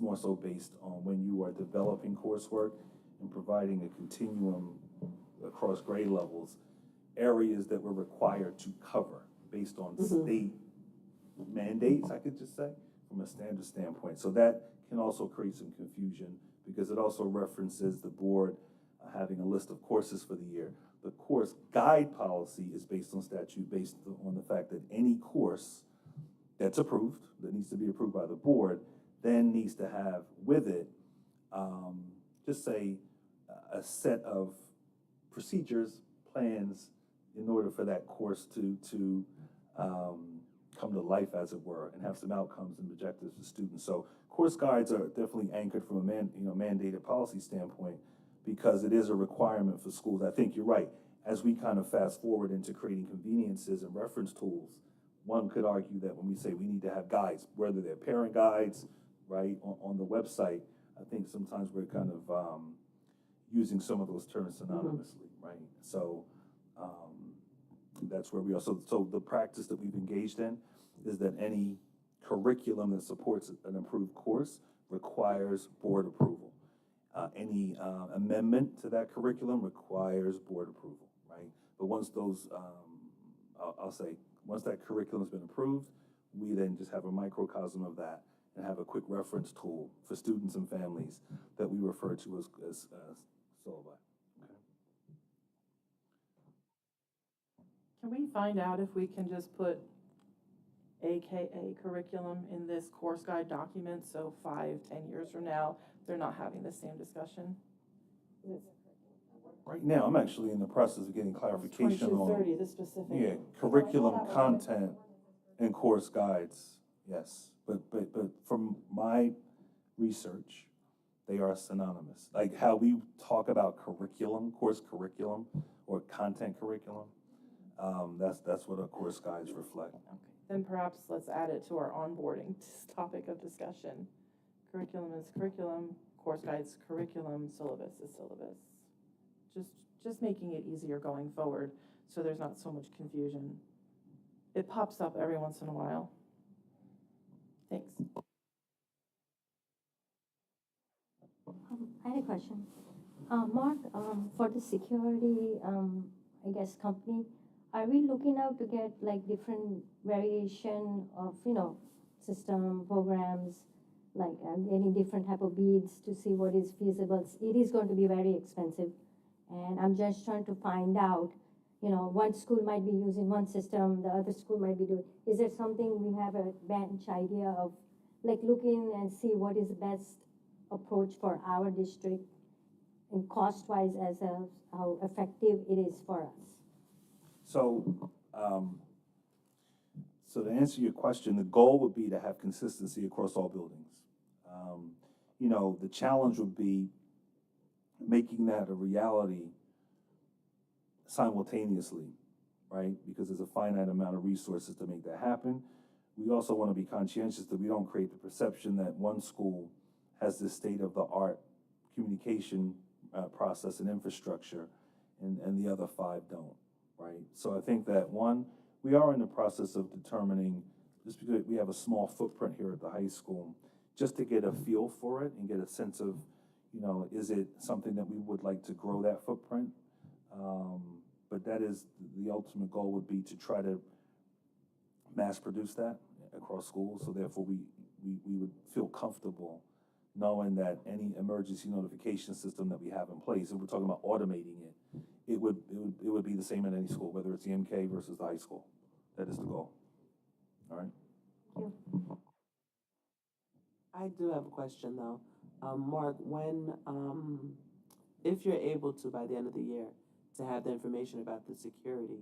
more so based on when you are developing coursework and providing a continuum across grade levels, areas that we're required to cover based on state mandates, I could just say, from a standard standpoint. So that can also create some confusion because it also references the board having a list of courses for the year. The course guide policy is based on statute, based on the fact that any course that's approved, that needs to be approved by the board, then needs to have with it, just say, a set of procedures, plans, in order for that course to come to life, as it were, and have some outcomes and objectives for students. So course guides are definitely anchored from a mandated policy standpoint because it is a requirement for schools. I think you're right. As we kind of fast forward into creating conveniences and reference tools, one could argue that when we say we need to have guides, whether they're parent guides, right, on the website, I think sometimes we're kind of using some of those terms synonymously, right? So that's where we are. So the practice that we've engaged in is that any curriculum that supports an approved course requires board approval. Any amendment to that curriculum requires board approval, right? But once those, I'll say, once that curriculum's been approved, we then just have a microcosm of that and have a quick reference tool for students and families that we refer to as syllabi. Okay. Can we find out if we can just put AKA curriculum in this course guide document, so 5, 10 years from now, they're not having the same discussion? Right now, I'm actually in the process of getting clarification on 2230, the specific. Yeah, curriculum content and course guides, yes. But from my research, they are synonymous. Like how we talk about curriculum, course curriculum, or content curriculum, that's what our course guides reflect. Okay, then perhaps let's add it to our onboarding topic of discussion. Curriculum is curriculum, course guides curriculum, syllabus is syllabus. Just making it easier going forward so there's not so much confusion. It pops up every once in a while. Thanks. I had a question. Mark, for the security, I guess, company, are we looking out to get like different variation of, system programs, like any different type of beads to see what is feasible? It is going to be very expensive. And I'm just trying to find out, one school might be using one system, the other school might be doing. Is there something we have a bench idea of, like looking and see what is the best approach for our district and cost-wise as how effective it is for us? So, so to answer your question, the goal would be to have consistency across all buildings. you know, the challenge would be making that a reality simultaneously, right? Because there's a finite amount of resources to make that happen. We also want to be conscientious that we don't create the perception that one school has this state-of-the-art communication process and infrastructure, and the other 5 don't, right? So I think that, one, we are in the process of determining, just because we have a small footprint here at the high school, just to get a feel for it and get a sense of, you know, is it something that we would like to grow that footprint? But that is, the ultimate goal would be to try to mass produce that across schools, so therefore we would feel comfortable knowing that any emergency notification system that we have in place, if we're talking about automating it, it would be the same in any school, whether it's the MK versus the high school. That is the goal. All right? I do have a question though. Mark, when, if you're able to, by the end of the year, to have the information about the security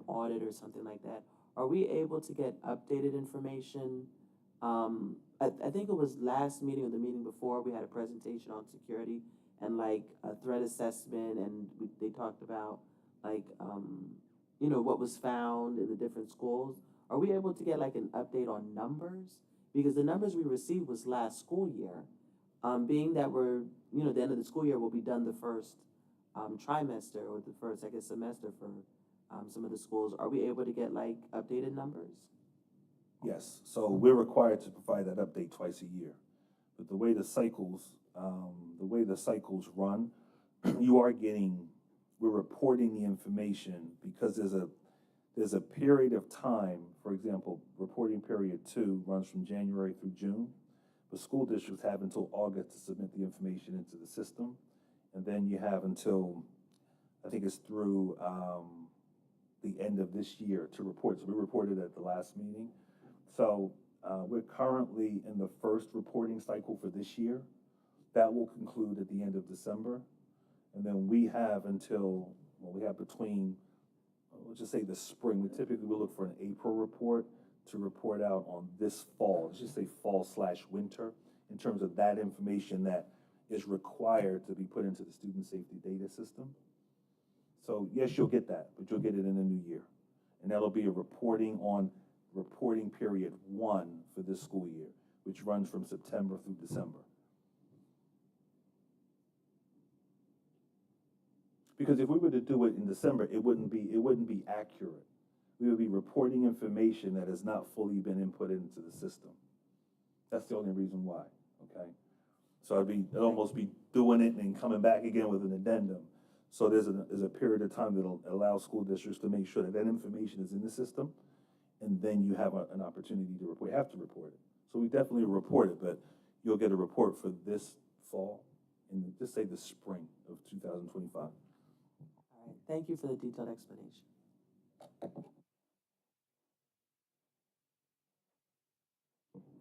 audit or something like that, are we able to get updated information? I think it was last meeting or the meeting before, we had a presentation on security and like a threat assessment, and they talked about like, you know, what was found in the different schools. Are we able to get like an update on numbers? Because the numbers we received was last school year. Being that we're, you know, the end of the school year will be done the first trimester or the first, I guess, semester for some of the schools. Are we able to get like updated numbers? Yes, so we're required to provide that update twice a year. But the way the cycles run, we're reporting the information because there's a period of time. For example, reporting period 2 runs from January through June. The school districts have until August to submit the information into the system. And then you have until, I think it's through the end of this year to report. So we reported at the last meeting. So we're currently in the first reporting cycle for this year. That will conclude at the end of December. And then we have until, well, we have between, let's just say the spring. We typically will look for an April report to report out on this fall. Let's just say fall/winter in terms of that information that is required to be put into the student safety data system. So yes, you'll get that, but you'll get it in the new year. And that'll be a reporting on reporting period 1 for this school year, which runs from September through December. Because if we were to do it in December, it wouldn't be accurate. We would be reporting information that has not fully been inputted into the system. That's the only reason why, okay? So I'd almost be doing it and then coming back again with an addendum. So there's a period of time that'll allow school districts to make sure that that information is in the system, and then you have an opportunity to report. You have to report it. So we definitely report it, but you'll get a report for this fall and just say the spring of 2025. All right, thank you for the detailed explanation.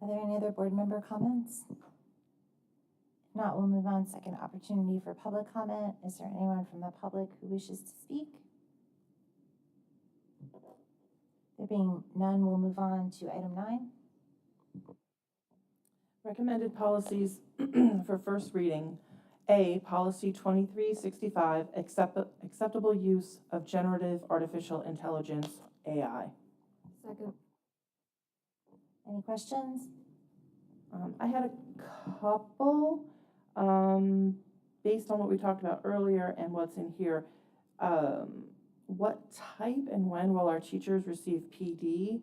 Are there any other board member comments? If not, we'll move on. Second opportunity for public comment. Is there anyone from the public who wishes to speak? There being none, we'll move on to item 9. Recommended policies for first reading. A, policy 2365, acceptable use of generative artificial intelligence, AI. Second. Any questions? I had a couple, based on what we talked about earlier and what's in here. What type and when will our teachers receive PD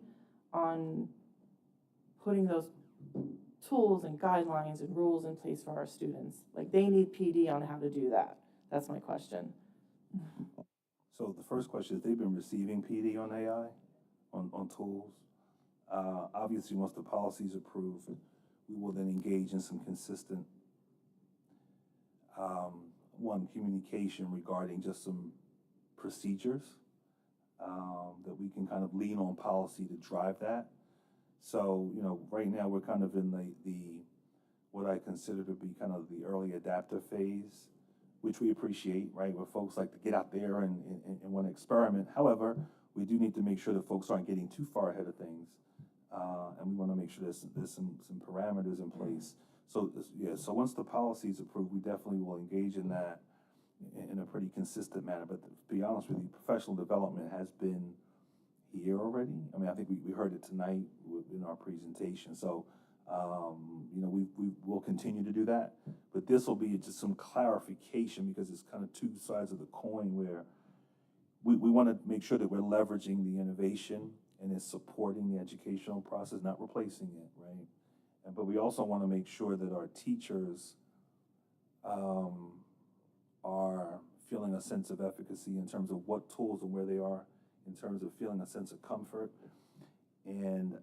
on putting those tools and guidelines and rules in place for our students? Like, they need PD on how to do that. That's my question. So the first question is, they've been receiving PD on AI, on tools. Obviously, once the policy is approved, we will then engage in some consistent, communication regarding just some procedures that we can kind of lean on policy to drive that. So, you know, right now we're kind of in the what I consider to be kind of the early adaptive phase, which we appreciate, right? Where folks like to get out there and want to experiment. However, we do need to make sure that folks aren't getting too far ahead of things. And we want to make sure there's some parameters in place So, yeah, so once the policy is approved, we definitely will engage in that in a pretty consistent manner. But to be honest with you, professional development has been here already. I mean, I think we heard it tonight in our presentation. So, you know, we will continue to do that. But this will be just some clarification because it's kind of two sides of the coin where we want to make sure that we're leveraging the innovation and it's supporting the educational process, not replacing it, right? But we also want to make sure that our teachers are feeling a sense of efficacy in terms of what tools and where they are, in terms of feeling a sense of comfort. And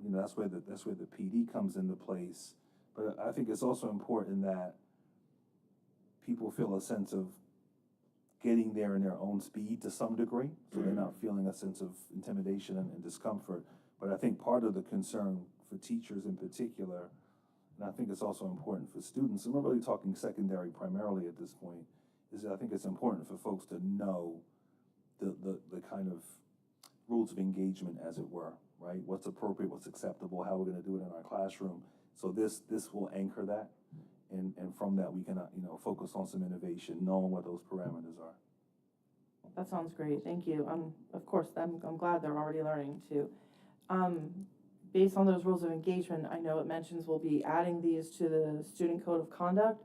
you know, that's where the PD comes into place. But I think it's also important that people feel a sense of getting there in their own speed to some degree, so they're not feeling a sense of intimidation and discomfort. But I think part of the concern for teachers in particular, and I think it's also important for students, and we're really talking secondary primarily at this point, is that I think it's important for folks to know the kind of rules of engagement, as it were, right? What's appropriate, what's acceptable, how we're going to do it in our classroom. So this will anchor that, and from that we can you know, focus on some innovation, knowing what those parameters are. That sounds great. Thank you. Of course, I'm glad they're already learning too. Based on those rules of engagement, I know it mentions we'll be adding these to the student code of conduct.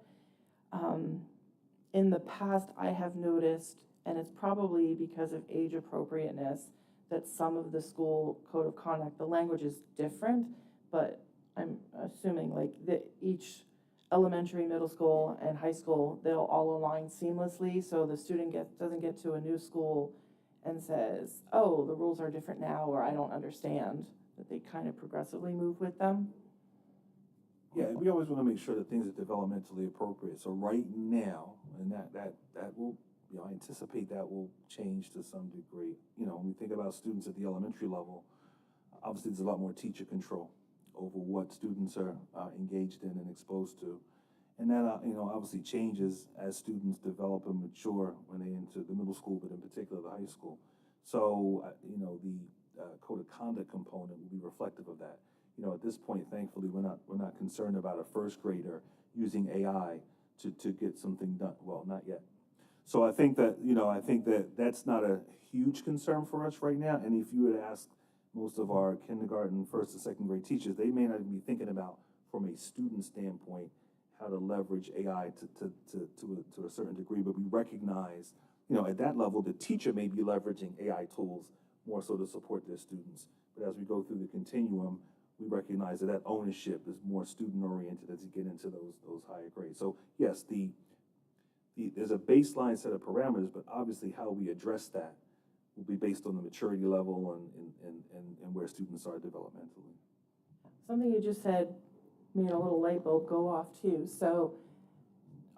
In the past, I have noticed, and it's probably because of age appropriateness, that some of the school code of conduct, the language is different, but I'm assuming like that each elementary, middle school, and high school, they'll all align seamlessly, so the student doesn't get to a new school and says, oh, the rules are different now, or I don't understand, that they kind of progressively move with them. Yeah, we always want to make sure that things are developmentally appropriate. So right now, and that will, you know, I anticipate that will change to some degree. You know, when we think about students at the elementary level, obviously there's a lot more teacher control over what students are engaged in and exposed to. And that, you know, obviously changes as students develop and mature when they enter the middle school, but in particular the high school. So, you know, the code of conduct component will be reflective of that. You know, at this point, thankfully, we're not concerned about a first grader using AI to get something done. Well, not yet. So I think that, you know, that's not a huge concern for us right now. And if you would ask most of our kindergarten, first and second grade teachers, they may not even be thinking about, from a student standpoint, how to leverage AI to a certain degree. But we recognize, you know, at that level, the teacher may be leveraging AI tools more so to support their students. But as we go through the continuum, we recognize that ownership is more student-oriented as you get into those higher grades. So yes, there's a baseline set of parameters, but obviously how we address that will be based on the maturity level and where students are developmentally. Something you just said made a little light bulb go off too. So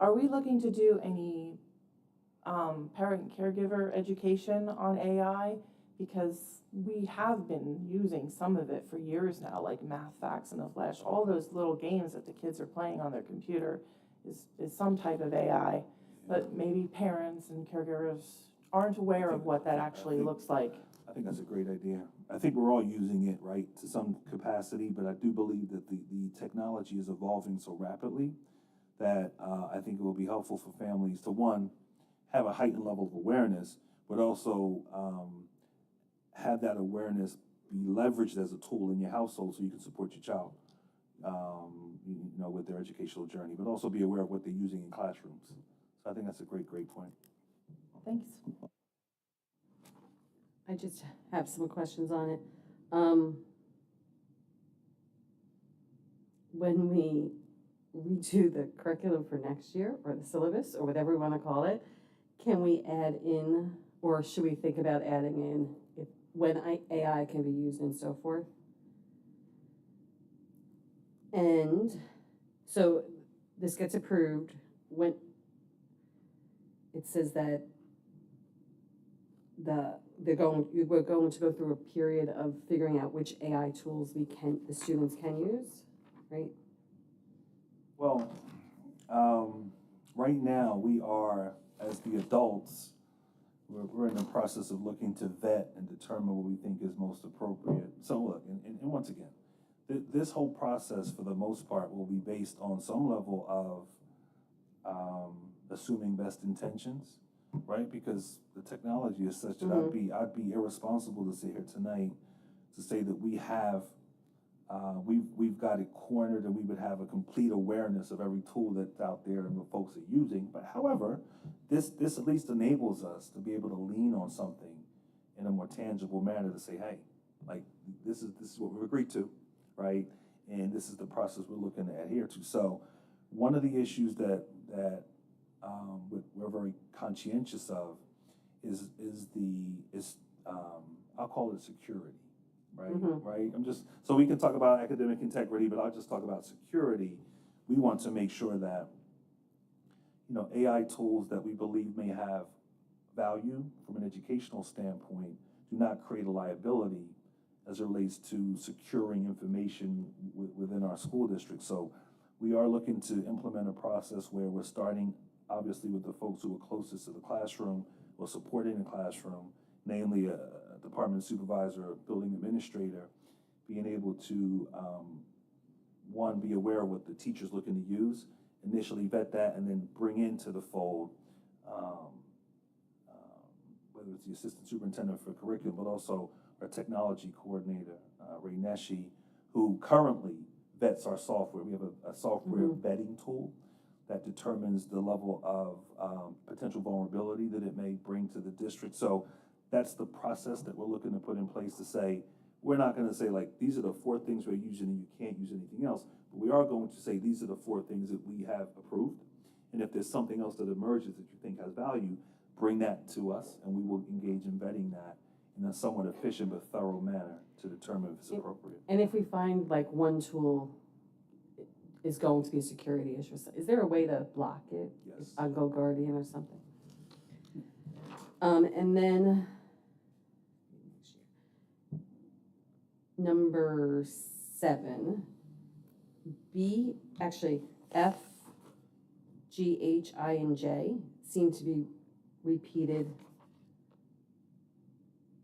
are we looking to do any parent and caregiver education on AI? Because we have been using some of it for years now, like Math Facts and the Flash, all those little games that the kids are playing on their computer is some type of AI, but maybe parents and caregivers aren't aware of what that actually looks like. I think that's a great idea. I think we're all using it, right, to some capacity, but I do believe that the technology is evolving so rapidly that I think it will be helpful for families to, one, have a heightened level of awareness, but also have that awareness be leveraged as a tool in your household so you can support your child, you know, with their educational journey, but also be aware of what they're using in classrooms. So I think that's a great point. Thanks. I just have some questions on it. When we redo the curriculum for next year, or the syllabus, or whatever we want to call it, can we add in, or should we think about adding in when AI can be used and so forth? And so this gets approved when it says that we're going to go through a period of figuring out which AI tools the students can use, right? Well, right now we are, as the adults, we're in the process of looking to vet and determine what we think is most appropriate. So look, and once again, This whole process, for the most part, will be based on some level of assuming best intentions, right? Because the technology is such that I'd be irresponsible to sit here tonight to say that we've got it cornered and we would have a complete awareness of every tool that's out there and what folks are using. But however, this at least enables us to be able to lean on something in a more tangible manner to say, hey, like this is what we've agreed to, right? And this is the process we're looking to adhere to. So one of the issues that we're very conscientious of is I'll call it security. Right, right. So we can talk about academic integrity, but I'll just talk about security. We want to make sure that, AI tools that we believe may have value from an educational standpoint do not create a liability as it relates to securing information within our school district. So we are looking to implement a process where we're starting, obviously, with the folks who are closest to the classroom or supporting the classroom, namely a department supervisor, or building administrator, being able to, one, be aware of what the teacher's looking to use, initially vet that, and then bring into the fold, whether it's the assistant superintendent for curriculum, but also our technology coordinator, Ray Neshi, who currently vets our software. We have a software vetting tool that determines the level of potential vulnerability that it may bring to the district. So that's the process that we're looking to put in place to say, we're not going to say, like, these are the 4 things we're using and you can't use anything else, but we are going to say these are the 4 things that we have approved. And if there's something else that emerges that you think has value, bring that to us and we will engage in vetting that in a somewhat efficient but thorough manner to determine if it's appropriate. And if we find like one tool is going to be a security issue, is there a way to block it? Yes. On GoGuardian or something? And then number 7, F, G, H, I, and J seem to be repeated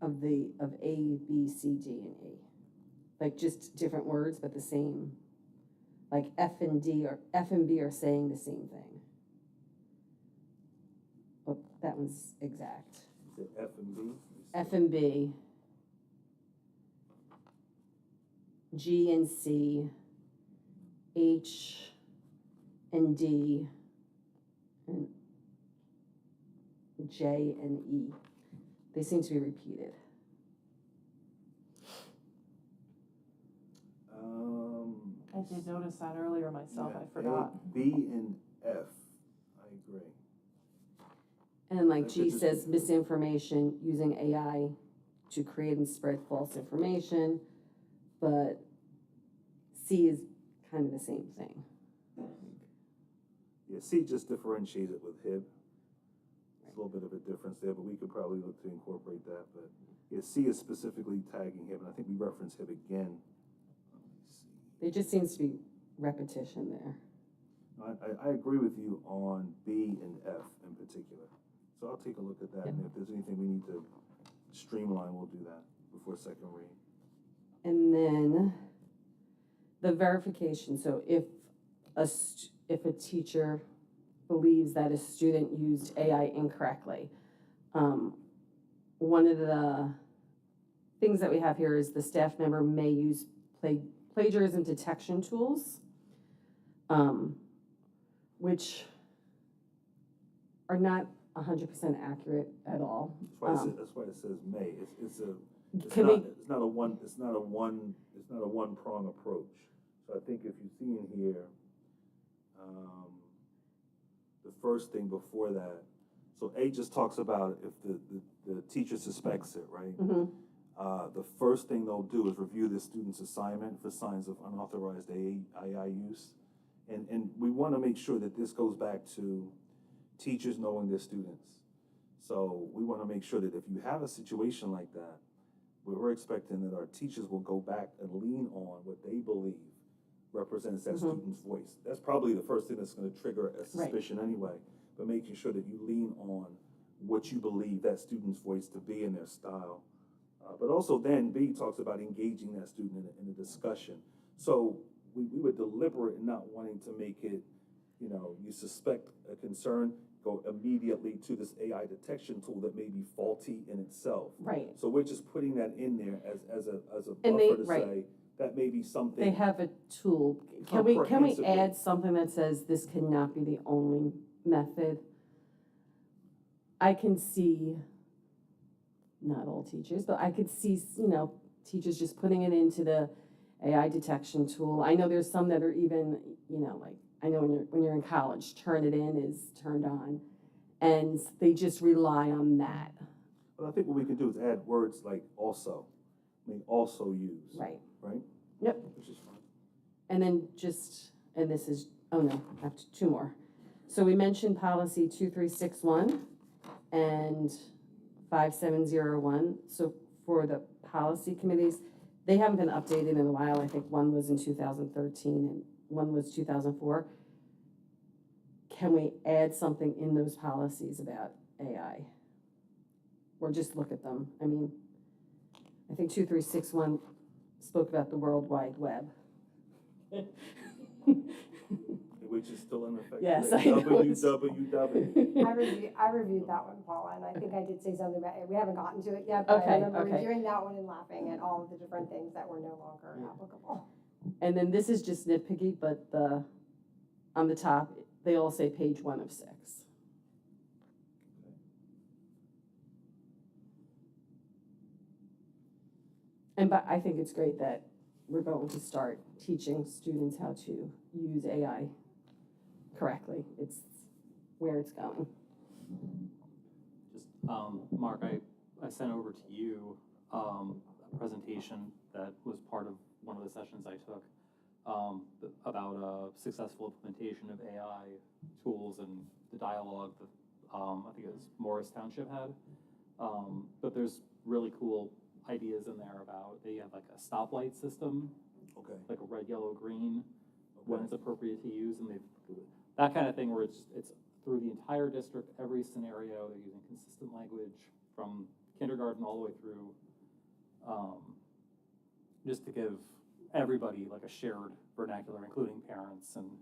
of A, B, C, D, and E. Like just different words, but the same. Like F and B are saying the same thing. Oh, that one's exact. Is it F and B? F and B, G and C, H and D, and J and E. They seem to be repeated. I did notice that earlier myself, Yeah, I forgot. B and F, I agree. And like That G could just says, be- misinformation, using AI to create and spread false information, but C is kind of the same thing. Yeah, C just differentiates it with HIB. There's a little bit of a difference there, but we could probably look to incorporate that. But yeah, C is specifically tagging HIB, and I think we reference HIB again. Let me see. There just seems to be repetition there. I agree with you on B and F in particular. So I'll take a look at that, and if there's anything we need to streamline, we'll do that before second read. And then the verification. So if a teacher believes that a student used AI incorrectly, one of the things that we have here is the staff member may use plagiarism detection tools, which are not 100% accurate at all. That's why it says may. It's not a one prong approach. So I think if you see in here, the first thing before that, so A just talks about if the teacher suspects it, right? The first thing they'll do is review the student's assignment for signs of unauthorized AI use. And we want to make sure that this goes back to teachers knowing their students. So we want to make sure that if you have a situation like that, we're expecting that our teachers will go back and lean on what they believe represents that student's voice. That's probably the first thing that's going to trigger a suspicion anyway, but making sure that you lean on what you believe that student's voice to be in their style. But also then B talks about engaging that student in a discussion. So we were deliberate in not wanting to make it, you know, you suspect a concern, go immediately to this AI detection tool that may be faulty in itself. Right. So we're just putting that in there as a And they- buffer to right. say, that may be something. They have a tool. Can we comprehensively. add something that says this cannot be the only method? I can see, not all teachers, but I could see, you know, teachers just putting it into the AI detection tool. I know there's some that are even, you know, like, I know when you're in college, turn it in is turned on, and they just rely on that. But I think what we can do is add words like also, also use. Right. Right? Yep. Which is fine. And then and this is, oh no, I have two more. So we mentioned policy 2361 and 5701. So for the policy committees, they haven't been updated in a while. I think one was in 2013 and one was 2004. Can we add something in those policies about AI? Or just look at them? I mean, I think 2361 spoke about the World Wide Web. Which is still in effect. Yes, today. I know. www. I reviewed that one, Paula, and I think I did say something about it. We haven't gotten to it yet, but Okay, I remember okay. reviewing that one and laughing at all of the different things that were no longer applicable. And then this is just nitpicky, but on the top, they all say page 1 of 6. But I think it's great that we're going to start teaching students how to use AI correctly. It's where it's going. Just, Mark, I sent over to you a presentation that was part of one of the sessions I took about a successful implementation of AI tools and the dialogue that I think it was Morris Township had. But there's really cool ideas in there about they have like a stoplight system, Okay. like a red, yellow, green, when it's appropriate to use, and that kind of thing where it's through the entire district, every scenario. They're using consistent language from kindergarten all the way through, just to give everybody like a shared vernacular, including parents, and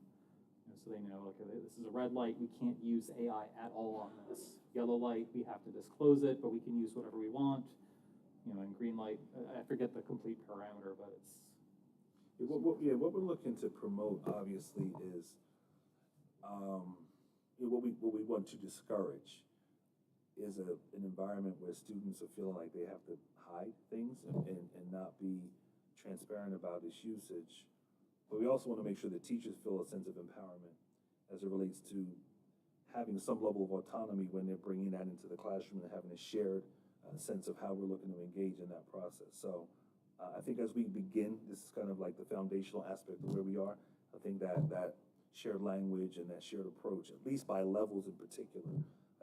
so they know, okay, this is a red light, we can't use AI at all on this. Yellow light, we have to disclose it, but we can use whatever we want. You know, and green light, I forget the complete parameter, but it's. What we're looking to promote, obviously, is what we want to discourage is an environment where students are feeling like they have to hide things and not be transparent about its usage. But we also want to make sure that teachers feel a sense of empowerment as it relates to having some level of autonomy when they're bringing that into the classroom and having a shared sense of how we're looking to engage in that process. So I think as we begin, this is kind of like the foundational aspect of where we are. I think that shared language and that shared approach, at least by levels in particular,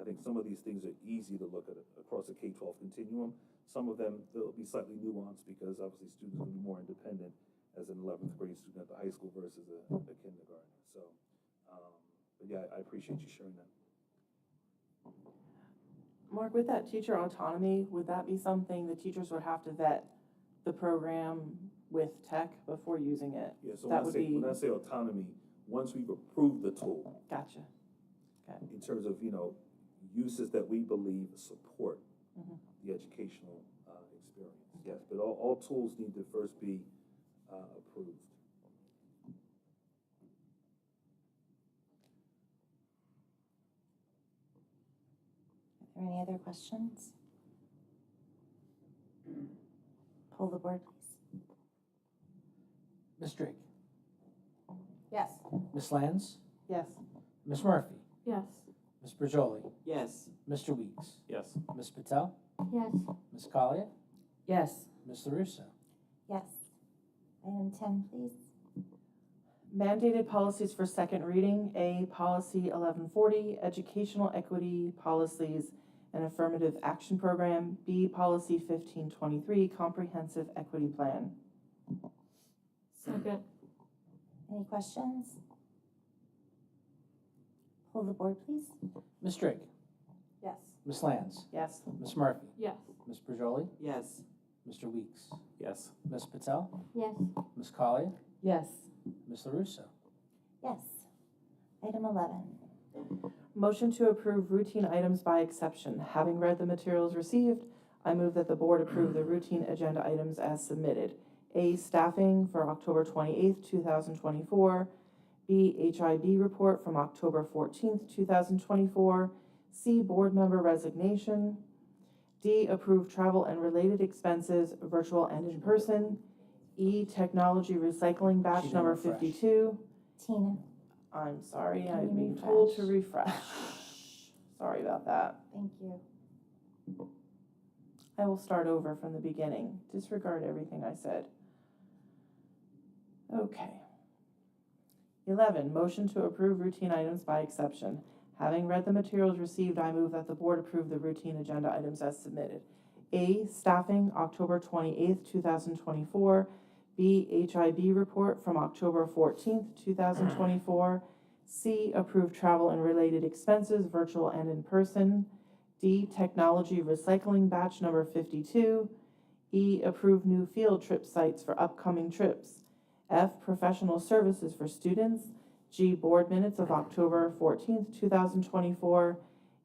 I think some of these things are easy to look at across a K-12 continuum. Some of them, they'll be slightly nuanced because obviously students will be more independent as an 11th grade student at the high school versus a kindergarten. So, but yeah, I appreciate you sharing that. Mark, with that teacher autonomy, would that be something the teachers would have to vet the program with tech before using it? Yeah, so that when I say autonomy, once we've approved the tool. Gotcha. Okay. In terms of, you know, uses that we believe support the educational experience. Yes, but all tools need to first be approved. Are there any other questions? Pull the board, please. Ms. Drake? Yes. Ms. Lands? Yes. Ms. Murphy? Yes. Ms. Berjoli? Yes. Mr. Weeks? Yes. Ms. Patel? Yes. Ms. Collier? Yes. Ms. LaRusso? Yes. Item 10, please. Mandated policies for second reading. A, policy 1140, educational equity policies and affirmative action program. B, policy 1523, comprehensive equity plan. Second. Any questions? Pull the board, please. Ms. Drake? Yes. Ms. Lands? Yes. Ms. Murphy? Yes. Ms. Berjoli? Yes. Mr. Weeks? Yes. Ms. Patel? Yes. Ms. Collier? Yes. Ms. LaRusso? Yes. Item 11. Motion to approve routine items by exception. Having read the materials received, I move that the board approve the routine agenda items as submitted. A, staffing for October 28th, 2024. B, HIB report from October 14th, 2024. C, board member resignation. D, approve travel and related expenses, virtual and in person. E, technology recycling batch She didn't number refresh. 52. Tina, I'm sorry, Can I've you been refresh? told to refresh. Sorry about that. thank you. I will start over from the beginning. Disregard everything I said. Okay. 11, motion to approve routine items by exception. Having read the materials received, I move that the board approve the routine agenda items as submitted. A, staffing, October 28th, 2024. B, HIB report from October 14th, 2024. C, approve travel and related expenses, virtual and in person. D, technology recycling batch number 52. E, approve new field trip sites for upcoming trips. F, professional services for students. G, board minutes of October 14th, 2024.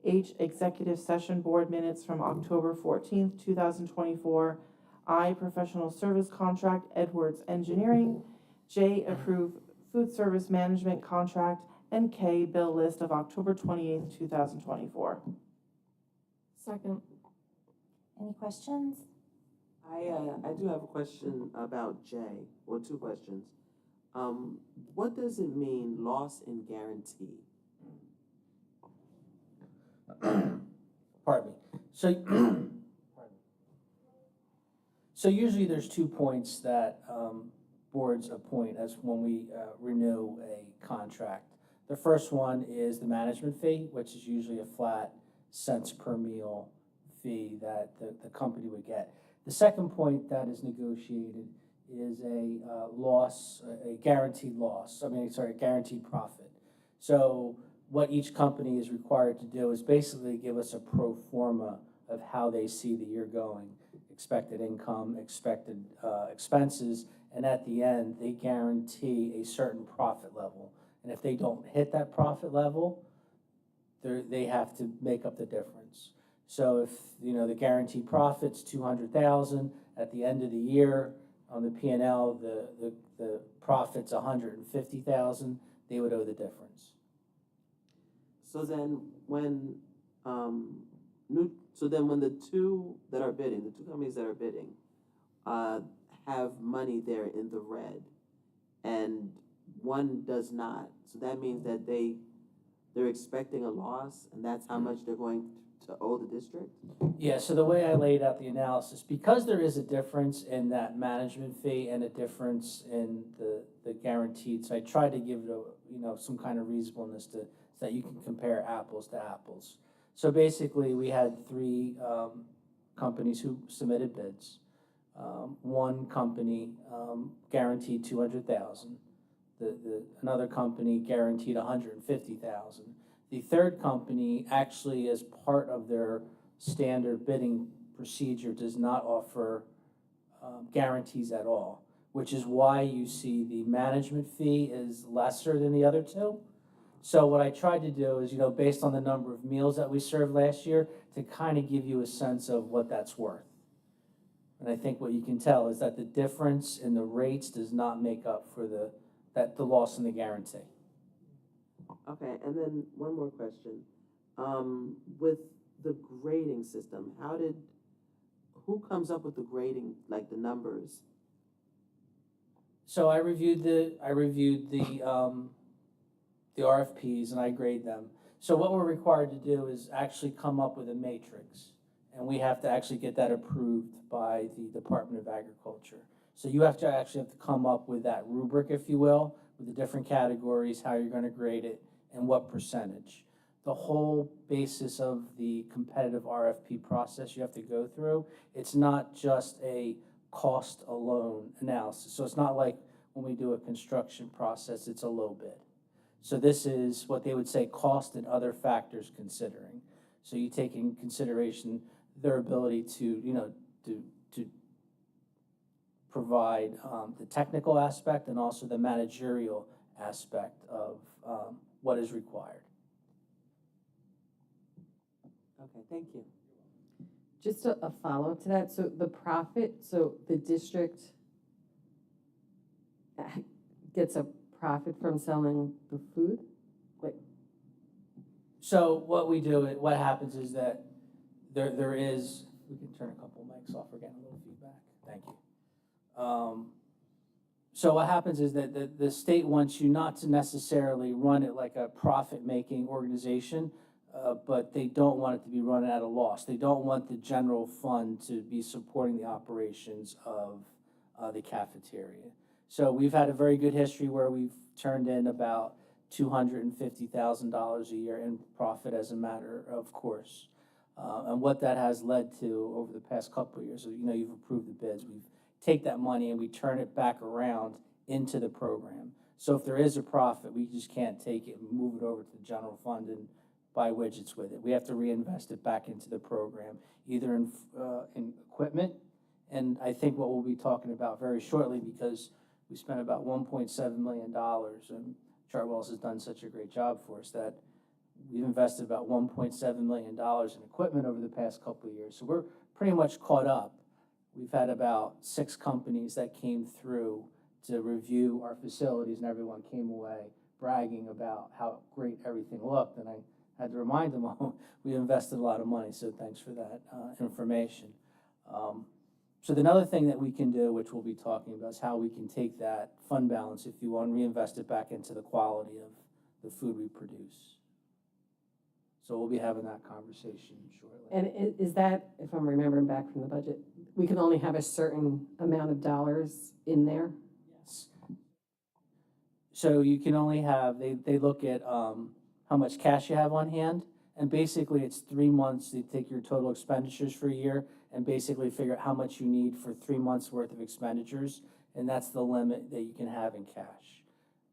H, executive session board minutes from October 14th, 2024. I, professional service contract, Edwards Engineering. J, approve food service management contract. And K, bill list of October 28th, 2024. Second. Any questions? I do have a question about J, or two questions. What does it mean, loss in guarantee? Pardon me. So, pardon me. So usually there's 2 points that boards appoint as when we renew a contract. The first one is the management fee, which is usually a flat cents per meal fee that the company would get. The second point that is negotiated is a guaranteed guaranteed profit. So what each company is required to do is basically give us a pro forma of how they see the year going, expected income, expected expenses, and at the end, they guarantee a certain profit level. And if they don't hit that profit level, they have to make up the difference. So if, the guaranteed profit's $200,000, at the end of the year on the P&L, the profit's $150,000, they would owe the difference. So then when the two that are bidding, the two companies that are bidding, have money there in the red, and one does not, so that means that they're expecting a loss, and that's how much they're going to owe the district? Yeah, so the way I laid out the analysis, because there is a difference in that management fee and a difference in the guaranteed, so I tried to give it some kind of reasonableness so that you can compare apples to apples. So basically, we had 3 companies who submitted bids. One company guaranteed $200,000. Another company guaranteed $150,000. The third company actually, as part of their standard bidding procedure, does not offer guarantees at all, which is why you see the management fee is lesser than the other 2. So what I tried to do is, based on the number of meals that we served last year, to kind of give you a sense of what that's worth. And I think what you can tell is that the difference in the rates does not make up for the loss in the guarantee. Okay, and then one more question. With the grading system, who comes up with the grading, like the numbers? So I reviewed the RFPs and I grade them. So what we're required to do is actually come up with a matrix, and we have to actually get that approved by the Department of Agriculture. So you have to come up with that rubric, if you will, with the different categories, how you're going to grade it, and what percentage. The whole basis of the competitive RFP process you have to go through, it's not just a cost alone analysis. So it's not like when we do a construction process, it's a low bid. So this is what they would say cost and other factors considering. So you take in consideration their ability to, to provide the technical aspect and also the managerial aspect of what is required. Okay, thank you. Just a follow-up to that, so the district gets a profit from selling the food? Like, So what we do, what happens is that there is, we can turn a couple mics off, we're getting a little feedback, thank you. So what happens is that the state wants you not to necessarily run it like a profit-making organization, but they don't want it to be run at a loss. They don't want the general fund to be supporting the operations of the cafeteria. So we've had a very good history where we've turned in about $250,000 a year in profit as a matter of course. And what that has led to over the past couple of years, so you've approved the bids, we take that money and we turn it back around into the program. So if there is a profit, we just can't take it and move it over to the general fund and buy widgets with it. We have to reinvest it back into the program, either in equipment, and I think what we'll be talking about very shortly, because we spent about $1.7 million, and Chartwell's has done such a great job for us that we've invested about $1.7 million in equipment over the past couple of years. So we're pretty much caught up. We've had about 6 companies that came through to review our facilities, and everyone came away bragging about how great everything looked. And I had to remind them, oh, we invested a lot of money, so thanks for that information. So another thing that we can do, which we'll be talking about, is how we can take that fund balance, if you want, and reinvest it back into the quality of the food we produce. So we'll be having that conversation shortly. and is that, if I'm remembering back from the budget, we can only have a certain amount of dollars in there? Yes. So you can only have, they look at how much cash you have on hand, and basically it's 3 months. They take your total expenditures for a year and basically figure out how much you need for 3 months worth of expenditures, and that's the limit that you can have in cash.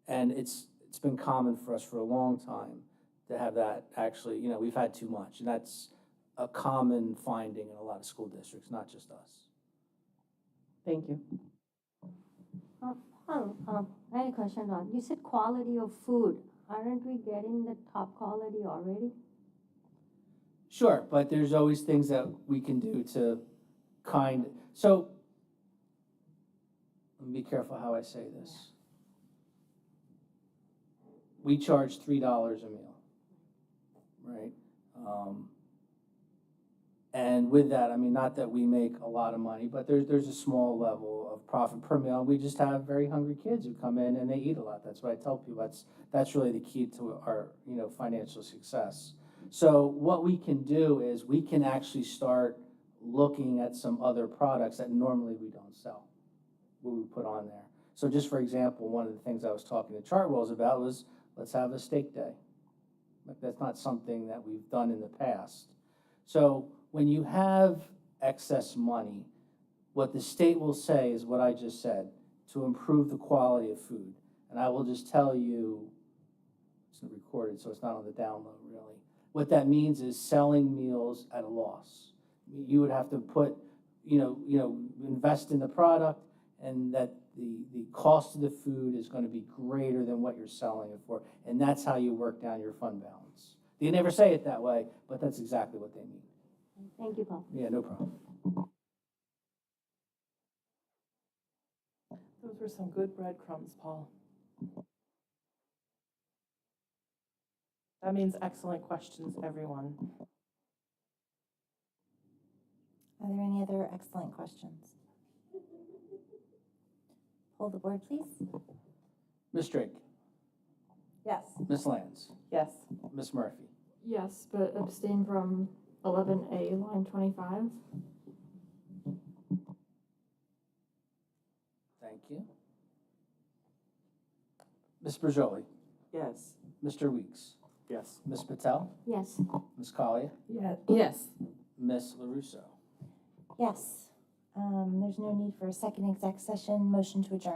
And it's been common for us for a long time to have that. Actually, we've had too much, and that's a common finding in a lot of school districts, not just us. Thank you. Paul, I had a question on, you said quality of food. Aren't we getting the top quality already? Sure, but there's always things that we can do to so let me be careful how I say this. We charge $3 a meal, right? And with that, I mean, not that we make a lot of money, but there's a small level of profit per meal. We just have very hungry kids who come in and they eat a lot. That's what I tell people. That's really the key to our financial success. So what we can do is we can actually start looking at some other products that normally we don't sell, what we put on there. So just for example, one of the things I was talking to Chartwell's about was, let's have a steak day. That's not something that we've done in the past. So when you have excess money, what the state will say is what I just said, to improve the quality of food. And I will just tell you, it's recorded, so it's not on the download really. What that means is selling meals at a loss. You would have to put, invest in the product, and that the cost of the food is going to be greater than what you're selling it for. And that's how you work down your fund balance. They never say it that way, but that's exactly what they mean. Thank you, Paul. Yeah, no problem. Those were some good breadcrumbs, Paul. That means excellent questions, everyone. Are there any other excellent questions? Poll the board, please. Ms. Drake, Yes. Ms. Lands, Yes. Ms. Murphy. Yes, but abstain from 11A, line 25. Thank you. Ms. Berjoli, Yes. Mr. Weeks, Yes. Ms. Patel, Yes. Ms. Collier, Yes. Ms. LaRusso. Yes. There's no need for a second exec session. Motion to adjourn.